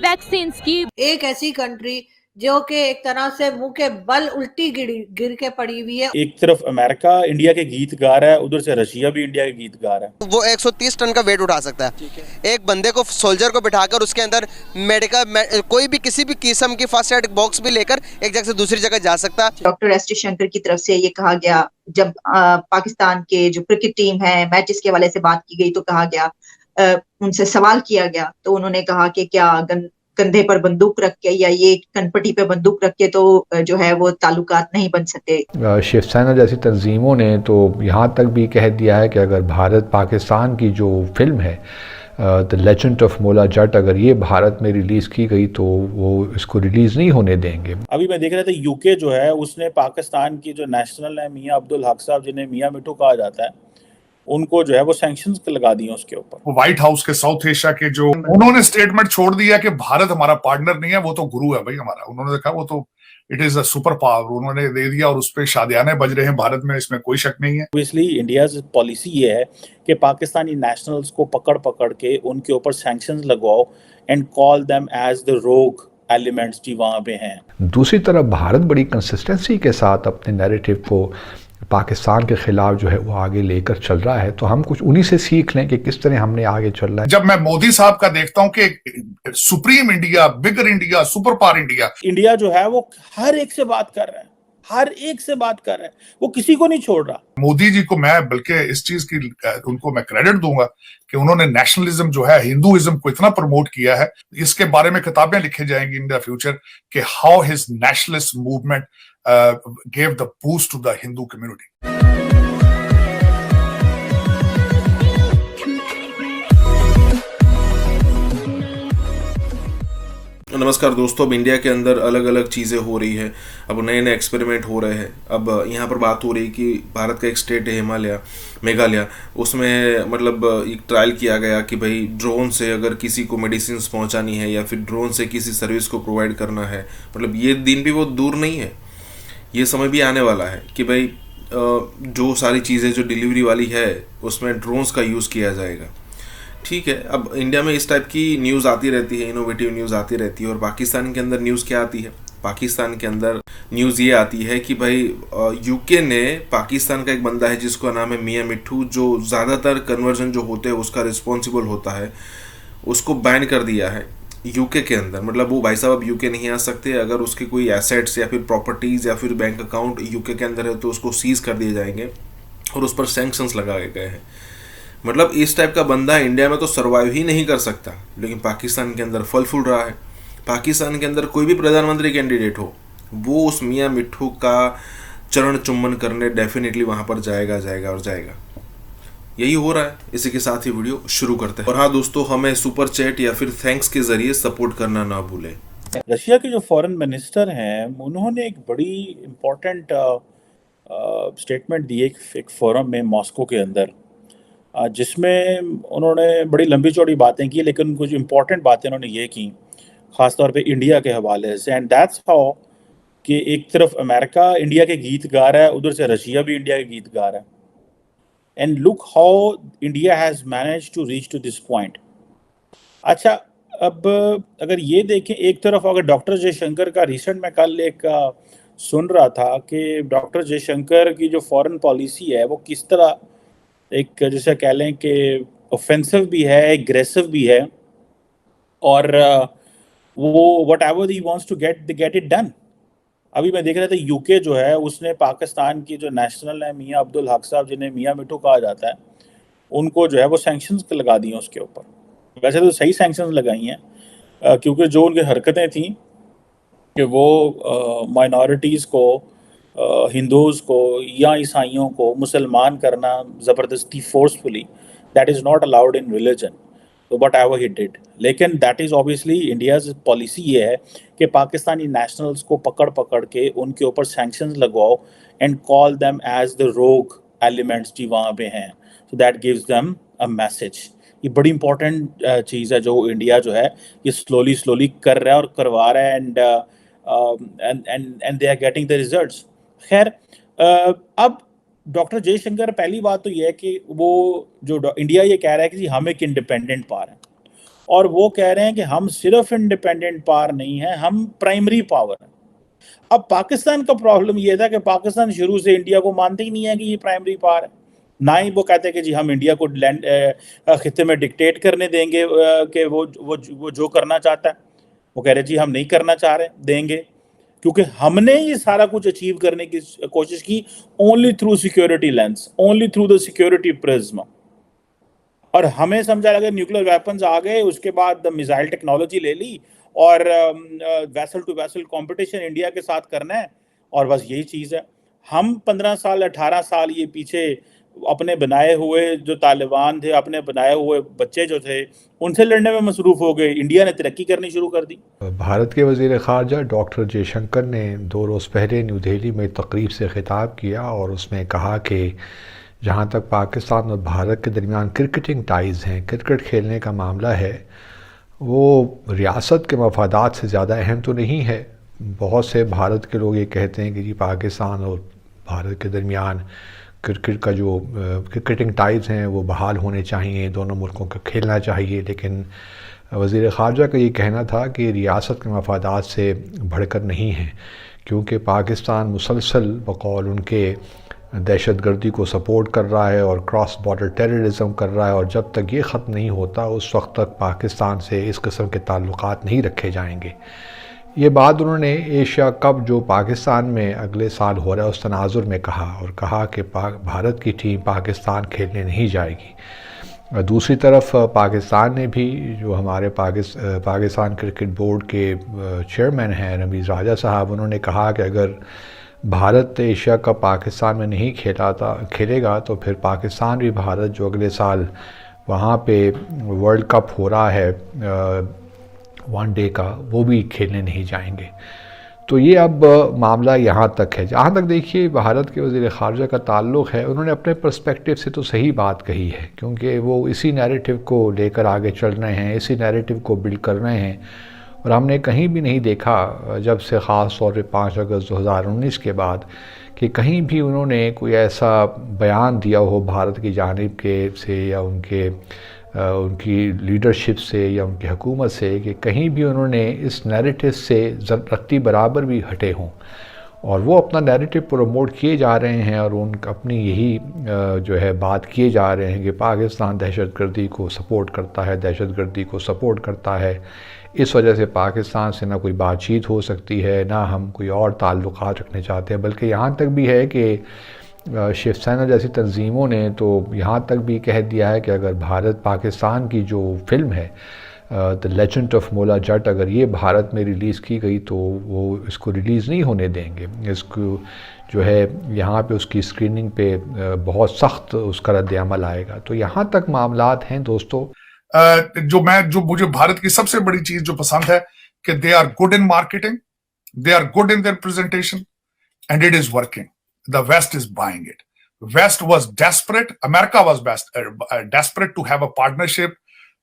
वैक्सीन की। एक ऐसी कंट्री जो कि एक तरह से मुंह के बल उल्टी गिर के पड़ी हुई है। एक तरफ अमेरिका इंडिया के गीत गा रहा है, उधर से रशिया भी इंडिया के गीत गा रहा है। वो 130 टन का वेट उठा सकता है। एक बंदे को, सोल्जर को बिठाकर उसके अंदर मेडिकल कोई भी किसी भी किस्म की फर्स्ट एड बॉक्स भी लेकर एक जगह से दूसरी जगह जा सकता है। डॉक्टर एस टी शंकर की तरफ से ये कहा गया, जब पाकिस्तान के जो क्रिकेट टीम है मैचेस के हवाले से बात की गई तो कहा गया, उनसे सवाल किया गया तो उन्होंने कहा कि क्या कंधे पर बंदूक रख के या ये कनपटी पे बंदूक रख के तो जो है वो ताल्लुकात नहीं बन सकते। शिवसेना जैसी तंजीमों ने तो यहाँ तक भी कह दिया है कि अगर भारत पाकिस्तान की जो फिल्म है द लेजेंड ऑफ मोला जट, अगर ये भारत में रिलीज़ की गई तो वो इसको रिलीज़ नहीं होने देंगे। अभी मैं देख रहा था यूके जो है उसने पाकिस्तान की जो नेशनल है मियां अब्दुल हक साहब, जिन्हें मियां मिठू कहा जाता है, उनको जो है वो सैंक्शंस लगा दिए उसके ऊपर। व्हाइट हाउस के साउथ एशिया के जो उन्होंने स्टेटमेंट छोड़ दिया कि भारत हमारा पार्टनर नहीं है, वो तो गुरु है भाई हमारा। उन्होंने देखा वो तो it is a super power, उन्होंने दे दिया और उस पर शादियाने बज रहे हैं भारत में, इसमें कोई शक नहीं है। ऑब्वियसली इंडिया की पॉलिसी ये है कि पाकिस्तानी नेशनल्स को पकड़ के उनके ऊपर सैंक्शंस लगवाओ and call them as the rogue elements जो वहाँ पे हैं। दूसरी तरफ भारत बड़ी कंसिस्टेंसी के साथ अपने नैरेटिव को पाकिस्तान के खिलाफ जो है वो आगे लेकर चल रहा है, तो हम कुछ उन्हीं से सीख लें कि किस तरह हमने आगे चल रहा है। जब मैं मोदी साहब का देखता हूं कि सुप्रीम इंडिया, बिगर इंडिया, सुपर पावर इंडिया जो है वो हर एक से बात कर रहा है, हर एक से बात कर रहा है, वो किसी को नहीं छोड़ रहा। मोदी जी को मैं बल्कि इस चीज की उनको मैं क्रेडिट दूंगा कि उन्होंने नेशनलिज्म जो है, हिंदुइज्म को इतना प्रमोट किया है। इसके बारे में किताबें लिखी जाएंगी इन द फ्यूचर कि how his nationalist movement gave the boost to the Hindu community. नमस्कार दोस्तों, अब इंडिया के अंदर अलग अलग चीज़ें हो रही है, अब नए नए एक्सपेरिमेंट हो रहे हैं। अब यहाँ पर बात हो रही कि भारत का एक स्टेट है मेघालय, उसमें मतलब एक ट्रायल किया गया कि भाई ड्रोन से अगर किसी को मेडिसिन पहुँचानी है या फिर ड्रोन से किसी सर्विस को प्रोवाइड करना है, मतलब ये दिन भी बहुत दूर नहीं है, ये समय भी आने वाला है कि भाई जो सारी चीज़ें जो डिलीवरी वाली है उसमें ड्रोन्स का यूज़ किया जाएगा। ठीक है, अब इंडिया में इस टाइप की न्यूज़ आती रहती है, इनोवेटिव न्यूज़ आती रहती है। और पाकिस्तान के अंदर न्यूज़ क्या आती है? पाकिस्तान के अंदर न्यूज़ ये आती है कि भाई यूके ने, पाकिस्तान का एक बंदा है जिसका नाम है मियां मिट्ठू, जो ज़्यादातर कन्वर्जन जो होते हैं उसका रिस्पॉन्सिबल होता है, उसको बैन कर दिया है यूके के अंदर। मतलब वो भाई साहब अब यूके नहीं आ सकते। अगर उसके कोई एसेट्स या फिर प्रॉपर्टीज़ या फिर बैंक अकाउंट यूके के अंदर है तो उसको सीज़ कर दिए जाएंगे और उस पर सैंक्शंस लगाए गए हैं। मतलब इस टाइप का बंदा इंडिया में तो सर्वाइव ही नहीं कर सकता, लेकिन पाकिस्तान के अंदर फल फूल रहा है। पाकिस्तान के अंदर कोई भी प्रधानमंत्री कैंडिडेट हो, वो उस मियां मिट्ठू का चरण चुम्बन करने डेफिनेटली वहाँ पर जाएगा और जाएगा। यही हो रहा है। इसी के साथ ही वीडियो शुरू करते हैं। और हाँ दोस्तों, हमें सुपर चैट या फिर थैंक्स के जरिए सपोर्ट करना ना भूलें। रशिया के जो फॉरेन मिनिस्टर हैं उन्होंने एक बड़ी इम्पोर्टेंट स्टेटमेंट दी एक फोरम में मॉस्को के अंदर, जिसमें उन्होंने बड़ी लंबी चौड़ी बातें की, लेकिन कुछ इम्पोर्टेंट बातें उन्होंने ये की ख़ासतौर पे इंडिया के हवाले से। एंड दैट्स हाउ कि एक तरफ अमेरिका इंडिया के गीत गा रहा है, उधर से रशिया भी इंडिया के गीत गा रहा है। And look how India has manage to reach to this point. अच्छा, अब अगर ये देखें, एक तरफ अगर डॉक्टर जयशंकर का रिसेंट में कल एक सुन रहा था कि डॉक्टर जयशंकर की जो फॉरेन पॉलिसी है वो किस तरह एक जैसे कह लें कि ऑफेंसिव भी है, एग्रेसिव भी है, और वो whatever he wants to get it done. अभी मैं देख रहा था यूके जो है उसने पाकिस्तान की जो नेशनल है मियां अब्दुल हक साहब, जिन्हें मियां मिट्ठू कहा जाता है, उनको जो है वो सैंक्शंस लगा दी हैं उसके ऊपर। वैसे तो सही सैंक्शंस लगाई हैं, क्योंकि जो उनकी हरकतें थी कि वो माइनॉरिटीज़ को, हिंदूज़ को या ईसाइयों को मुसलमान करना ज़बरदस्ती forcefully, that is not allowed in religion, तो वट एवर ही डिड। लेकिन that is obviously India's policy ये है कि पाकिस्तानी नेशनल्स को पकड़ के उनके ऊपर सैंक्शंस लगवाओ and call them as the rogue elements जो वहाँ पे हैं, so that gives them a message. ये बड़ी इंपॉर्टेंट चीज़ है जो इंडिया जो है ये स्लोली कर रहा है और करवा रहा है, and they are getting the results. खैर, अब डॉक्टर जयशंकर, पहली बात तो ये है कि वो जो इंडिया ये कह रहा है कि जी हम एक इंडिपेंडेंट पावर हैं, और वो कह रहे हैं कि हम सिर्फ इंडिपेंडेंट पावर नहीं है, हम प्राइमरी पावर हैं। अब पाकिस्तान का प्रॉब्लम ये था कि पाकिस्तान शुरू से इंडिया को मानते ही नहीं है कि ये प्राइमरी पावर है, ना ही वो कहते हैं कि जी हम इंडिया को लैंड खित्ते में डिक्टेट करने देंगे कि वो जो करना चाहता है। वो कह रहे जी हम नहीं करना चाह रहे देंगे, क्योंकि हमने ये सारा कुछ अचीव करने की कोशिश की only through security lens, only through the security prism. और हमें समझा लगा न्यूक्लियर वेपन्स आ गए, उसके बाद मिसाइल टेक्नोलॉजी ले ली और vessel to vessel competition India के साथ करना है, और बस यही चीज़ है। हम 15 साल 18 साल ये पीछे अपने बनाए हुए जो तालिबान थे, अपने बनाए हुए बच्चे जो थे, उनसे लड़ने में मसरूफ़ हो गए। इंडिया ने तरक्की करनी शुरू कर दी। भारत के वज़ीर ख़ारजा डॉक्टर जयशंकर ने 2 रोज़ पहले न्यू दिल्ली में तकरीब से ख़िताब किया और उसमें कहा कि जहाँ तक पाकिस्तान और भारत के दरमियान क्रिकेटिंग टाइज़ हैं, क्रिकेट खेलने का मामला है, वो रियासत के मफादात से ज़्यादा अहम तो नहीं है। बहुत से भारत के लोग ये कहते हैं कि जी पाकिस्तान और भारत के दरमियान क्रिकेट का जो क्रिकेटिंग टाइज़ हैं वो बहाल होने चाहिए, दोनों मुल्कों को खेलना चाहिए। लेकिन वज़ीर ख़ारजा का ये कहना था कि रियासत के मफादात से बढ़कर नहीं है, क्योंकि पाकिस्तान मुसलसल बकौल उनके दहशतगर्दी को सपोर्ट कर रहा है और क्रॉस बॉर्डर टेररिज्म कर रहा है, और जब तक ये ख़त्म नहीं होता उस वक्त तक पाकिस्तान से इस किस्म के ताल्लुकात नहीं रखे जाएंगे। ये बात उन्होंने एशिया कप जो पाकिस्तान में अगले साल हो रहा है उस तनाजुर में कहा, और कहा कि भारत की टीम पाकिस्तान खेलने नहीं जाएगी। दूसरी तरफ पाकिस्तान ने भी, जो हमारे पाकिस्तान क्रिकेट बोर्ड के चेयरमैन हैं रमीज़ राजा साहब, उन्होंने कहा कि अगर भारत एशिया कप पाकिस्तान में नहीं खेलेगा तो फिर पाकिस्तान भी भारत जो अगले साल वहाँ पे वर्ल्ड कप हो रहा है 1 डे का, वो भी खेलने नहीं जाएंगे। तो ये अब मामला यहाँ तक है। जहाँ तक देखिए भारत के वज़ीर ख़ारजा का ताल्लुक़ है, उन्होंने अपने पर्सपेक्टिव से तो सही बात कही है, क्योंकि वो इसी नैरेटिव को लेकर आगे चल रहे हैं, इसी नैरेटिव को बिल्ड कर रहे हैं। और हमने कहीं भी नहीं देखा जब से ख़ास तौर पे 5 अगस्त 2019 के बाद कि कहीं भी उन्होंने कोई ऐसा बयान दिया हो भारत की जानिब के से या उनकी लीडरशिप से या उनकी हुकूमत से कि कहीं भी उन्होंने इस नैरेटिव से रत्ती बराबर भी हटे हों, और वो अपना नैरेटिव प्रमोट किए जा रहे हैं और अपनी यही जो है बात किए जा रहे हैं कि पाकिस्तान दहशतगर्दी को सपोर्ट करता है, दहशतगर्दी को सपोर्ट करता है। इस वजह से पाकिस्तान से ना कोई बातचीत हो सकती है, ना हम कोई और ताल्लुकात रखने चाहते हैं। बल्कि यहाँ तक भी है कि शिवसेना जैसी तंजीमों ने तो यहाँ तक भी कह दिया है कि अगर भारत पाकिस्तान की जो फिल्म है द लेजेंड ऑफ मोला जट अगर ये भारत में रिलीज़ की गई तो वो इसको रिलीज़ नहीं होने देंगे। इसको जो है यहाँ पे उसकी स्क्रीनिंग पे बहुत सख्त उसका रद्द-ए-अमल आएगा। तो यहाँ तक मामलात हैं दोस्तों। जो मुझे भारत की सबसे बड़ी चीज जो पसंद है कि they are good in marketing, they are good in their presentation and it is working. The west is buying it. West was desperate, America was desperate to have a partnership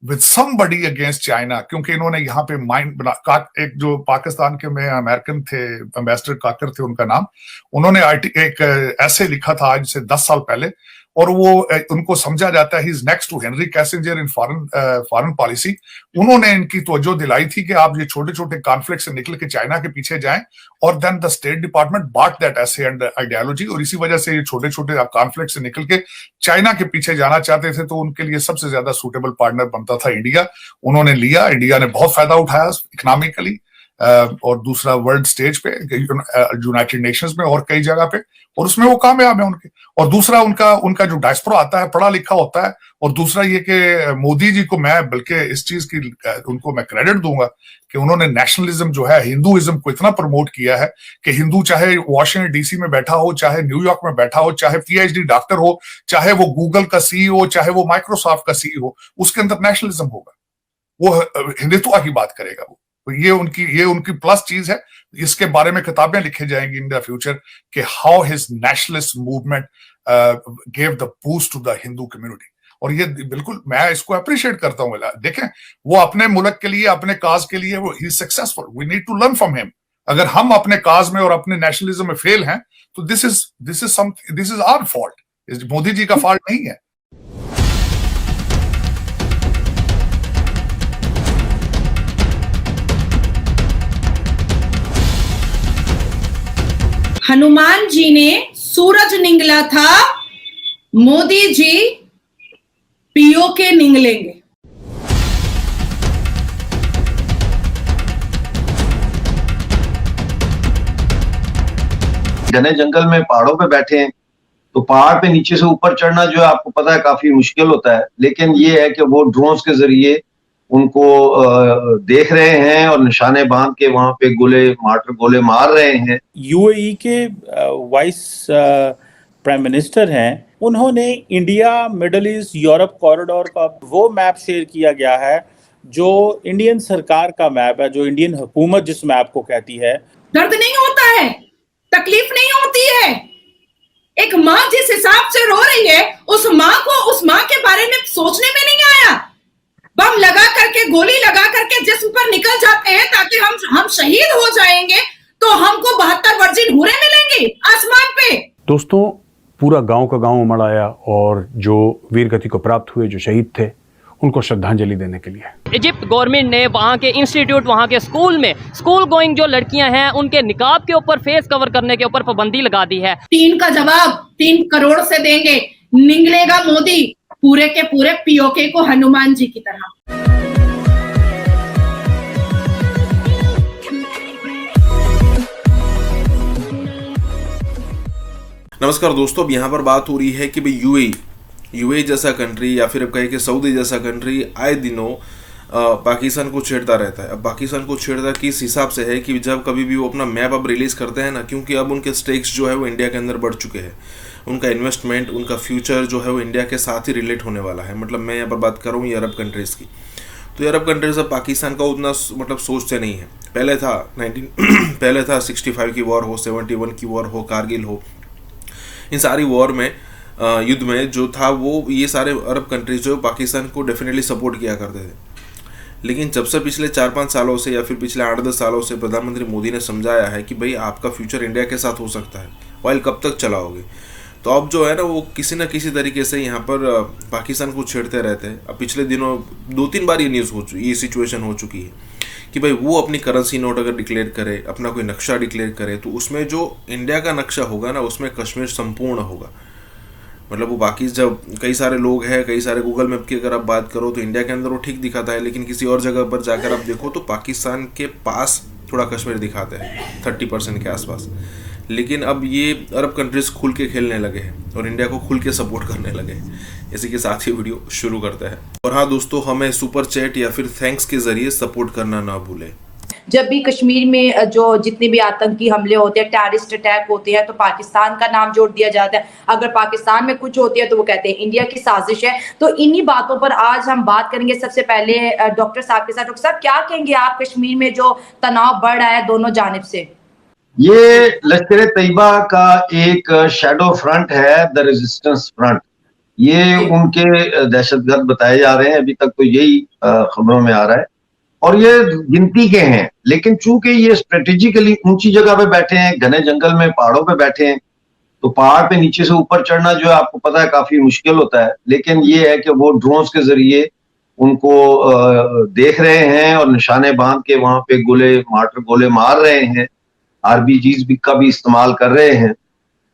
with somebody against China, क्योंकि इन्होंने यहाँ पे mind बना। एक जो पाकिस्तान के में American थे, एम्बेसडर काकर थे उनका नाम, उन्होंने एक ऐसे लिखा था आज से 10 साल पहले, और वो उनको समझा जाता है he is next to Henry Kissinger in foreign policy. उन्होंने इनकी तवज्जो दिलाई थी कि आप ये छोटे छोटे कॉन्फ्लिक्ट से निकल के चाइना के पीछे जाएं, और then the state department bought that ऐसे एंड आइडियोलॉजी, और इसी वजह से ये छोटे छोटे कॉन्फ्लिक्ट से निकल के चाइना के पीछे जाना चाहते थे। तो उनके लिए सबसे ज्यादा सूटेबल पार्टनर बनता था इंडिया। उन्होंने लिया, इंडिया ने बहुत फायदा उठाया इकोनॉमिकली, और दूसरा वर्ल्ड स्टेज पे, यूनाइटेड नेशंस में और कई जगह पे, और उसमें वो कामयाब है उनके। और दूसरा उनका जो डायस्पोरा आता है पढ़ा लिखा होता है। और दूसरा ये कि मोदी जी को मैं बल्कि इस चीज की उनको मैं क्रेडिट दूंगा कि उन्होंने नेशनलिज्म जो है, हिंदुइज्म को इतना प्रमोट किया है कि हिंदू चाहे वॉशिंगटन डीसी में बैठा हो, चाहे न्यूयॉर्क में बैठा हो, चाहे पीएचडी डॉक्टर हो, चाहे वो गूगल का सीईओ, चाहे वो माइक्रोसॉफ्ट का सीईओ, उसके अंदर नेशनलिज्म होगा, वो हिंदुत्व की बात करेगा। वो ये उनकी प्लस चीज है। इसके बारे में किताबें लिखी जाएंगी इन द फ्यूचर कि how his nationalist movement gave the boost to the Hindu community. और ये बिल्कुल मैं इसको अप्रिशिएट करता हूँ। देखें, वो अपने मुल्क के लिए, अपने काज के लिए वो ही is successful. We need to learn from him. अगर हम अपने काज में और अपने नेशनलिज्म में फेल हैं तो this is our fault, Modi ji का फॉल्ट नहीं है। हनुमान जी ने सूरज निगला था, मोदी जी पीओके निगलेंगे। घने जंगल में पहाड़ों पे बैठे हैं तो पहाड़ पे नीचे से ऊपर चढ़ना जो है आपको पता है काफी मुश्किल होता है, लेकिन ये है कि वो ड्रोन्स के जरिए उनको देख रहे हैं और निशाने बांध के वहां पे गोले मार रहे हैं। यूएई के वाइस प्राइम मिनिस्टर हैं, उन्होंने India middle east Europe corridor का वो मैप शेयर किया गया है जो इंडियन सरकार का मैप है, जो इंडियन हुकूमत जिस मैप को कहती है। दर्द नहीं होता है, तकलीफ नहीं होती है। एक माँ जिस हिसाब से रो रही है, उस माँ के बारे में सोचने में नहीं आया। बम लगा करके, गोली लगा करके जिस्म पर निकल जाते हैं ताकि हम शहीद हो जाएंगे, तो हमको 72 वर्जिन हूरें मिलेंगी आसमान पे। दोस्तों, पूरा गांव का गांव उमड़ आया और जो वीर गति को प्राप्त हुए, जो शहीद थे, उनको श्रद्धांजलि देने के लिए इजिप्ट गवर्नमेंट ने वहाँ के इंस्टीट्यूट, वहाँ के स्कूल में स्कूल गोइंग जो लड़कियां हैं उनके निकाब के ऊपर, फेस कवर करने के ऊपर पाबंदी लगा दी है। 3 का जवाब 3 करोड़ से देंगे, निगलेगा मोदी पूरे के पूरे पीओके को हनुमान जी की तरह। नमस्कार दोस्तों, अब यहाँ पर बात हो रही है कि भाई यूएई जैसा कंट्री या फिर अब कहे कि सऊदी जैसा कंट्री आए दिनों पाकिस्तान को छेड़ता रहता है। अब पाकिस्तान को छेड़ता किस हिसाब से है कि जब कभी भी वो अपना मैप अब रिलीज़ करते हैं ना, क्योंकि अब उनके स्टेक्स जो है वो इंडिया के अंदर बढ़ चुके हैं। उनका इन्वेस्टमेंट, उनका फ्यूचर जो है वो इंडिया के साथ ही रिलेट होने वाला है। मतलब मैं यहाँ पर बात कर रहा हूँ अरब कंट्रीज़ की। तो अरब कंट्रीज़ अब पाकिस्तान का उतना मतलब सोचते नहीं है। पहले था 65 की वॉर हो, 71 की वॉर हो, कारगिल हो, इन सारी वॉर में युद्ध में जो था वो ये सारे अरब कंट्रीज जो पाकिस्तान को डेफिनेटली सपोर्ट किया करते थे। लेकिन जब से पिछले 4-5 सालों से या फिर पिछले 8-10 सालों से प्रधानमंत्री मोदी ने समझाया है कि भाई आपका फ्यूचर इंडिया के साथ हो सकता है, ऑयल कब तक चलाओगे, तो अब जो है ना वो किसी न किसी तरीके से यहाँ पर पाकिस्तान को छेड़ते रहते हैं। अब पिछले दिनों 2-3 बार ये सिचुएशन हो चुकी है कि भाई वो अपनी करेंसी नोट अगर डिक्लेयर करे, अपना कोई नक्शा डिक्लेयर करे, तो उसमें जो इंडिया का नक्शा होगा ना उसमें कश्मीर संपूर्ण होगा। मतलब वो बाकी जब कई सारे लोग हैं, कई सारे गूगल मैप की अगर आप बात करो तो इंडिया के अंदर वो ठीक दिखाता है, लेकिन किसी और जगह पर जाकर आप देखो तो पाकिस्तान के पास थोड़ा कश्मीर दिखाता है 30% के आसपास। लेकिन अब ये अरब कंट्रीज खुल के खेलने लगे हैं और इंडिया को खुल के सपोर्ट करने लगे हैं। इसी के साथ ही वीडियो शुरू करता है। और हाँ दोस्तों, हमें सुपर चैट या फिर थैंक्स के जरिए सपोर्ट करना ना भूलें। जब भी कश्मीर में जो जितने भी आतंकी हमले होते हैं, टेररिस्ट अटैक होते हैं, तो पाकिस्तान का नाम जोड़ दिया जाता है। अगर पाकिस्तान में कुछ होती है तो वो कहते हैं इंडिया की साजिश है। तो इन्हीं बातों पर आज हम बात करेंगे। सबसे पहले डॉक्टर साहब के साथ। डॉक्टर साहब, क्या कहेंगे आप कश्मीर में जो तनाव बढ़ रहा है दोनों जानिब से? ये लश्कर तैयबा का एक शैडो फ्रंट है, द रेजिस्टेंस फ्रंट। ये उनके दहशतगर्द बताए जा रहे हैं, अभी तक तो यही खबरों में आ रहा है, और ये गिनती के हैं। लेकिन चूंकि ये स्ट्रेटेजिकली ऊंची जगह पे बैठे हैं, घने जंगल में, पहाड़ों पे बैठे हैं, तो पहाड़ पे नीचे से ऊपर चढ़ना जो है आपको पता है काफी मुश्किल होता है। लेकिन ये है कि वो ड्रोन्स के जरिए उनको देख रहे हैं और निशाने बांध के वहां पे मार्टर गोले मार रहे हैं, आरबीजीज का भी इस्तेमाल कर रहे हैं।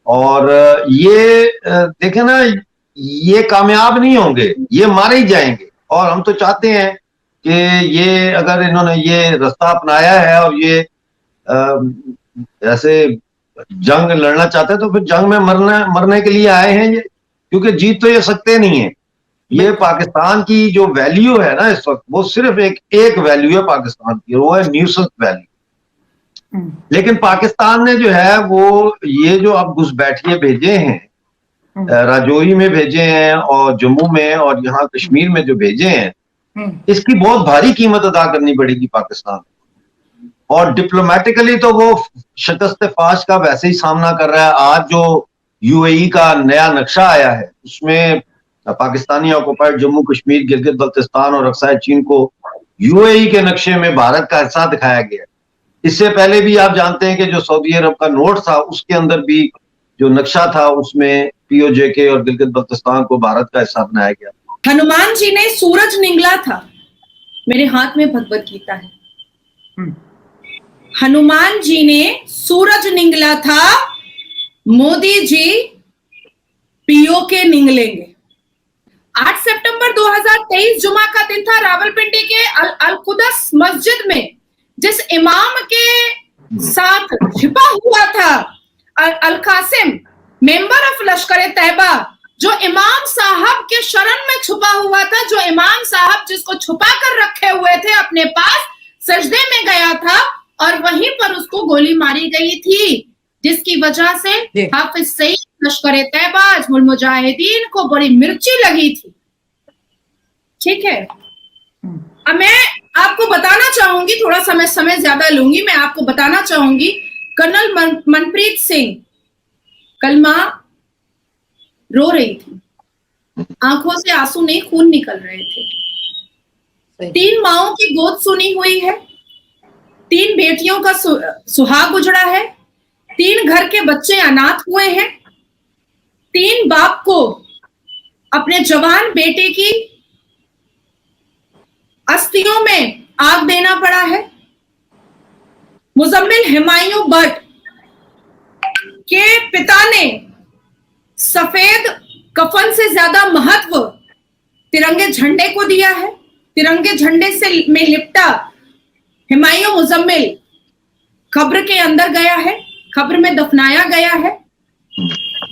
और ये देखे ना, ये कामयाब नहीं होंगे, ये मारे ही जाएंगे। और हम तो चाहते हैं कि ये अगर इन्होंने ये रास्ता अपनाया है और ये ऐसे जंग लड़ना चाहते हैं तो फिर जंग में मरने के लिए आए हैं ये, क्योंकि जीत तो ये सकते नहीं है। ये पाकिस्तान की जो वैल्यू है ना इस वक्त, वो सिर्फ एक वैल्यू है पाकिस्तान की, वो है न्यूसेंस वैल्यू। लेकिन पाकिस्तान ने जो है वो ये जो अब घुसपैठिए भेजे हैं, राजौरी में भेजे हैं और जम्मू में और यहाँ कश्मीर में जो भेजे हैं, इसकी बहुत भारी कीमत अदा करनी पड़ेगी पाकिस्तान। और डिप्लोमेटिकली तो वो शिकस्त फाश का वैसे ही सामना कर रहा है। आज जो यूएई का नया नक्शा आया है उसमें पाकिस्तानी ऑक्युपाइड जम्मू कश्मीर, गिलगित बल्तिस्तान और अक्साई चीन को यूएई के नक्शे में भारत का हिस्सा दिखाया गया है। इससे पहले भी आप जानते हैं कि जो सऊदी अरब का नोट था उसके अंदर भी जो नक्शा था उसमें पीओजेके और गिलगित बल्तिस्तान को भारत का हिस्सा बनाया गया। हनुमान जी ने सूरज निगला था, मेरे हाथ में भगवत गीता है। हनुमान जी ने सूरज निगला था, मोदी जी पीओके निगलेंगे। 8 सितंबर 2023 जुमा का दिन था। रावलपिंडी के अल-कुदस मस्जिद में जिस इमाम के साथ छिपा हुआ था अल कासिम, मेंबर ऑफ लश्कर तैयबा, जो इमाम साहब के शरण में छुपा हुआ था, जो इमाम साहब जिसको छुपा कर रखे हुए थे अपने पास, सजदे में गया था और वहीं पर उसको गोली मारी गई थी, जिसकी वजह से हाफिज सईद लश्कर तैयबा अजमुल मुजाहिदीन को बड़ी मिर्ची लगी थी। ठीक है, अब मैं आपको बताना चाहूंगी, थोड़ा समय ज्यादा लूंगी, मैं आपको बताना चाहूंगी, कर्नल मनप्रीत सिंह कल मां रो रही थी, आंखों से आंसू नहीं, खून निकल रहे थे। 3 माओं की गोद सुनी हुई है, 3 बेटियों का सुहाग उजड़ा है, 3 घर के बच्चे अनाथ हुए हैं, 3 बाप को अपने जवान बेटे की अस्थियों में आग देना पड़ा है। मुजम्मिल हुमायूं भट्ट के पिता ने सफेद कफन से ज्यादा महत्व तिरंगे झंडे को दिया है। तिरंगे झंडे से में लिपटा हुमायूं मुजम्मिल कब्र के अंदर गया है, कब्र में दफनाया गया है।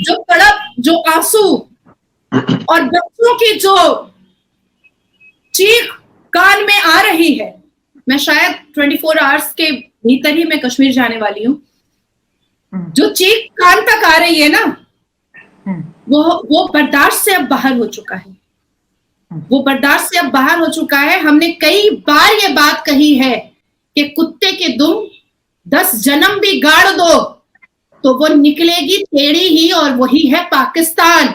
जो तड़प, जो आंसू और बच्चों की जो चीख कान में आ रही है, मैं शायद 24 आवर्स के भीतर ही मैं कश्मीर जाने वाली हूँ। जो चीख कान तक आ रही है ना, वो बर्दाश्त से अब बाहर हो चुका है, वो बर्दाश्त से अब बाहर हो चुका है। हमने कई बार ये बात कही है कि कुत्ते के दुम 10 जन्म भी गाड़ दो तो वो निकलेगी टेढ़ी ही, और वही है पाकिस्तान।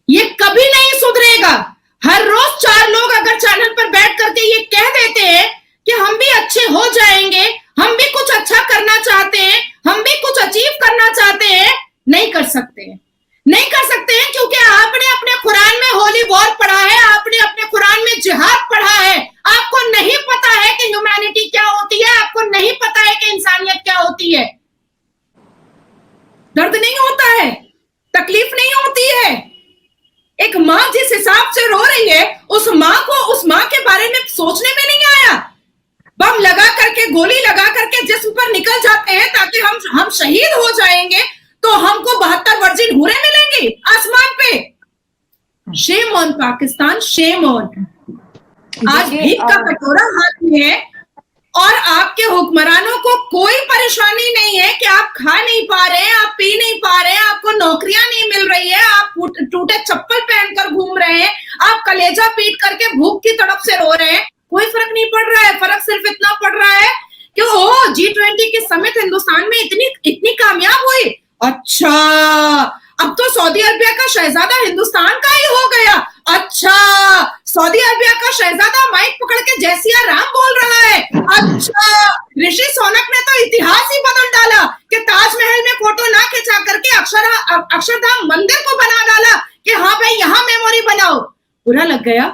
ये कभी नहीं सुधरेगा। हर रोज 4 लोग अगर चैनल पर बैठ करके ये कह देते हैं कि हम भी अच्छे हो जाएंगे, हम भी कुछ अच्छा करना चाहते हैं, हम भी कुछ अचीव करना चाहते हैं, नहीं कर सकते हैं, नहीं कर सकते हैं, क्योंकि आपने अपने कुरान में होली वॉर पढ़ा है, आपने अपने कुरान में जिहाद पढ़ा है, आपको नहीं पता है कि ह्यूमैनिटी क्या होती है, आपको नहीं पता है कि इंसानियत क्या होती है। दर्द नहीं होता है, तकलीफ नहीं होती है। एक माँ जिस हिसाब से रो रही है, उस माँ के बारे में सोचने में नहीं आया। बम लगा करके, गोली लगा करके जिस्म पर निकल जाते हैं ताकि हम शहीद हो जाएंगे, तो हमको 72 वर्जिन हूरें मिलेंगी आसमान पे। Shame on Pakistan, shame on. आज भीख का कटोरा हाथ में है और आपके हुक्मरानों को कोई परेशानी नहीं है कि आप खा नहीं पा रहे हैं, आप पी नहीं पा रहे हैं, आपको नौकरियां नहीं मिल रही है, आप टूटे चप्पल पहनकर घूम रहे हैं, आप कलेजा पीट करके भूख की तड़प से रो रहे हैं। कोई फर्क नहीं पड़ रहा है। फर्क सिर्फ इतना पड़ रहा है कि G20 के समिट हिंदुस्तान में इतनी कामयाब हुई। अच्छा, अब तो सऊदी अरबिया का शहजादा हिंदुस्तान का ही हो गया। अच्छा, सऊदी अरबिया का शहजादा माइक पकड़ के जय सिया राम बोल रहा है। अच्छा, ऋषि सोनक ने तो इतिहास ही बदल डाला कि ताजमहल में फोटो ना खिंचा करके अक्षरधाम मंदिर को बना डाला कि हाँ भाई यहाँ मेमोरी बनाओ। बुरा लग गया,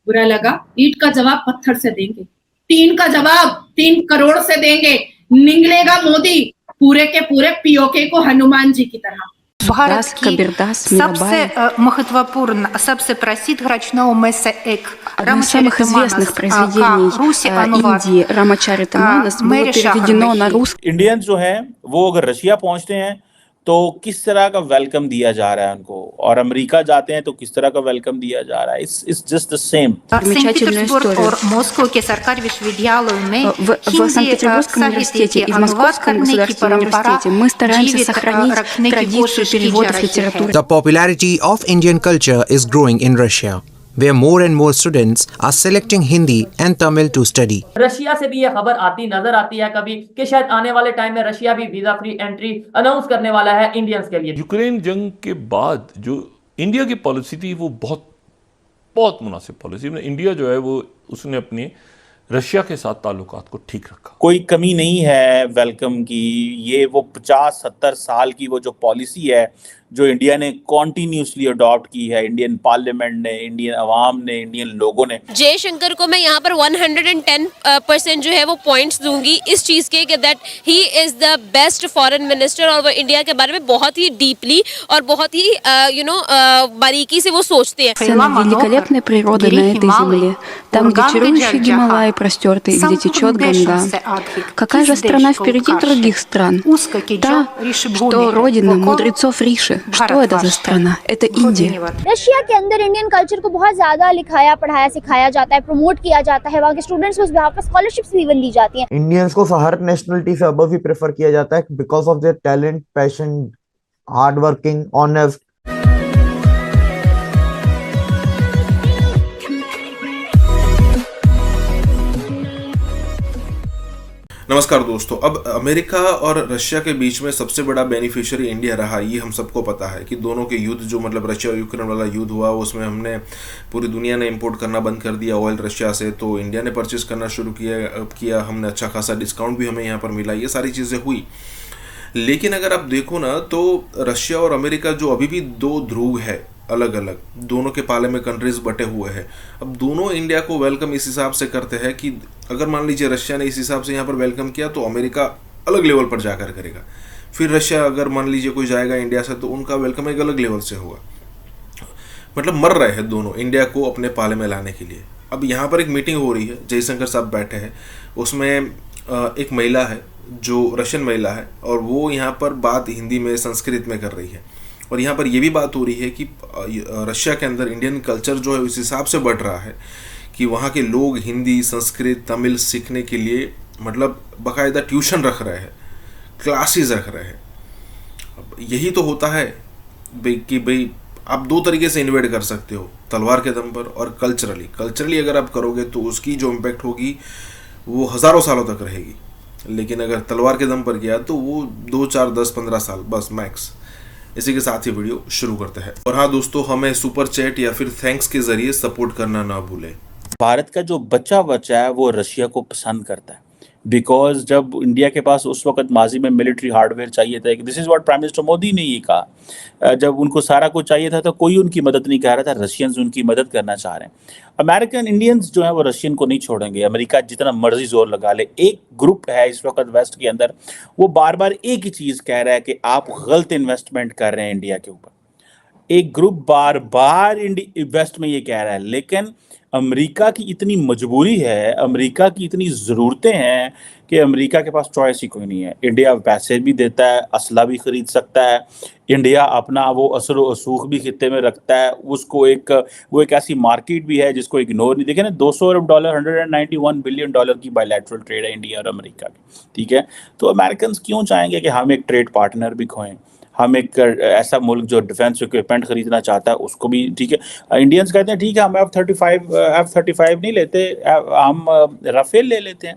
बुरा लगा। ईंट का जवाब पत्थर से देंगे, टीन का जवाब 3 करोड़ से देंगे। निगलेगा मोदी पूरे के पूरे पीओके को हनुमान जी की तरह। भारत की सबसे महत्वपूर्ण, सबसे प्रसिद्ध रचनाओं में से एक одно из самых известных произведений Индии Рамачаритаманас было переведено на русский. इंडियंस जो हैं वो अगर रशिया पहुंचते हैं तो किस तरह का वेलकम दिया जा रहा है उनको, और अमेरिका जाते हैं तो किस तरह का वेलकम दिया जा रहा है। It's just the same. Санкт-Петербург और मॉस्को के सरकारी विश्वविद्यालयों में в Санкт-Петербургском университете и в Московском государственном университете мы стараемся сохранить традицию переводов литературы. The popularity of Indian culture is growing in Russia, where more and more students are selecting Hindi and Tamil to study. Russia से भी ये खबर आती नजर आती है कभी कि शायद आने वाले टाइम में रशिया भी वीजा फ्री एंट्री अनाउंस करने वाला है इंडियंस के लिए। यूक्रेन जंग के बाद जो इंडिया की पॉलिसी थी वो बहुत मुनासिब पॉलिसी। इंडिया जो है वो उसने अपने रशिया के साथ ताल्लुकात को ठीक रखा। कोई कमी नहीं है वेलकम की। ये वो 50-70 साल की वो जो पॉलिसी है जो इंडिया ने कॉन्टिन्यूसली अडॉप्ट की है, इंडियन पार्लियामेंट ने, इंडियन अवाम ने, इंडियन लोगों ने। जयशंकर को मैं यहाँ पर 110% जो है वो पॉइंट्स दूंगी इस चीज़ के कि that he is the best foreign minister, और वो इंडिया के बारे में बहुत ही डीपली और बहुत ही बारीकी से वो सोचते हैं। Сцена великолепной природы на этой земле, там, где чарующие Гималаи простерты и где течет Ганга. Какая же страна впереди других стран? Та, что родина мудрецов Риши. Что это за страна? Это Индия. रशिया के अंदर इंडियन कल्चर को बहुत ज्यादा लिखाया, पढ़ाया, सिखाया जाता है, प्रमोट किया जाता है। वहाँ के स्टूडेंट्स को उस बिहाफ पर स्कॉलरशिप्स भी दी जाती हैं। इंडियंस को हर नेशनलिटी से अबव ही प्रेफर किया जाता है because of their talent, passion, hard working, honest. नमस्कार दोस्तों। अब अमेरिका और रशिया के बीच में सबसे बड़ा बेनिफिशियरी इंडिया रहा, ये हम सबको पता है कि दोनों के युद्ध जो मतलब रशिया और यूक्रेन वाला युद्ध हुआ उसमें हमने पूरी दुनिया ने इंपोर्ट करना बंद कर दिया ऑयल रशिया से, तो इंडिया ने परचेज करना शुरू किया। हमने अच्छा खासा डिस्काउंट भी हमें यहाँ पर मिला, ये सारी चीज़ें हुई। लेकिन अगर आप देखो ना तो रशिया और अमेरिका जो अभी भी 2 ध्रुव है अलग अलग, दोनों के पाले में कंट्रीज बटे हुए हैं। अब दोनों इंडिया को वेलकम इस हिसाब से करते हैं कि अगर मान लीजिए रशिया ने इस हिसाब से यहाँ पर वेलकम किया तो अमेरिका अलग लेवल पर जाकर करेगा। फिर रशिया अगर मान लीजिए कोई जाएगा इंडिया से तो उनका वेलकम एक अलग लेवल से होगा। मतलब मर रहे हैं दोनों इंडिया को अपने पाले में लाने के लिए। अब यहाँ पर एक मीटिंग हो रही है, जयशंकर साहब बैठे हैं, उसमें एक महिला है जो रशियन महिला है और वो यहाँ पर बात हिंदी में संस्कृत में कर रही है। और यहाँ पर यह भी बात हो रही है कि रशिया के अंदर इंडियन कल्चर जो है उस हिसाब से बढ़ रहा है कि वहाँ के लोग हिंदी, संस्कृत, तमिल सीखने के लिए मतलब बाकायदा ट्यूशन रख रहे हैं, क्लासेस रख रहे हैं। अब यही तो होता है कि भाई आप 2 तरीके से इन्वेट कर सकते हो, तलवार के दम पर और कल्चरली अगर आप करोगे तो उसकी जो इम्पैक्ट होगी वो हज़ारों सालों तक रहेगी। लेकिन अगर तलवार के दम पर गया तो वो 2, 4, 10, 15 साल बस मैक्स। इसी के साथ ही वीडियो शुरू करते हैं। और हाँ दोस्तों, हमें सुपर चैट या फिर थैंक्स के जरिए सपोर्ट करना ना भूलें। भारत का जो बच्चा है वो रशिया को पसंद करता है, बिकॉज जब इंडिया के पास उस वक्त माजी में मिलिट्री हार्डवेयर चाहिए था, this is what prime minister Modi ने ये कहा, जब उनको सारा कुछ चाहिए था तो कोई उनकी मदद नहीं कर रहा था, रशियंस उनकी मदद करना चाह रहे हैं। अमेरिकन इंडियंस जो है वो रशियन को नहीं छोड़ेंगे, अमेरिका जितना मर्जी जोर लगा ले। एक ग्रुप है इस वक्त वेस्ट के अंदर, वो बार बार एक ही चीज़ कह रहा है कि आप गलत इन्वेस्टमेंट कर रहे हैं इंडिया के ऊपर। एक ग्रुप बार बार वेस्ट में ये कह रहा है, लेकिन अमेरिका की इतनी मजबूरी है, अमेरिका की इतनी ज़रूरतें हैं कि अमेरिका के पास चॉइस ही कोई नहीं है। इंडिया पैसे भी देता है, असला भी खरीद सकता है, इंडिया अपना वो असर व असूख भी खित्ते में रखता है, उसको वो एक ऐसी मार्केट भी है जिसको इग्नोर नहीं। देखें ना, $200 अरब, $191 बिलियन की बायलैटरल ट्रेड है इंडिया और अमेरिका की, ठीक है। तो अमेरिकन क्यों चाहेंगे कि हम एक ट्रेड पार्टनर भी खोएं, हम एक ऐसा मुल्क जो डिफेंस इक्विपमेंट खरीदना चाहता है उसको भी, ठीक है। इंडियंस कहते हैं ठीक है, हम F-35 नहीं लेते, हम राफेल ले लेते हैं,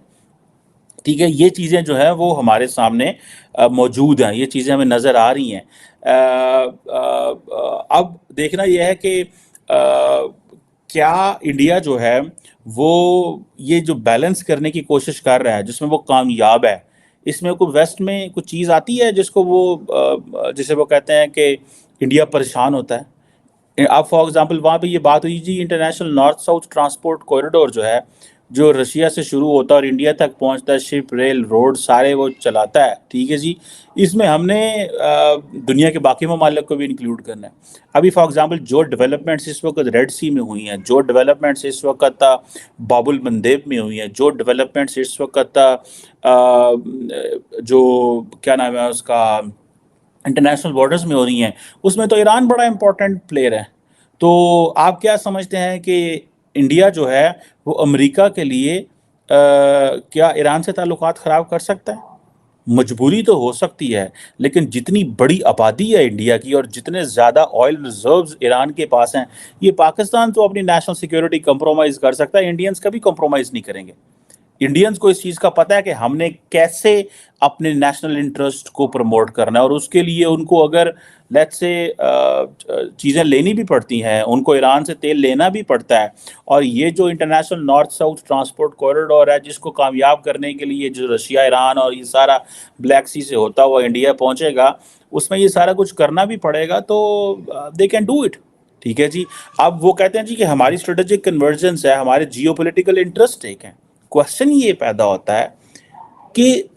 ठीक है। ये चीज़ें जो है वो हमारे सामने मौजूद हैं, ये चीज़ें हमें नज़र आ रही हैं। अब देखना यह है कि क्या इंडिया जो है वो ये जो बैलेंस करने की कोशिश कर रहा है, जिसमें वो कामयाब है, इसमें कोई वेस्ट में कुछ चीज़ आती है जिसको वो जिसे वो कहते हैं कि इंडिया परेशान होता है। अब फॉर एग्जांपल वहाँ पे ये बात हुई जी, International North South Transport Corridor जो है, जो रशिया से शुरू होता है और इंडिया तक पहुँचता है, शिप, रेल, रोड सारे वो चलाता है, ठीक है जी। इसमें हमने दुनिया के बाकी ममालिक को भी इंक्लूड करना है। अभी फॉर एग्जांपल जो डेवलपमेंट्स इस वक्त रेड सी में हुई हैं, जो डेवलपमेंट्स इस वक्त बाबुल मंदेब में हुई हैं, जो डेवलपमेंट्स इस वक्त जो क्या नाम है उसका इंटरनेशनल बॉर्डर्स में हो रही हैं, उसमें तो ईरान बड़ा इंपॉर्टेंट प्लेयर है। तो आप क्या समझते हैं कि इंडिया जो है वो अमेरिका के लिए क्या ईरान से ताल्लुकात ख़राब कर सकता है? मजबूरी तो हो सकती है, लेकिन जितनी बड़ी आबादी है इंडिया की और जितने ज़्यादा ऑयल रिजर्व्स ईरान के पास हैं, ये पाकिस्तान तो अपनी नेशनल सिक्योरिटी कंप्रोमाइज़ कर सकता है, इंडियंस कभी कंप्रोमाइज़ नहीं करेंगे। इंडियंस को इस चीज़ का पता है कि हमने कैसे अपने नेशनल इंटरेस्ट को प्रमोट करना है, और उसके लिए उनको अगर लेट्स से चीज़ें लेनी भी पड़ती हैं, उनको ईरान से तेल लेना भी पड़ता है। और ये जो international North South Transport corridor है, जिसको कामयाब करने के लिए जो रशिया, ईरान और ये सारा ब्लैक सी से होता हुआ इंडिया पहुंचेगा, उसमें ये सारा कुछ करना भी पड़ेगा, तो दे कैन डू इट, ठीक है जी। अब वो कहते हैं जी कि हमारी स्ट्रेटेजिक कन्वर्जेंस है, हमारे जियोपॉलिटिकल इंटरेस्ट एक हैं। क्वेश्चन ये पैदा होता है कि,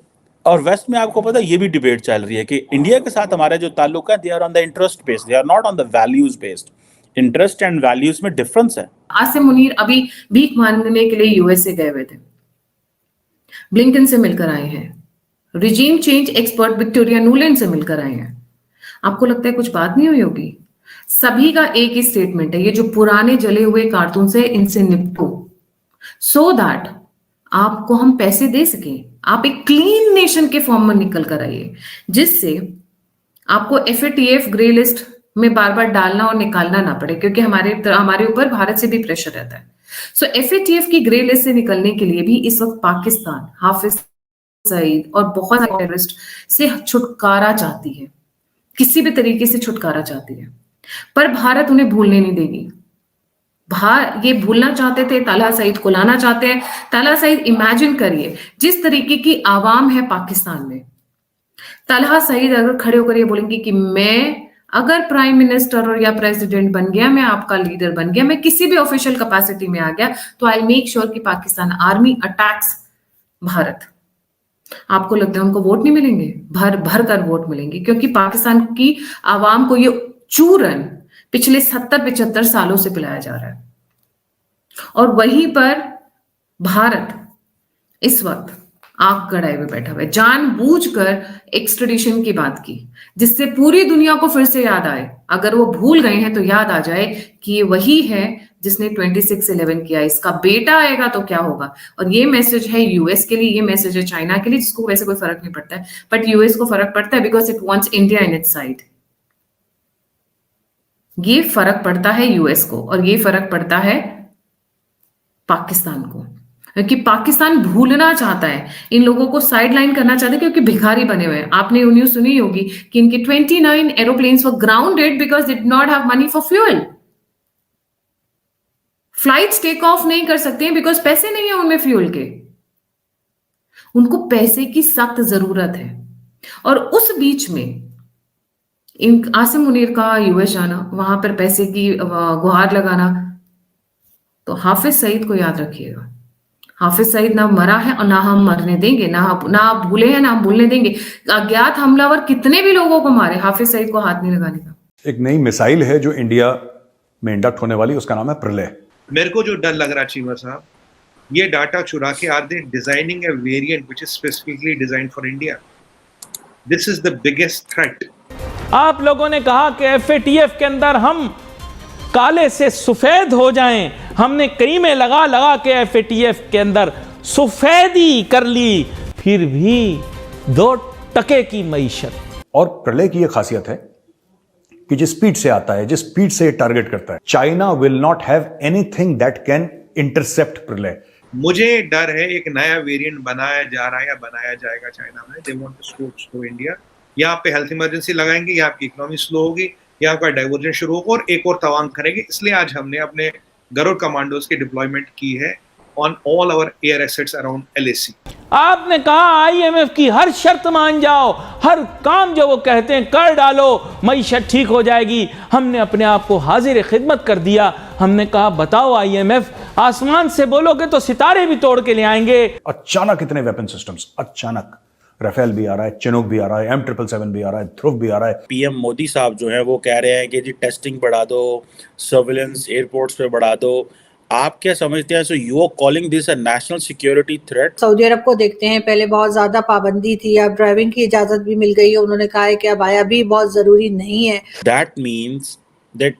और वेस्ट में आपको पता है ये भी डिबेट चल रही है कि इंडिया के साथ हमारे जो ताल्लुक है, they are on the interest based, they are not on the values based. Interest and values में डिफरेंस है। आसिम मुनीर अभी भीख मांगने के लिए यूएसए गए हुए थे, ब्लिंकन से मिलकर आए हैं, regime change expert Victoria Nuland से मिलकर आए हैं। आपको लगता है कुछ बात नहीं हुई होगी? सभी का एक ही स्टेटमेंट है, ये जो पुराने जले हुए कार्टून से इनसे निपटो, सो दैट आपको हम पैसे दे सकें, आप एक क्लीन नेशन के फॉर्म में निकल कर आइए, जिससे आपको FATF ग्रे लिस्ट में बार बार डालना और निकालना ना पड़े, क्योंकि हमारे ऊपर भारत से भी प्रेशर रहता है। सो FATF की ग्रे लिस्ट से निकलने के लिए भी इस वक्त पाकिस्तान हाफिज सईद और बहुत सारे टेररिस्ट से छुटकारा चाहती है, किसी भी तरीके से छुटकारा चाहती है, पर भारत उन्हें भूलने नहीं देगी। ये भूलना चाहते थे, ताला सईद को लाना चाहते हैं। ताला सईद, इमेजिन करिए जिस तरीके की आवाम है पाकिस्तान में, ताला सईद अगर खड़े होकर ये बोलेंगे कि मैं अगर प्राइम मिनिस्टर और या प्रेसिडेंट बन गया, मैं आपका लीडर बन गया, मैं किसी भी ऑफिशियल कैपेसिटी में आ गया, तो आई मेक श्योर कि पाकिस्तान आर्मी अटैक्स भारत। आपको लगता है उनको वोट नहीं मिलेंगे? भर भर कर वोट मिलेंगे, क्योंकि पाकिस्तान की आवाम को ये चूरन पिछले 70-75 सालों से पिलाया जा रहा है। और वहीं पर भारत इस वक्त आंख गड़ाए हुए बैठा हुआ है, जानबूझकर एक्सट्रेडिशन की बात की, जिससे पूरी दुनिया को फिर से याद आए, अगर वो भूल गए हैं तो याद आ जाए कि ये वही है जिसने 26/11 किया, इसका बेटा आएगा तो क्या होगा। और ये मैसेज है यूएस के लिए, ये मैसेज है चाइना के लिए, जिसको वैसे कोई फर्क नहीं पड़ता है, बट यूएस को फर्क पड़ता है, because it wants India in its side. ये फर्क पड़ता है यूएस को और ये फर्क पड़ता है पाकिस्तान को। कि पाकिस्तान भूलना चाहता है, इन लोगों को साइडलाइन करना चाहता है क्योंकि भिखारी बने हुए हैं। आपने न्यूज़ सुनी होगी कि इनके 29 aeroplanes were grounded because they did not have money for fuel. Flights take off नहीं कर सकते हैं बिकॉज पैसे नहीं है उनमें फ्यूल के। उनको पैसे की सख्त जरूरत है। और उस बीच में आसिम मुनीर का यूएस जाना, वहां पर पैसे की गुहार लगाना, तो हाफिज सईद को याद रखिएगा, हाफिज सईद ना मरा है और ना हम मरने देंगे, ना आप भूले हैं ना हम भूलने देंगे। अज्ञात हमलावर कितने भी लोगों को मारे, हाफिज सईद को हाथ नहीं लगाने का। एक नई मिसाइल है जो इंडिया में इंडक्ट होने वाली, उसका नाम है प्रलय। मेरे को जो डर लग रहा चीमा साहब, ये डाटा चुरा के are they designing a variant which is specifically designed for India. This is the biggest threat. आप लोगों ने कहा कि एफएटीएफ के अंदर हम काले से सफेद हो जाएं, हमने करीमें लगा लगा के एफएटीएफ के अंदर सफेदी कर ली, फिर भी 2 टके की मईशत। और प्रलय की यह खासियत है कि जिस स्पीड से आता है, जिस स्पीड से टारगेट करता है, China will not have anything that can intercept प्रलय। मुझे डर है एक नया वेरिएंट बनाया जा रहा है या बनाया जाएगा चाइना में। They want to slow India. या आप पे हेल्थ इमरजेंसी लगाएंगे, या आपकी इकोनॉमी स्लो होगी, या आपका डाइवर्जन शुरू होगा और एक और तवांग करेंगे। इसलिए आज हमने अपने गरुड़ कमांडोज की डिप्लॉयमेंट की है on all our air assets around LAC। आपने कहा IMF की हर शर्त मान जाओ, हर काम जो वो कहते हैं कर डालो, मईशत ठीक हो जाएगी। हमने अपने आप को हाजिर खिदमत कर दिया। हमने कहा बताओ IMF, आसमान से बोलोगे तो सितारे भी तोड़ के ले आएंगे। अचानक इतने वेपन सिस्टम्स, अचानक राफेल भी आ रहा है, चिनूक भी आ रहा है, M777 भी आ रहा है, ध्रुव भी आ रहा है। PM मोदी साहब जो हैं वो कह रहे हैं कि जी टेस्टिंग बढ़ा दो, सर्विलेंस एयरपोर्ट्स पे बढ़ा दो। आप क्या समझते हैं? So you are calling this a national security threat? Saudi अरब को देखते हैं, पहले बहुत ज्यादा पाबंदी थी, अब ड्राइविंग की इजाजत भी मिल गई है। उन्होंने कहा है कि अब आया भी बहुत जरूरी नहीं है। That means that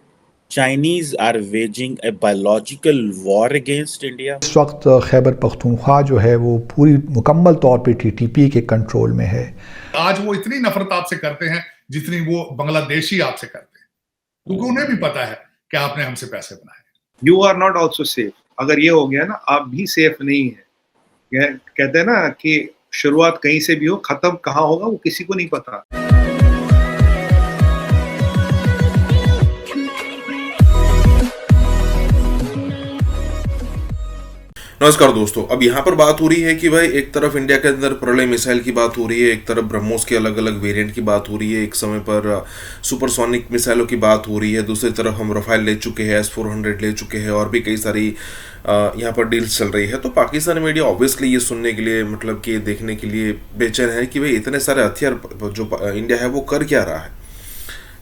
Chinese are waging a biological war against India. इस वक्त खैबर पख्तूनख्वा जो है वो पूरी मुकम्मल तौर पे TTP के कंट्रोल में है। आज वो इतनी नफरत आपसे करते हैं जितनी वो बांग्लादेशी आपसे करते हैं, क्योंकि उन्हें भी पता है कि आपने हमसे पैसे बनाए। You are not also safe. अगर ये हो गया ना, आप भी सेफ नहीं है। कहते हैं ना कि शुरुआत कहीं से भी हो, खत्म कहाँ होगा वो किसी को नहीं पता। नमस्कार दोस्तों, अब यहाँ पर बात हो रही है कि भाई एक तरफ इंडिया के अंदर प्रलय मिसाइल की बात हो रही है, एक तरफ ब्रह्मोस के अलग अलग वेरिएंट की बात हो रही है, एक समय पर सुपरसोनिक मिसाइलों की बात हो रही है, दूसरी तरफ हम रफाल ले चुके हैं, S-400 ले चुके हैं और भी कई सारी यहाँ पर डील्स चल रही है। तो पाकिस्तानी मीडिया ऑब्वियसली ये सुनने के लिए, मतलब कि देखने के लिए बेचैन है कि भाई इतने सारे हथियार जो इंडिया है वो कर क्या रहा है,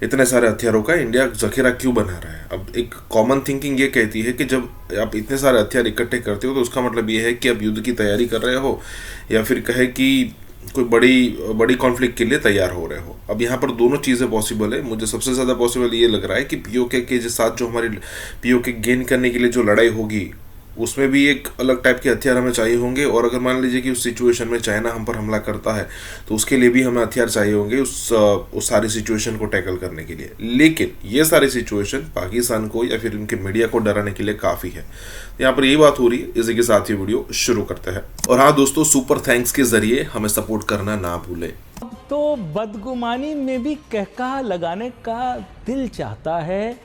इतने सारे हथियारों का इंडिया जखीरा क्यों बना रहा है। अब एक कॉमन थिंकिंग ये कहती है कि जब आप इतने सारे हथियार इकट्ठे करते हो तो उसका मतलब ये है कि आप युद्ध की तैयारी कर रहे हो, या फिर कहे कि कोई बड़ी कॉन्फ्लिक्ट के लिए तैयार हो रहे हो। अब यहाँ पर दोनों चीज़ें पॉसिबल है। मुझे सबसे ज़्यादा पॉसिबल ये लग रहा है कि POK के साथ जो हमारी POK गेन करने के लिए जो लड़ाई होगी उसमें भी एक अलग टाइप के हथियार हमें चाहिए होंगे। और अगर मान लीजिए कि उस सिचुएशन में चाइना हम पर हमला करता है तो उसके लिए भी हमें हथियार चाहिए होंगे उस सारी सिचुएशन को टैकल करने के लिए। लेकिन ये सारी सिचुएशन पाकिस्तान को या फिर उनके मीडिया को डराने के लिए काफ़ी है। यहाँ पर यही बात हो रही है। इसी के साथ ही वीडियो शुरू करते हैं। और हाँ दोस्तों, सुपर थैंक्स के जरिए हमें सपोर्ट करना ना भूलें। तो बदगुमानी में भी कहका लगाने का दिल चाहता है,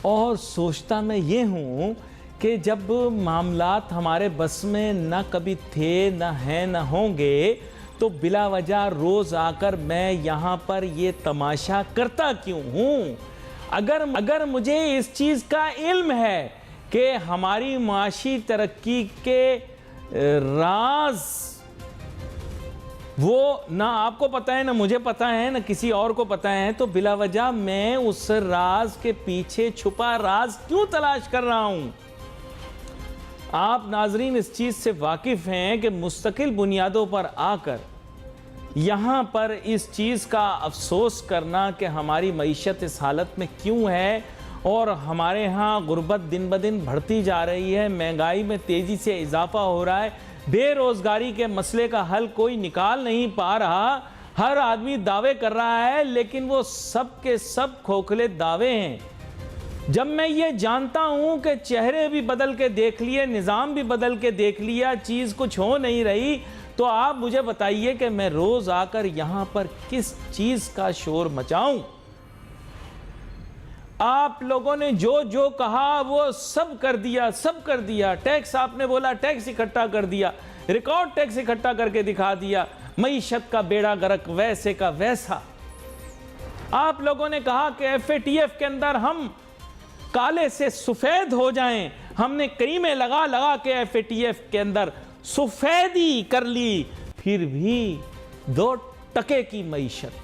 और सोचता मैं ये हूँ कि जब मामलात हमारे बस में न कभी थे, न हैं, न होंगे, तो बिला वजह रोज़ आकर मैं यहाँ पर ये तमाशा करता क्यों हूँ। अगर मुझे इस चीज़ का इल्म है कि हमारी माशी तरक्की के राज वो ना आपको पता है, ना मुझे पता है, ना किसी और को पता है, तो बिला वजह मैं उस राज के पीछे छुपा राज क्यों तलाश कर रहा हूँ। आप नाजरीन इस चीज़ से वाकिफ़ हैं कि मुस्तकिल बुनियादों पर आकर यहाँ पर इस चीज़ का अफसोस करना कि हमारी मईशत इस हालत में क्यों है, और हमारे यहाँ गुर्बत दिन ब दिन बढ़ती जा रही है, महंगाई में तेज़ी से इजाफा हो रहा है, बेरोज़गारी के मसले का हल कोई निकाल नहीं पा रहा। हर आदमी दावे कर रहा है, लेकिन वो सब के सब खोखले दावे हैं। जब मैं ये जानता हूं कि चेहरे भी बदल के देख लिए, निज़ाम भी बदल के देख लिया, चीज़ कुछ हो नहीं रही, तो आप मुझे बताइए कि मैं रोज़ आकर यहां पर किस चीज़ का शोर मचाऊं। आप लोगों ने जो जो कहा वो सब कर दिया, सब कर दिया। टैक्स आपने बोला, टैक्स इकट्ठा कर दिया, रिकॉर्ड टैक्स इकट्ठा करके दिखा दिया। मईशत का बेड़ा गर्क वैसे का वैसा। आप लोगों ने कहा कि FATF के अंदर हम काले से सफ़ेद हो जाएं। हमने क्रीमें लगा लगा के FATF के अंदर सफ़ेदी कर ली, फिर भी 2% की मईशत।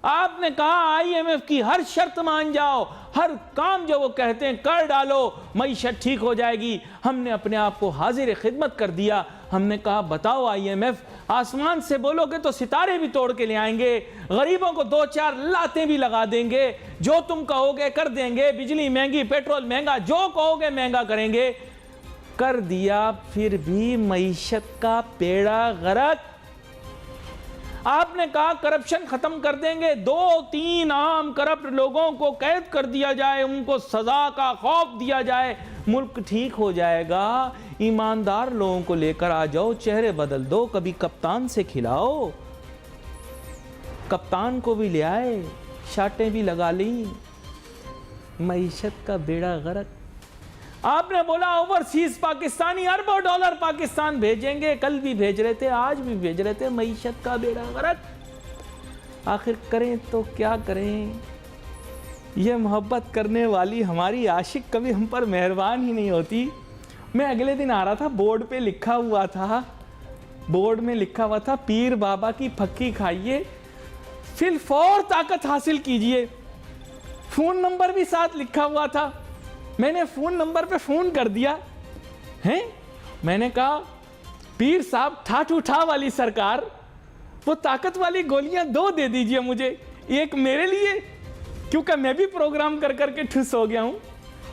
आपने कहा IMF की हर शर्त मान जाओ, हर काम जो वो कहते हैं कर डालो, मईशत ठीक हो जाएगी। हमने अपने आप को हाजिर खिदमत कर दिया। हमने कहा बताओ IMF, आसमान से बोलोगे तो सितारे भी तोड़ के ले आएंगे, गरीबों को 2-4 लातें भी लगा देंगे, जो तुम कहोगे कर देंगे, बिजली महंगी, पेट्रोल महंगा, जो कहोगे महंगा करेंगे। कर दिया, फिर भी मईशत का बेड़ा गर्क। आपने कहा करप्शन खत्म कर देंगे, 2-3 आम करप्ट लोगों को कैद कर दिया जाए, उनको सजा का खौफ दिया जाए, मुल्क ठीक हो जाएगा। ईमानदार लोगों को लेकर आ जाओ, चेहरे बदल दो, कभी कप्तान से खिलाओ। कप्तान को भी ले आए, शाटें भी लगा ली, मईशत का बेड़ा गर्क। आपने बोला ओवरसीज पाकिस्तानी अरबों डॉलर पाकिस्तान भेजेंगे, कल भी भेज रहे थे, आज भी भेज रहे थे, मईशत का बेड़ा गर्क। आखिर करें तो क्या करें? ये मोहब्बत करने वाली हमारी आशिक कभी हम पर मेहरबान ही नहीं होती। मैं अगले दिन आ रहा था, बोर्ड पे लिखा हुआ था, बोर्ड में लिखा हुआ था पीर बाबा की फक्की खाइए, फिल फौर ताकत हासिल कीजिए। फ़ोन नंबर भी साथ लिखा हुआ था। मैंने फ़ोन नंबर पे फ़ोन कर दिया हैं। मैंने कहा पीर साहब ठाठ उठा वाली सरकार, वो ताकत वाली गोलियां 2 दे दीजिए मुझे, एक मेरे लिए क्योंकि मैं भी प्रोग्राम कर करके ठुस हो गया हूं,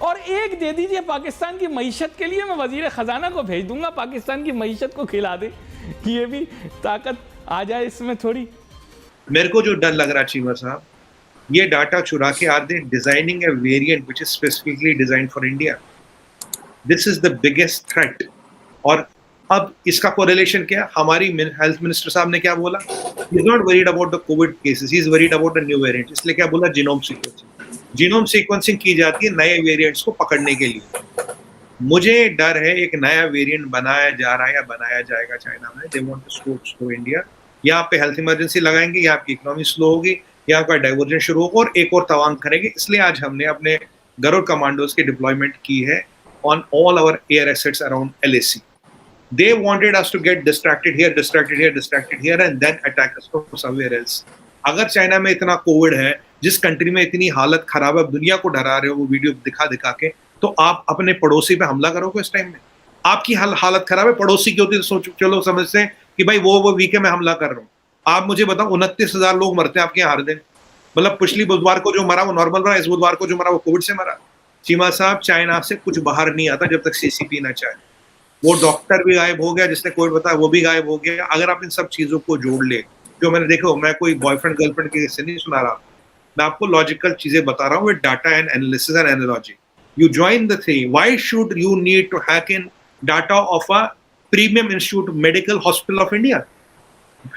और एक दे दीजिए पाकिस्तान की मईशत के लिए, मैं वजीर ख़जाना को भेज दूंगा, पाकिस्तान की मईशत को खिला दे, ये भी ताकत आ जाए इसमें थोड़ी। मेरे को जो डर लग रहा चीमा साहब, ये डाटा चुरा के आते designing A variant which is specifically designed for India. This is the biggest threat. और अब इसका कोरिलेशन क्या? हमारी हेल्थ मिनिस्टर साहब ने क्या बोला? He is not worried about the Covid cases, he is worried about the new variant. इसलिए क्या बोला? Genome sequencing. जीनोम सीक्वेंसिंग की जाती है नए वेरिएंट्स को पकड़ने के लिए। मुझे डर है एक नया वेरिएंट बनाया जा रहा है या बनाया जाएगा चाइना में। They want to slow India. यहाँ पे हेल्थ इमरजेंसी लगाएंगे, यहाँ आपकी इकोनॉमी स्लो होगी, यहाँ का डाइवर्जन शुरू होगा और एक और तवांग करेंगे। इसलिए आज हमने अपने गरुड़ कमांडोज की डिप्लॉयमेंट की है on all our air assets around LAC. They wanted us to get distracted here and then attack us from somewhere else. अगर चाइना में इतना कोविड है, जिस कंट्री में इतनी हालत खराब है, दुनिया को डरा रहे हो वो वीडियो दिखा दिखा के, तो आप अपने पड़ोसी पे हमला करोगे इस टाइम में? आपकी हालत खराब है, पड़ोसी की होती है तो चलो समझते हैं कि भाई वो वीक है, मैं हमला कर रहा हूँ। आप मुझे बताओ 29,000 लोग मरते हैं आपके यहाँ हर दिन। मतलब पिछली बुधवार को जो मरा वो नॉर्मल मरा, इस बुधवार को जो मरा वो कोविड से मरा। चीमा साहब, चाइना से कुछ बाहर नहीं आता जब तक CCP ना चाहे। वो डॉक्टर भी गायब हो गया, जिसने कोविड बताया वो भी गायब हो गया। अगर आप इन सब चीजों को जोड़ ले, जो मैंने देखो, मैं कोई बॉयफ्रेंड गर्लफ्रेंड के किस्से नहीं सुना रहा, मैं आपको लॉजिकल चीजें बता रहा हूँ with data and analysis and analogy. You join the thing, why should you need to hack in data of a premium institute medical hospital of India?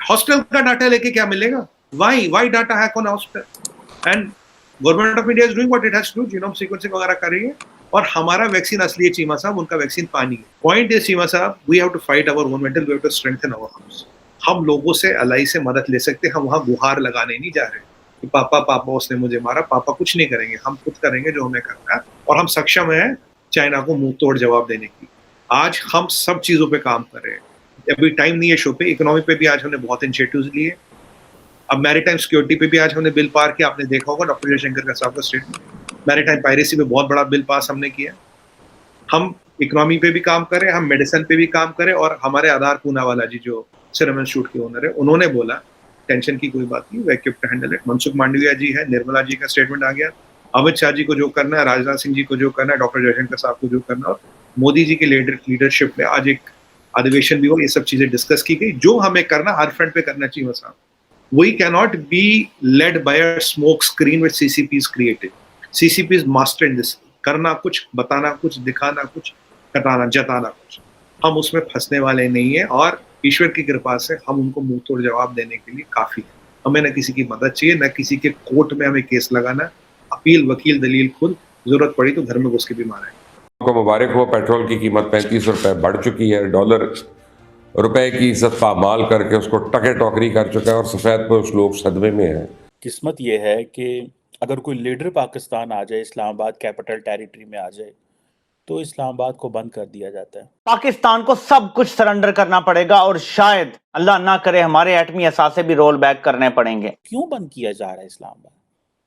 Hospital का डाटा लेके क्या मिलेगा? Why data hack on hospital? And government of India is doing what it has to do, genome sequencing वगैरह कर रही है। और हमारा वैक्सीन असली है चीमा साहब, उनका वैक्सीन पानी है। Point is Cheema sahab, we have to fight our own battle, we have to strengthen our house. हम लोगों से अलाई से मदद ले सकते हैं, हम वहाँ गुहार लगाने नहीं जा रहे कि पापा पापा उसने मुझे मारा। पापा कुछ नहीं करेंगे, हम खुद करेंगे जो हमें करना है, और हम सक्षम हैं चाइना को मुंह तोड़ जवाब देने की। आज हम सब चीजों पे काम कर रहे हैं, अभी टाइम नहीं है शो पे। इकोनॉमी पे भी आज हमने बहुत इनिशिएटिव्स लिए। अब मैरीटाइम सिक्योरिटी पे भी आज हमने बिल पार किया, आपने देखा होगा डॉक्टर जयशंकर का साहब का स्टेटमेंट। मैरीटाइम पायरेसी पे बहुत बड़ा बिल पास हमने किया। हम इकोनॉमी पे भी काम करें, हम मेडिसिन पे भी काम करें। और हमारे आधार पूनावाला जी जो सीरम इंस्टीट्यूट के ओनर है, उन्होंने बोला टेंशन की कोई बात नहीं, वे equipped to handle it. Mansukh Mandaviya ji है, निर्मला जी का स्टेटमेंट आ गया, अमित शाह जी को जो करना है, राजनाथ सिंह जी को जो करना है, डॉक्टर जयशंकर साहब को जो करना है, और मोदी जी की लीडरशिप में आज एक अधिवेशन भी हो, ये सब चीजें डिस्कस की गई। जो हमें करना हर फ्रंट पे करना चाहिए साहब। We cannot be led by a smoke screen which CCP is created. CCP is master in this, करना कुछ, बताना कुछ, दिखाना कुछ, कटाना जताना कुछ। हम उसमें फंसने वाले नहीं है और ईश्वर की कृपा से हम उनको मुंह तोड़ जवाब देने के लिए काफी है। हमें न किसी की मदद चाहिए, न किसी के कोर्ट में हमें केस लगाना, अपील, वकील, दलील खुद, जरूरत पड़ी तो घर में घुस के भी मारेंगे। को मुबारक हो, पेट्रोल की कीमत 35 रुपए बढ़ चुकी है, डॉलर रुपए की इज्जत पामाल करके उसको टके टोकरी कर चुका है और सफेद पोश लोग सदमे में हैं। किस्मत ये है कि अगर कोई लीडर पाकिस्तान आ जाए, इस्लामाबाद कैपिटल टेरिटरी में आ जाए, तो इस्लामाबाद को बंद कर दिया जाता है। पाकिस्तान को सब कुछ सरेंडर करना पड़ेगा और शायद अल्लाह ना करे हमारे एटमी असासे भी रोल बैक करने पड़ेंगे। क्यों बंद किया जा रहा है इस्लामाबाद?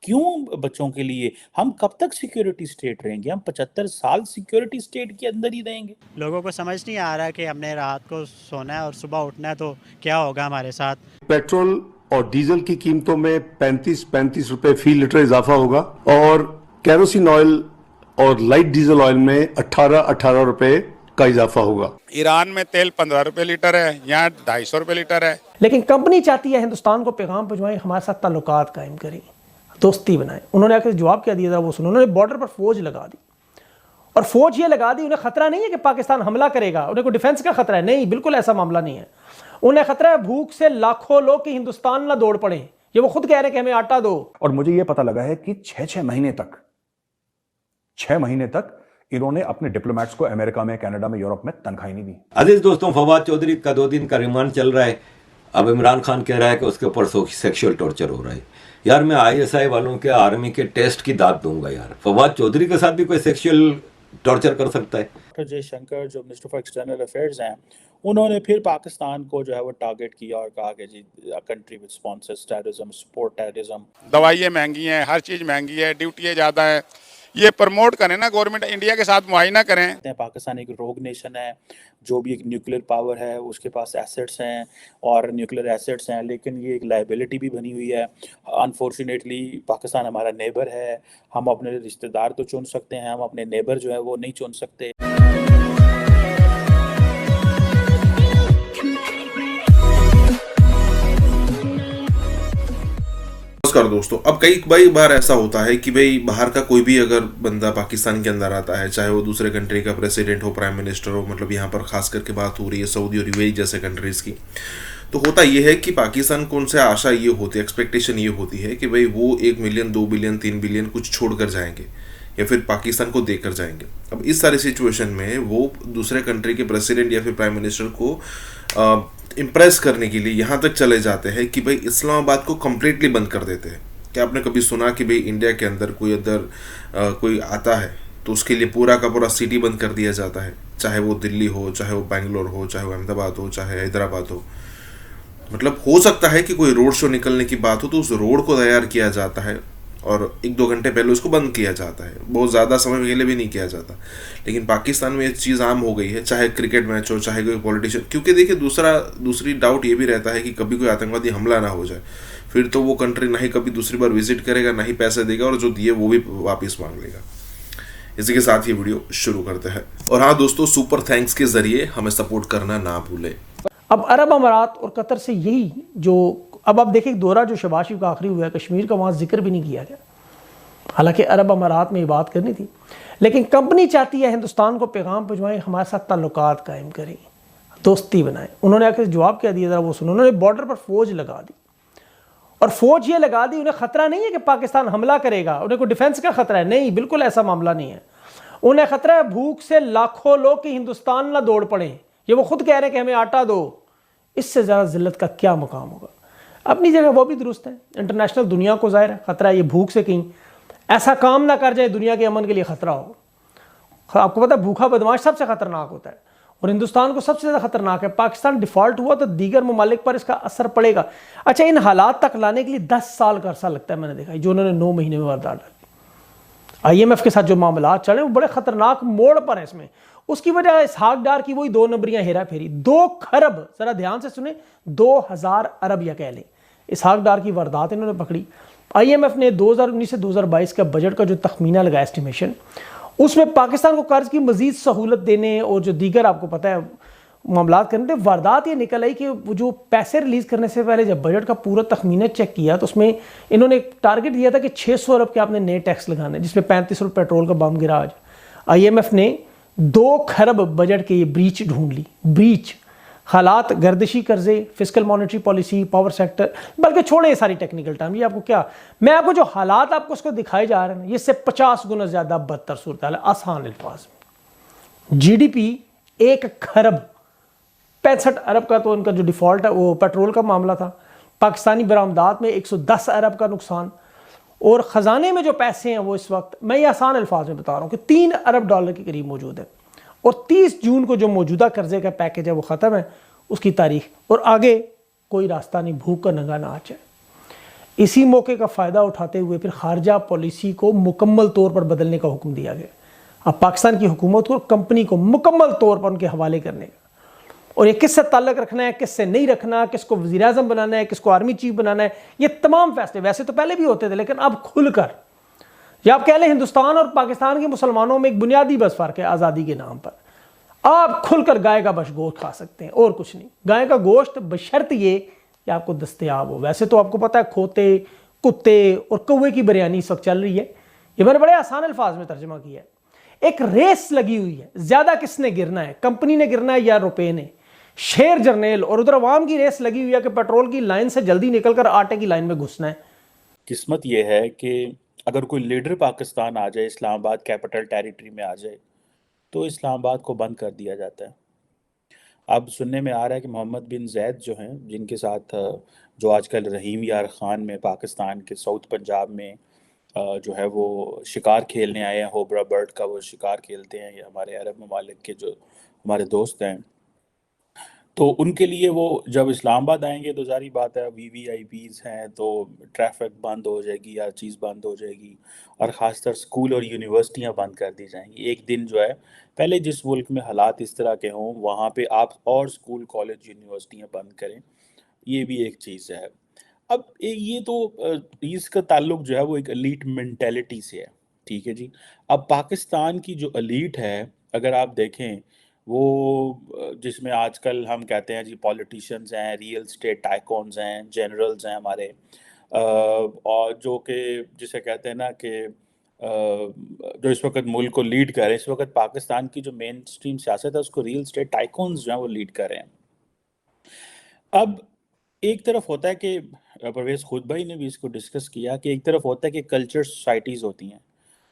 क्यों बच्चों के लिए? हम कब तक सिक्योरिटी स्टेट रहेंगे? हम 75 साल सिक्योरिटी स्टेट के अंदर ही रहेंगे। लोगों को समझ नहीं आ रहा कि हमने रात को सोना है और सुबह उठना है, तो क्या होगा हमारे साथ। पेट्रोल और डीजल की कीमतों में 35 रुपए फी लीटर इजाफा होगा और कैरोसिन ऑयल और लाइट डीजल ऑयल में 18 रुपए का इजाफा होगा। ईरान में तेल 15 रुपए लीटर है, यहाँ 250 रुपए लीटर है। लेकिन कंपनी चाहती है हिंदुस्तान को पैगाम भिजवाएं, हमारे साथ ताल्लुकात कायम करें, दोस्ती बनाएं। उन्होंने आकर जवाब क्या दिया था वो सुनो। उन्होंने बॉर्डर पर फौज लगा दी और फौज ये लगा दी, उन्हें खतरा नहीं है कि पाकिस्तान हमला करेगा, उन्हें कोई डिफेंस का खतरा है, नहीं, बिल्कुल ऐसा मामला नहीं है। उन्हें खतरा है भूख से लाखों लोग कि हिंदुस्तान ना दौड़ पड़े, ये वो खुद कह रहे हैं कि हमें आटा दो। और मुझे ये पता लगा है कि 6 महीने तक इन्होंने अपने डिप्लोमेट्स को अमेरिका में, कनाडा में, यूरोप में तनख्वाह नहीं दी। अजीज दोस्तों, फवाद चौधरी का 2 दिन का रिमांड चल रहा है। अब इमरान खान कह रहा है कि उसके ऊपर सेक्सुअल टॉर्चर हो रहा है। यार मैं ISI वालों के आर्मी के टेस्ट की दाद दूंगा यार। फवाद चौधरी के साथ भी कोई सेक्सुअल टॉर्चर कर सकता है? डॉक्टर जयशंकर जो मिनिस्टर फॉर एक्सटर्नल अफेयर्स हैं, उन्होंने फिर पाकिस्तान को जो है वो टारगेट किया और कहा कि जी country which sponsors terrorism, support terrorism. दवाइयाँ महंगी हैं, हर चीज़ महंगी है, ड्यूटियाँ ज़्यादा है। ये प्रमोट करें ना, गवर्नमेंट इंडिया के साथ मुआयना करें। पाकिस्तान एक रोग नेशन है, जो भी एक न्यूक्लियर पावर है, उसके पास एसेट्स हैं और न्यूक्लियर एसेट्स हैं, लेकिन ये एक लायबिलिटी भी बनी हुई है। अनफॉर्चुनेटली पाकिस्तान हमारा नेबर है, हम अपने रिश्तेदार तो चुन सकते हैं, हम अपने नेबर जो है वो नहीं चुन सकते। नमस्कार दोस्तों, अब कई बार ऐसा होता है कि भाई बाहर का कोई भी अगर बंदा पाकिस्तान के अंदर आता है, चाहे वो दूसरे कंट्री का प्रेसिडेंट हो, प्राइम मिनिस्टर हो, मतलब यहाँ पर खास करके बात हो रही है सऊदी और यूएई जैसे कंट्रीज की, तो होता ये है कि पाकिस्तान को उनसे आशा ये होती है, एक्सपेक्टेशन ये होती है कि भाई वो 1 मिलियन, 2 बिलियन, 3 बिलियन कुछ छोड़ कर जाएंगे या फिर पाकिस्तान को देकर जाएंगे। अब इस सारी सिचुएशन में वो दूसरे कंट्री के प्रेसिडेंट या फिर प्राइम मिनिस्टर को इम्प्रेस करने के लिए यहाँ तक चले जाते हैं कि भाई इस्लामाबाद को कम्प्लीटली बंद कर देते हैं। क्या आपने कभी सुना कि भाई इंडिया के अंदर कोई आता है तो उसके लिए पूरा का पूरा सिटी बंद कर दिया जाता है, चाहे वो दिल्ली हो, चाहे वो बेंगलोर हो, चाहे वो अहमदाबाद हो, चाहे हैदराबाद हो। मतलब हो सकता है कि कोई रोड शो निकलने की बात हो तो उस रोड को तैयार किया जाता है और 1-2 घंटे पहले उसको बंद किया जाता है, बहुत ज़्यादा समय के लिए भी नहीं किया जाता। लेकिन पाकिस्तान में ये चीज़ आम हो गई है, चाहे क्रिकेट मैच हो, चाहे कोई पॉलिटिशियन, क्योंकि देखिए दूसरी डाउट ये भी रहता है कि कभी कोई आतंकवादी हमला ना हो जाए, फिर तो वो कंट्री ना ही कभी दूसरी बार विजिट करेगा, ना ही पैसे देगा और जो दिए वो भी वापस मांग लेगा। इसी के साथ ये वीडियो शुरू करते हैं। और हाँ दोस्तों, सुपर थैंक्स के जरिए हमें सपोर्ट करना ना भूलें। अब अरब अमारात और कतर से यही जो अब आप देखिए दौरा जो शहबाज शरीफ का आखिरी हुआ है, कश्मीर का वहाँ जिक्र भी नहीं किया गया, हालांकि अरब अमारात में ये बात करनी थी। लेकिन कंपनी चाहती है हिंदुस्तान को पैगाम भिजवाएं, हमारे साथ ताल्लुकात कायम करें, दोस्ती बनाएं। उन्होंने आकर जवाब क्या दिया था वो सुनो। उन्होंने बॉर्डर पर फौज लगा दी और फौज ये लगा दी, उन्हें खतरा नहीं है कि पाकिस्तान हमला करेगा, उन्हें कोई डिफेंस का खतरा है, नहीं, बिल्कुल ऐसा मामला नहीं है। उन्हें खतरा है भूख से लाखों लोग कि हिंदुस्तान ना दौड़ पड़े, ये वो खुद कह रहे हैं कि हमें आटा दो। इससे ज़्यादा जिल्लत का क्या मुकाम होगा? अपनी जगह वो भी दुरुस्त है, इंटरनेशनल दुनिया को ज़ाहिर है खतरा है, ये भूख से कहीं ऐसा काम ना कर जाए दुनिया के अमन के लिए खतरा हो। आपको पता है भूखा बदमाश सबसे खतरनाक होता है और हिंदुस्तान को सबसे ज़्यादा खतरनाक है। पाकिस्तान डिफ़ॉल्ट हुआ तो दीगर ममालिक पर इसका असर पड़ेगा। अच्छा, इन हालात तक लाने के लिए 10 साल का अरसा लगता है, मैंने देखा जो उन्होंने 9 महीने में वारदात डाली। IMF के साथ जो मामला चले वो बड़े खतरनाक मोड़ पर है इसमें। उसकी वजह इसहाक डार की वही 2 नंबरियां हेरा फेरी, 2 खरब, जरा ध्यान से सुने, 2000 अरब या कह लें, इसहाक डार की वारदात इन्होंने पकड़ी। IMF ने 2019 से 2022 का बजट का जो तखमीना लगाया एस्टिमेशन, उसमें पाकिस्तान को कर्ज की मजीद सहूलत देने और जो दीगर आपको पता है मामला करने थे, वारदात ये निकल आई कि वो जो पैसे रिलीज करने से पहले जब बजट का पूरा तखमीना चेक किया तो उसमें इन्होंने एक टारगेट दिया था कि 600 अरब के आपने नए टैक्स लगाने, जिसमें 35 रुपये पेट्रोल का बम गिरा। आज IMF ने 2 खरब बजट के ये ब्रीच ढूंढ ली। ब्रीच हालात, गर्दिशी कर्जे, physical monetary policy, power sector, बल्कि छोड़े ये सारी टेक्निकल टर्म, ये आपको क्या, मैं आपको जो हालात आपको उसको दिखाए जा रहे हैं, ये इससे 50 गुना ज़्यादा बदतर सूरत हाल है। आसान अल्फाज में GDP 1 खरब 65 अरब का तो इनका जो डिफ़ॉल्ट है वो पेट्रोल का मामला था। पाकिस्तानी बरामदात में 110 अरब का नुकसान, और ख़जाने में जो पैसे हैं वो इस वक्त, मैं ये आसान अल्फाज में बता रहा हूँ कि 3 अरब डॉलर के करीब मौजूद है। और 30 जून को जो मौजूदा कर्जे का पैकेज है वो ख़त्म है, उसकी तारीख, और आगे कोई रास्ता नहीं, भूख का नंगा नाच है। इसी मौके का फ़ायदा उठाते हुए फिर खारजा पॉलिसी को मुकम्मल तौर पर बदलने का हुक्म दिया गया। अब पाकिस्तान की हुकूमत को कंपनी को मुकम्मल तौर पर उनके हवाले करने का, और ये किससे ताल्लुक़ रखना है, किससे नहीं रखना, किसको वज़ीर आज़म बनाना है, किसको आर्मी चीफ बनाना है, ये तमाम फैसले वैसे तो पहले भी होते थे, लेकिन अब खुलकर, या आप कह लें हिंदुस्तान और पाकिस्तान के मुसलमानों में एक बुनियादी बस फ़र्क है आज़ादी के नाम पर। आप खुलकर गाय का बस गोश्त खा सकते हैं और कुछ नहीं। गाय का गोश्त बशर्त ये कि आपको दस्तयाब हो। वैसे तो आपको पता है खोते, कुत्ते और कौवे की बिरयानी इस वक्त चल रही है। ये मैंने बड़े आसान अल्फाज में तर्जुमा किया है। एक रेस लगी हुई है, ज़्यादा किसने गिरना है, कंपनी ने गिरना है या रुपए ने। शेर जर्नेल और उधर अवाम की रेस लगी हुई है कि पेट्रोल की लाइन से जल्दी निकलकर आटे की लाइन में घुसना है। किस्मत ये है कि अगर कोई लीडर पाकिस्तान आ जाए, इस्लामाबाद कैपिटल टेरिटरी में आ जाए, तो इस्लामाबाद को बंद कर दिया जाता है। अब सुनने में आ रहा है कि मोहम्मद बिन जैद जो हैं, जिनके साथ जो आजकल रहीम यार ख़ान में पाकिस्तान के साउथ पंजाब में जो है वो शिकार खेलने आए हैं, होबरा बर्ड का वो शिकार खेलते हैं, ये हमारे अरब ममालिक के जो हमारे दोस्त हैं, तो उनके लिए वो जब इस्लामाबाद आएंगे तो जारी बात है VVIPs हैं, तो ट्रैफिक बंद हो जाएगी, हर चीज़ बंद हो जाएगी, और ख़ासतर स्कूल और यूनिवर्सिटियां बंद कर दी जाएंगी। एक दिन जो है, पहले जिस मुल्क में हालात इस तरह के हों वहाँ पे आप और स्कूल कॉलेज यूनिवर्सिटियां बंद करें, ये भी एक चीज़ है। अब ये तो इसका ताल्लुक जो है वो एक एलीट मेंटेलिटी से है, ठीक है जी। अब पाकिस्तान की जो एलीट है, अगर आप देखें, वो जिसमें आजकल हम कहते हैं जी पॉलिटिशियंस हैं, रियल स्टेट टाइकॉन्स हैं, जनरल्स हैं हमारे, और जो कि जिसे कहते हैं ना कि जो इस वक्त मुल्क को लीड कर रहे हैं, इस वक्त पाकिस्तान की जो मेन स्ट्रीम सियासत है उसको रियल स्टेट टाइकॉन्स जो हैं वो लीड कर रहे हैं। अब एक तरफ होता है कि परवेज़ खुद भाई ने भी इसको डिस्कस किया कि एक तरफ होता है कि कल्चर सोसाइटीज़ होती हैं,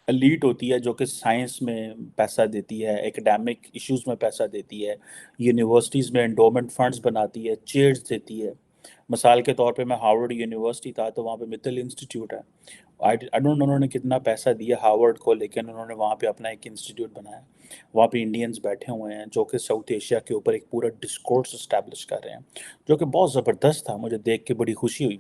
एलीट होती है जो कि साइंस में पैसा देती है, एकेडमिक इश्यूज़ में पैसा देती है, यूनिवर्सिटीज़ में एंडोमेंट फंड्स बनाती है, चेयर्स देती है। मिसाल के तौर पे मैं हार्वर्ड यूनिवर्सिटी था तो वहाँ पे मित्तल इंस्टीट्यूट है, आई डोंट नो उन्होंने कितना पैसा दिया हार्वर्ड को, लेकिन उन्होंने वहाँ पे अपना एक इंस्टीट्यूट बनाया। वहाँ पे इंडियंस बैठे हुए हैं जो कि साउथ एशिया के ऊपर एक पूरा डिस्कोर्स इस्टेब्लिश कर रहे हैं, जो कि बहुत ज़बरदस्त था, मुझे देख के बड़ी खुशी हुई।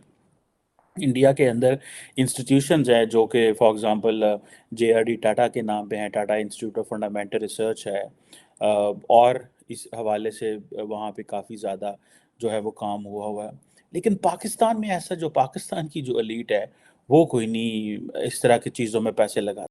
इंडिया के अंदर इंस्टीट्यूशंस हैं जो कि फॉर एग्जांपल JRD टाटा के नाम पे हैं, Tata institute of fundamental research है, और इस हवाले से वहाँ पे काफ़ी ज़्यादा जो है वो काम हुआ है। लेकिन पाकिस्तान में ऐसा, जो पाकिस्तान की जो एलीट है वो कोई नहीं इस तरह की चीज़ों में पैसे लगा